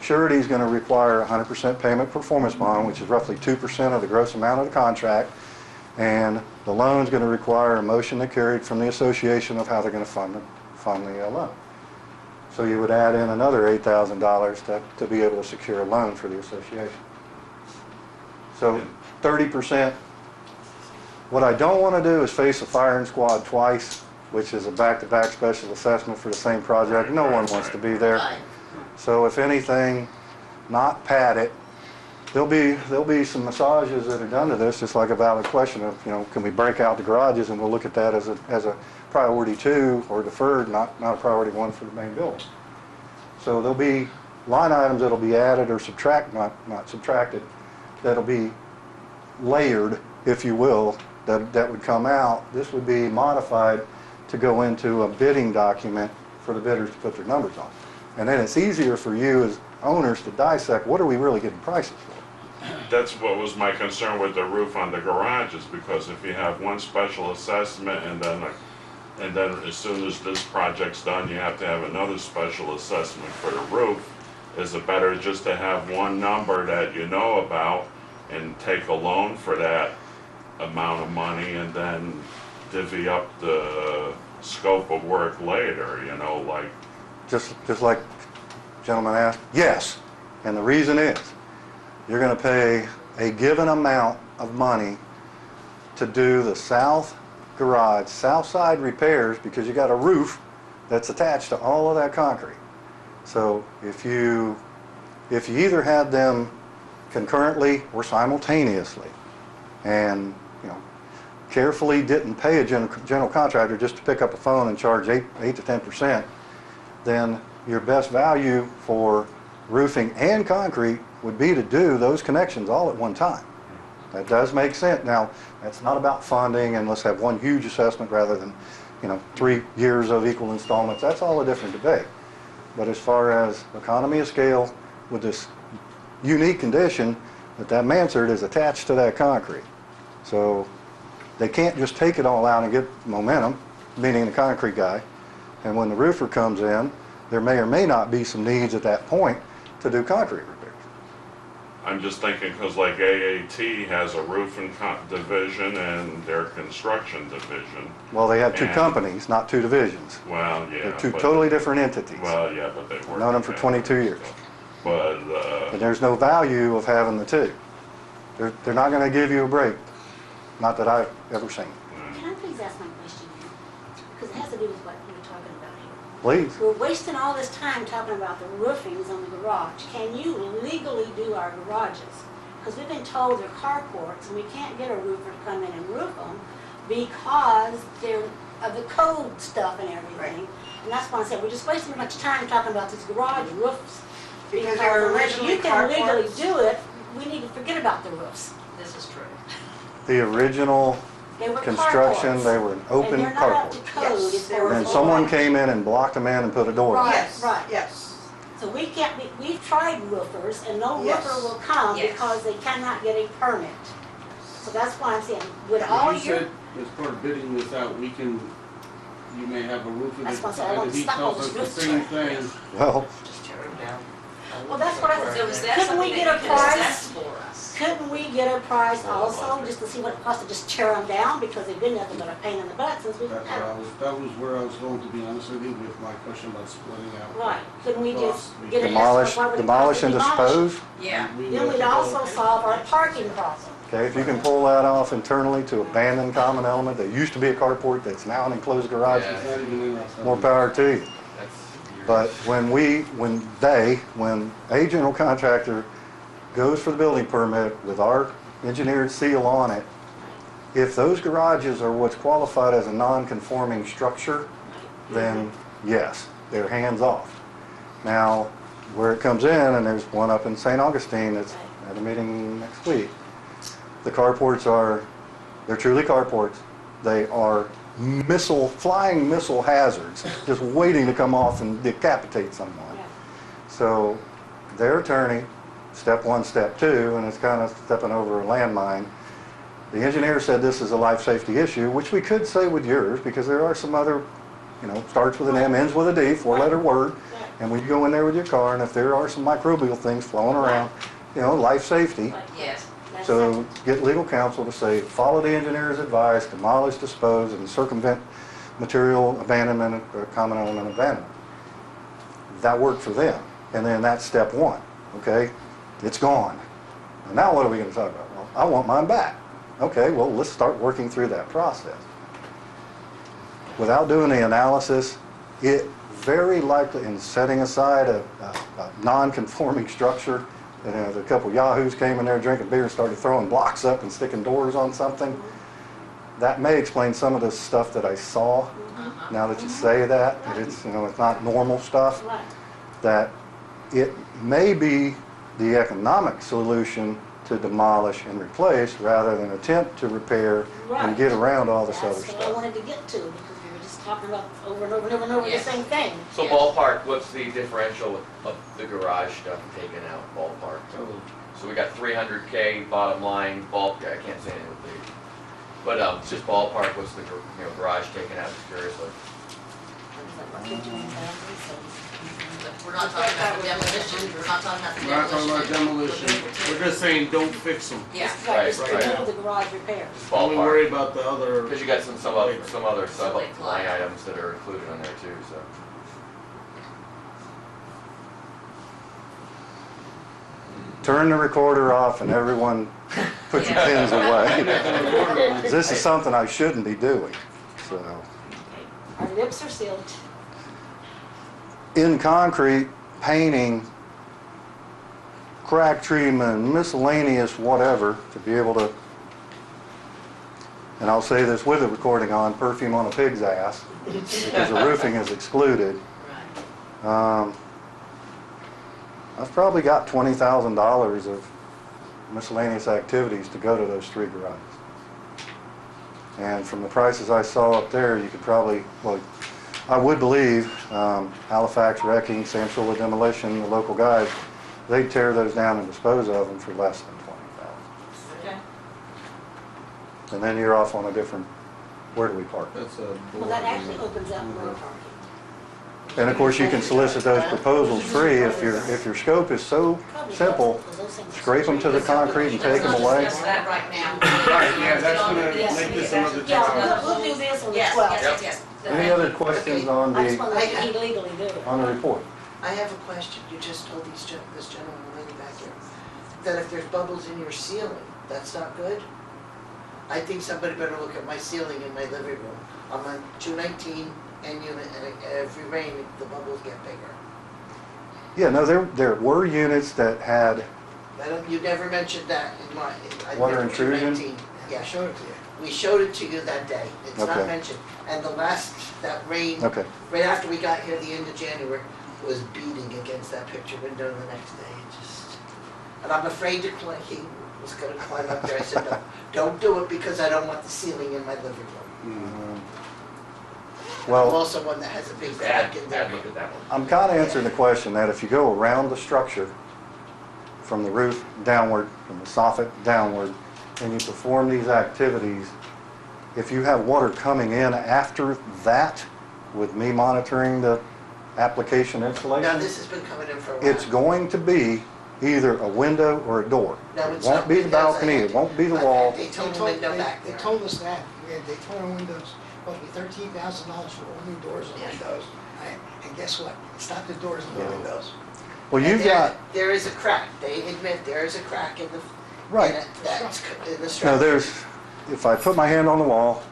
surety is going to require a 100% payment performance bond, which is roughly 2% of the gross amount of the contract, and the loan is going to require a motion to carry from the association of how they're going to fund the loan. So you would add in another $8,000 to be able to secure a loan for the association. So 30%. What I don't want to do is face a firing squad twice, which is a back-to-back special assessment for the same project. No one wants to be there. So if anything, not pad it. There'll be some massages that are done to this, just like a valid question of, can we break out the garages, and we'll look at that as a priority 2 or deferred, not a priority 1 for the main building. So there'll be line items that'll be added or not subtracted, that'll be layered, if you will, that would come out. This would be modified to go into a bidding document for the bidders to put their numbers on. And then it's easier for you as owners to dissect, what are we really getting prices for? That's what was my concern with the roof on the garages, because if you have one special assessment and then as soon as this project's done, you have to have another special assessment for the roof, is it better just to have one number that you know about and take a loan for that amount of money and then divvy up the scope of work later, like... Just like the gentleman asked? Yes. And the reason is, you're going to pay a given amount of money to do the south garage, south side repairs, because you got a roof that's attached to all of that concrete. So if you either had them concurrently or simultaneously, and carefully didn't pay a general contractor just to pick up a phone and charge 8 to 10%, then your best value for roofing and concrete would be to do those connections all at one time. That does make sense. Now, that's not about funding and let's have one huge assessment rather than 3 years of equal installments, that's all a different debate. But as far as economy of scale with this unique condition that mansard is attached to that concrete. So they can't just take it all out and get momentum, meaning the concrete guy. And when the roofer comes in, there may or may not be some needs at that point to do concrete repairs. I'm just thinking, because like AAT has a roofing division and their construction division. Well, they have two And- companies, not two divisions. Well, yeah. They're two but- totally different entities. Well, yeah, but they work. Known them for together, 22 years. But, And there's no value of having the two. They're not going to give you a break. Not that I've ever seen. Can I please ask my question here? Because it has to do with what you were talking about here. Please. We're wasting all this time talking about the roofings on the garage. Can you legally do our garages? Because we've been told they're carports and we can't get a roofer to come in and roof them because they're of the code stuff and everything. And that's why I said we're just wasting much time talking about these garage roofs. Because they were unless originally you can legally carports. do it, we need to forget about the roofs. This is true. The original They were construction, carports. they were an open And they're not up to carport. code Yes, as they far were as And all someone that. came in and blocked them in and put a door in. Right. Yes, yes. So we can't, we've tried roofers and no Yes. roofer will come Yes. because they cannot get a permit. So that's why I'm saying, with But all you your, said, as part of bidding this out, you may have a roofer That's that why I said I want decides, to he stop all tells us this the roof same work. thing. Well, Just tear them down. well, that's what I So is said. that Couldn't we something get that a you can price? assess for us? Couldn't we get a price Well, also, Buster. just to see what it costs to just tear them down because they've been nothing but a pain in the butt since we've That's had what them? that was where I was going, to be honest with you, with my question about splitting out. Right, couldn't we just Costs. get an demolish, estimate of what it would demolish cost to and demolish? dispose. Yeah. Then we'd also solve our parking problem. Okay, if you can pull that off internally to abandoned common element that used to be a carport that's now an enclosed garage, Yeah. It's not even in our. more power to you. That's. But when a general contractor goes for the building permit with our engineered seal on it, if those garages are what's qualified as a non-conforming structure, then yes, they're hands off. Now, where it comes in, and there's one up in St. Augustine that's at a meeting next week, the carports they're truly carports. They are flying missile hazards, just waiting to come off and decapitate someone. Yeah. So their attorney, step one, step two, and it's kind of stepping over a landmine. The engineer said this is a life safety issue, which we could say with yours, because there are some other, starts with an M, ends with a D, four-letter word, and we go in there with your car, and if there are some microbial things flowing around, life safety. But Yes. that's So something- get legal counsel to say, follow the engineer's advice, demolish, dispose, and circumvent material abandonment or common element abandonment. That worked for them. And then that's step one, okay? It's gone. And now what are we gonna talk about? Well, I want mine back. Okay, well, let's start working through that process. Without doing the analysis, it very likely, in setting aside a non-conforming structure, and a couple yahoos came in there drinking beer and started throwing blocks up and sticking doors on something, that may explain some of the stuff that I saw, now that you say that it's, it's not normal stuff, Right. that it may be the economic solution to demolish and replace rather than attempt to repair and Right. get around all this other That's what I stuff. wanted to get to, because we were just talking about over and over and over and over the Yes. same thing. So Yes. ballpark, what's the differential of the garage stuff taken out, ballpark? So we got 300K bottom line, I can't say anything with the, but just ballpark, what's the garage taken out, just curiously? But we're not talking about the demolition, we're not talking about the We're not talking about demolition. demolition, we're just saying, don't fix them. Yeah. Just like just Right, remove the garage repairs. Just Don't ballpark. worry about the other. Because you got some other sub Like line items that are included on there too, so. Turn the recorder off and everyone put your pens away. This is something I shouldn't be doing, so. Our lips are sealed. In concrete, painting, crack treatment, miscellaneous whatever, to be able to, and I'll say this with the recording on, perfume on a pig's ass, because the roofing is excluded. Right. I've probably got $20,000 of miscellaneous activities to go to those three garages. And from the prices I saw up there, you could probably, well, I would believe Halifax Wrecking, Sam Shula Demolition, the local guys, they'd tear those down and dispose of them for less than $20,000. Okay. And then you're off on a different, where do we park? That's a. Well, that actually opens up more parking. And of course, you can solicit those proposals free if your scope is so simple, scrape them to the concrete and take them away. Let's not discuss that right now. Right, yeah, that's gonna Yes. make this another Yeah, job. we'll do this on the Yes, 12th. yes, yes. Any other questions on I just the, want to let you legally do it. on the report? I have a question. You just told this gentleman and lady back here, that if there's bubbles in your ceiling, that's not good? I think somebody better look at my ceiling in my living room. I'm on 219 N unit, and every rain, the bubbles get bigger. Yeah, no, there were units that had, You never mentioned that in my, I Water never intrusion? 219. Yeah, showed it to you. We showed it to you that day. It's not Okay. mentioned. And that rain, okay. right after we got here, the end of January, was beating against that picture window the next day. It just, and I'm afraid to climb, he was gonna climb up there. I said, no, don't do it because I don't want the ceiling in my living room. I'm Well, also one that has a big Bad, crack in there. bad look at that one. I'm kind of answering the question that if you go around the structure, from the roof downward, from the soffit downward, and you perform these activities, if you have water coming in after that, with me monitoring the application Now, installation, this has been coming in for a while. it's going to be either a window or a door. No, It it's won't not be the windows, I balcony, had it to- won't be the I wall. had Daytona window back They there. told us that, we had Daytona windows, supposed to be $13,000 for all new doors and Yeah. windows. And guess what? It's not the doors and the windows. Well, And you've there- got, There is a crack. They admit there is a crack in the, right. that's in the structure. No, there's, if I put my hand on the wall,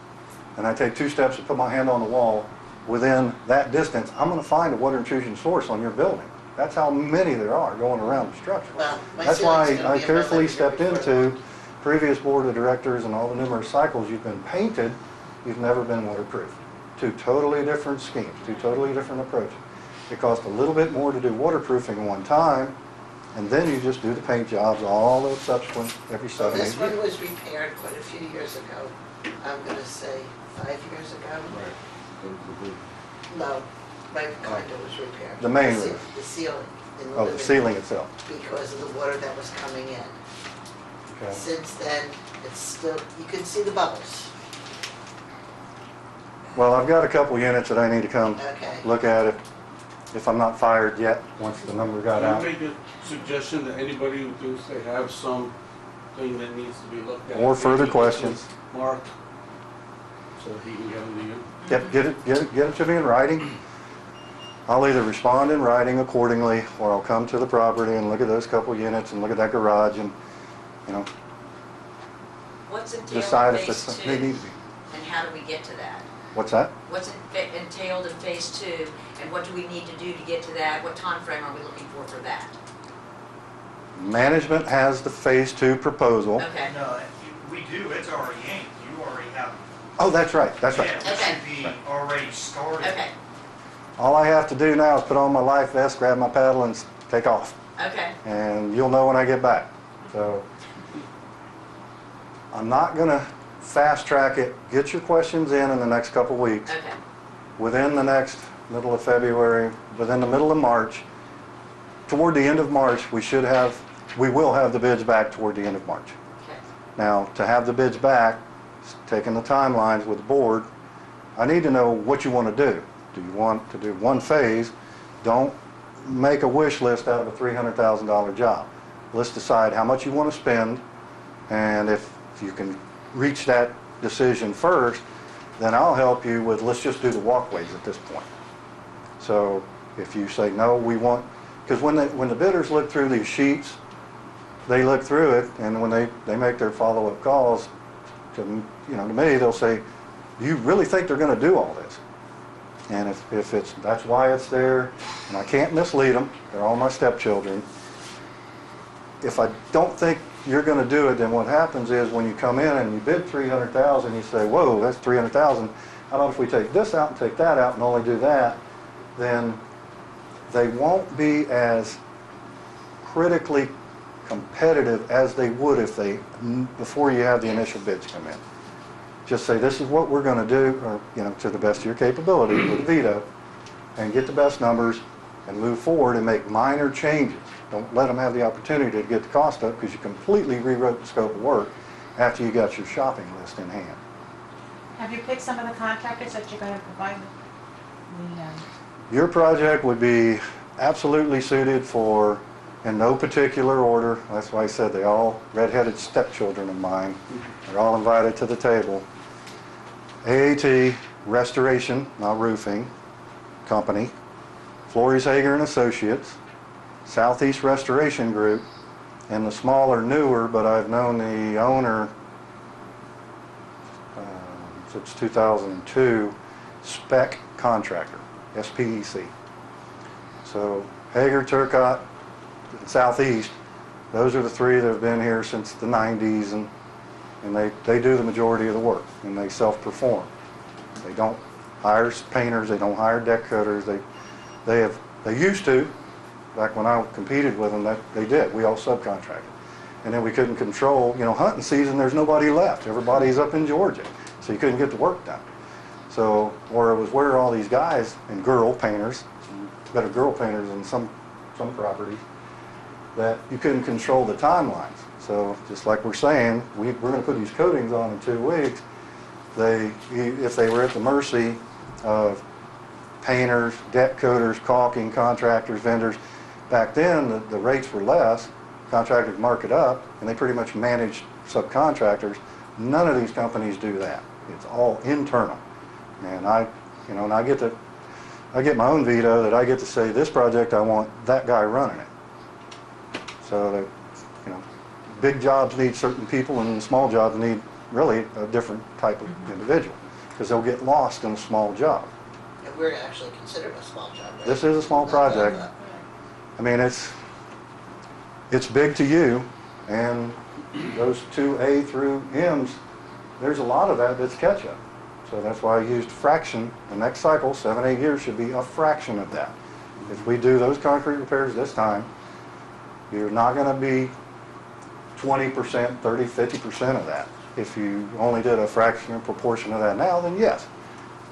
and I take 2 steps to put my hand on the wall, within that distance, I'm gonna find a water intrusion source on your building. That's how many there are going around the structure. Well, my That's why ceiling's gonna I be above carefully every stepped floor. into previous board of directors and all the numerous cycles you've been painted, you've never been waterproof. 2 totally different schemes, 2 totally different approaches. It costs a little bit more to do waterproofing one time, and then you just do the paint jobs all the subsequent, every So 7, 8 this one years. was repaired quite a few years ago. I'm gonna say 5 years ago. No, my condo was repaired. The main ce- roof. The ceiling in the Oh, living the ceiling room, itself. because of the water that was coming in. Okay. Since then, it's still, you can see the bubbles. Well, I've got a couple units that I need to come Okay. look at if I'm not fired yet, once the number got Can out. you make a suggestion that anybody who thinks they have something that needs to be looked at? Or further maybe questions. Mark, so he can get them to you. Yep, get it to me in writing. I'll either respond in writing accordingly, or I'll come to the property and look at those couple units and look at that garage and, you know, What's entailed decide in if it's phase something they need 2, to be. and how do we get to that? What's that? What's entailed in phase 2, and what do we need to do to get to that? What time frame are we looking for that? Management has the Phase 2 proposal. Okay, No, we do, it's already inked, you already have. Oh, that's right, that's right. Yeah, it Okay. should be already started. okay, All I have to do now is put on my life vest, grab my paddle, and take off. okay, And you'll know when I get back. So I'm not gonna fast track it. Get your questions in the next couple weeks. okay, Within the next middle of February, within the middle of March, toward the end of March, we will have the bids back toward the end of March. okay. Now, to have the bids back, taking the timelines with the board, I need to know what you want to do. Do you want to do one phase? Don't make a wish list out of a $300,000 job. Let's decide how much you want to spend, and if you can reach that decision first, then I'll help you with, let's just do the walkways at this point. So if you say, no, we want, because when the bidders look through these sheets, they look through it, and when they make their follow-up calls to me, they'll say, do you really think they're going to do all this? And if it's, that's why it's there, and I can't mislead them, they're all my stepchildren. If I don't think you're going to do it, then what happens is when you come in and you bid 300,000, you say, whoa, that's 300,000. How about if we take this out and take that out and only do that? Then they won't be as critically competitive as they would if before you have the initial bids come in. Just say, this is what we're gonna do, or, you know, to the best of your capability with a veto, and get the best numbers and move forward and make minor changes. Don't let them have the opportunity to get the cost up because you completely rewrote the scope of work after you got your shopping list in hand. Have you picked some of the contractors that you're gonna provide the, Your project would be absolutely suited for, in no particular order, that's why I said they all redheaded stepchildren of mine. They're all invited to the table. AAT Restoration, not Roofing, Company, Flores Hager and Associates, Southeast Restoration Group, and the smaller, newer, but I've known the owner since 2002, Spec Contractor, SPEC. So Hager, Turcotte, and Southeast, those are the three that have been here since the 90s, and they do the majority of the work, and they self-perform. They don't hire painters, they don't hire deck coaters, they used to, back when I competed with them, that they did, we all subcontracted. And then we couldn't control, you know, hunting season, there's nobody left, everybody's up in Georgia, so you couldn't get the work done. So, or it was where all these guys, and girl painters, better girl painters in some properties, that you couldn't control the timelines. So just like we're saying, we're going to put these coatings on in 2 weeks. If they were at the mercy of painters, deck coaters, caulking contractors, vendors, back then the rates were less. Contractors mark it up, and they pretty much managed subcontractors. None of these companies do that. It's all internal. And I get my own veto that I get to say, this project I want that guy running it. So that, you know, big jobs need certain people and small jobs need really a different type of individual because they'll get lost in a small job. And we're actually considered a small job, right? This is a small project. I mean, it's big to you, and those 2A through M's, there's a lot of that's catch-up. So that's why I used fraction. The next cycle, 7-8 years, should be a fraction of that. If we do those concrete repairs this time, you're not going to be 20%, 30, 50% of that. If you only did a fraction or proportion of that now, then yes,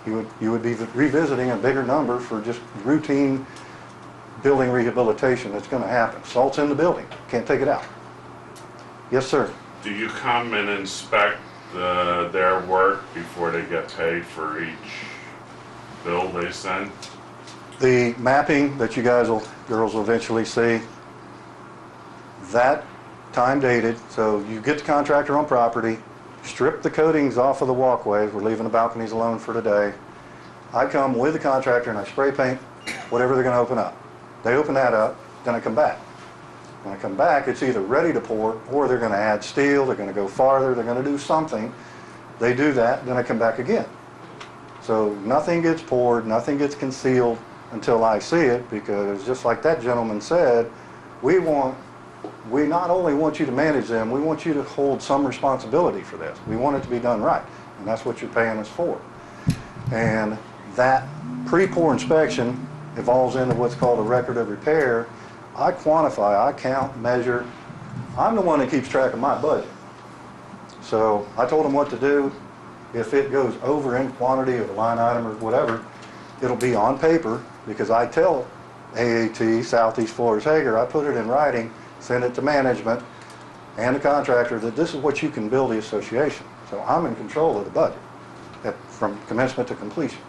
you would be revisiting a bigger number for just routine building rehabilitation that's going to happen. Salt's in the building, can't take it out. Yes, sir. Do you come and inspect their work before they get paid for each bill they send? The mapping that you girls will eventually see, that time dated, so you get the contractor on property, strip the coatings off of the walkways, we're leaving the balconies alone for today. I come with the contractor and I spray paint whatever they're going to open up. They open that up, then I come back. When I come back, it's either ready to pour or they're going to add steel, they're going to go farther, they're going to do something. They do that, then I come back again. So nothing gets poured, nothing gets concealed until I see it, because just like that gentleman said, we not only want you to manage them, we want you to hold some responsibility for this. We want it to be done right, and that's what you're paying us for. And that pre-pour inspection evolves into what's called a record of repair. I quantify, I count, measure. I'm the one that keeps track of my budget. So I told them what to do. If it goes over in quantity or line item or whatever, it'll be on paper, because I tell AAT, Southeast Flores Hager, I put it in writing, send it to management and the contractor that this is what you can bill the association. So I'm in control of the budget from commencement to completion.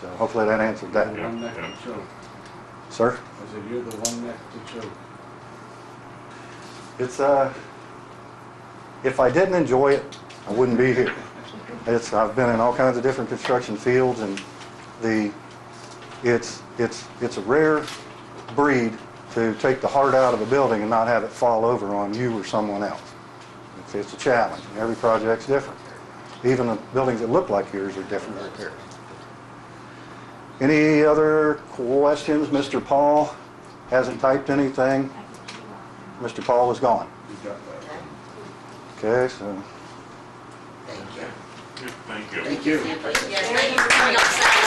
So hopefully that answered that. The one neck to choke. Sir? I said, you're the one neck to choke. It's, if I didn't enjoy it, I wouldn't be here. I've been in all kinds of different construction fields, and it's a rare breed to take the heart out of a building and not have it fall over on you or someone else. It's a challenge, and every project's different. Even the buildings that look like yours are different repairs. Any other questions? Mr. Paul hasn't typed anything. Mr. Paul is gone. You got that. Okay, so. Thank you. Thank you. Thank you. Yes, thank you for coming on Saturday.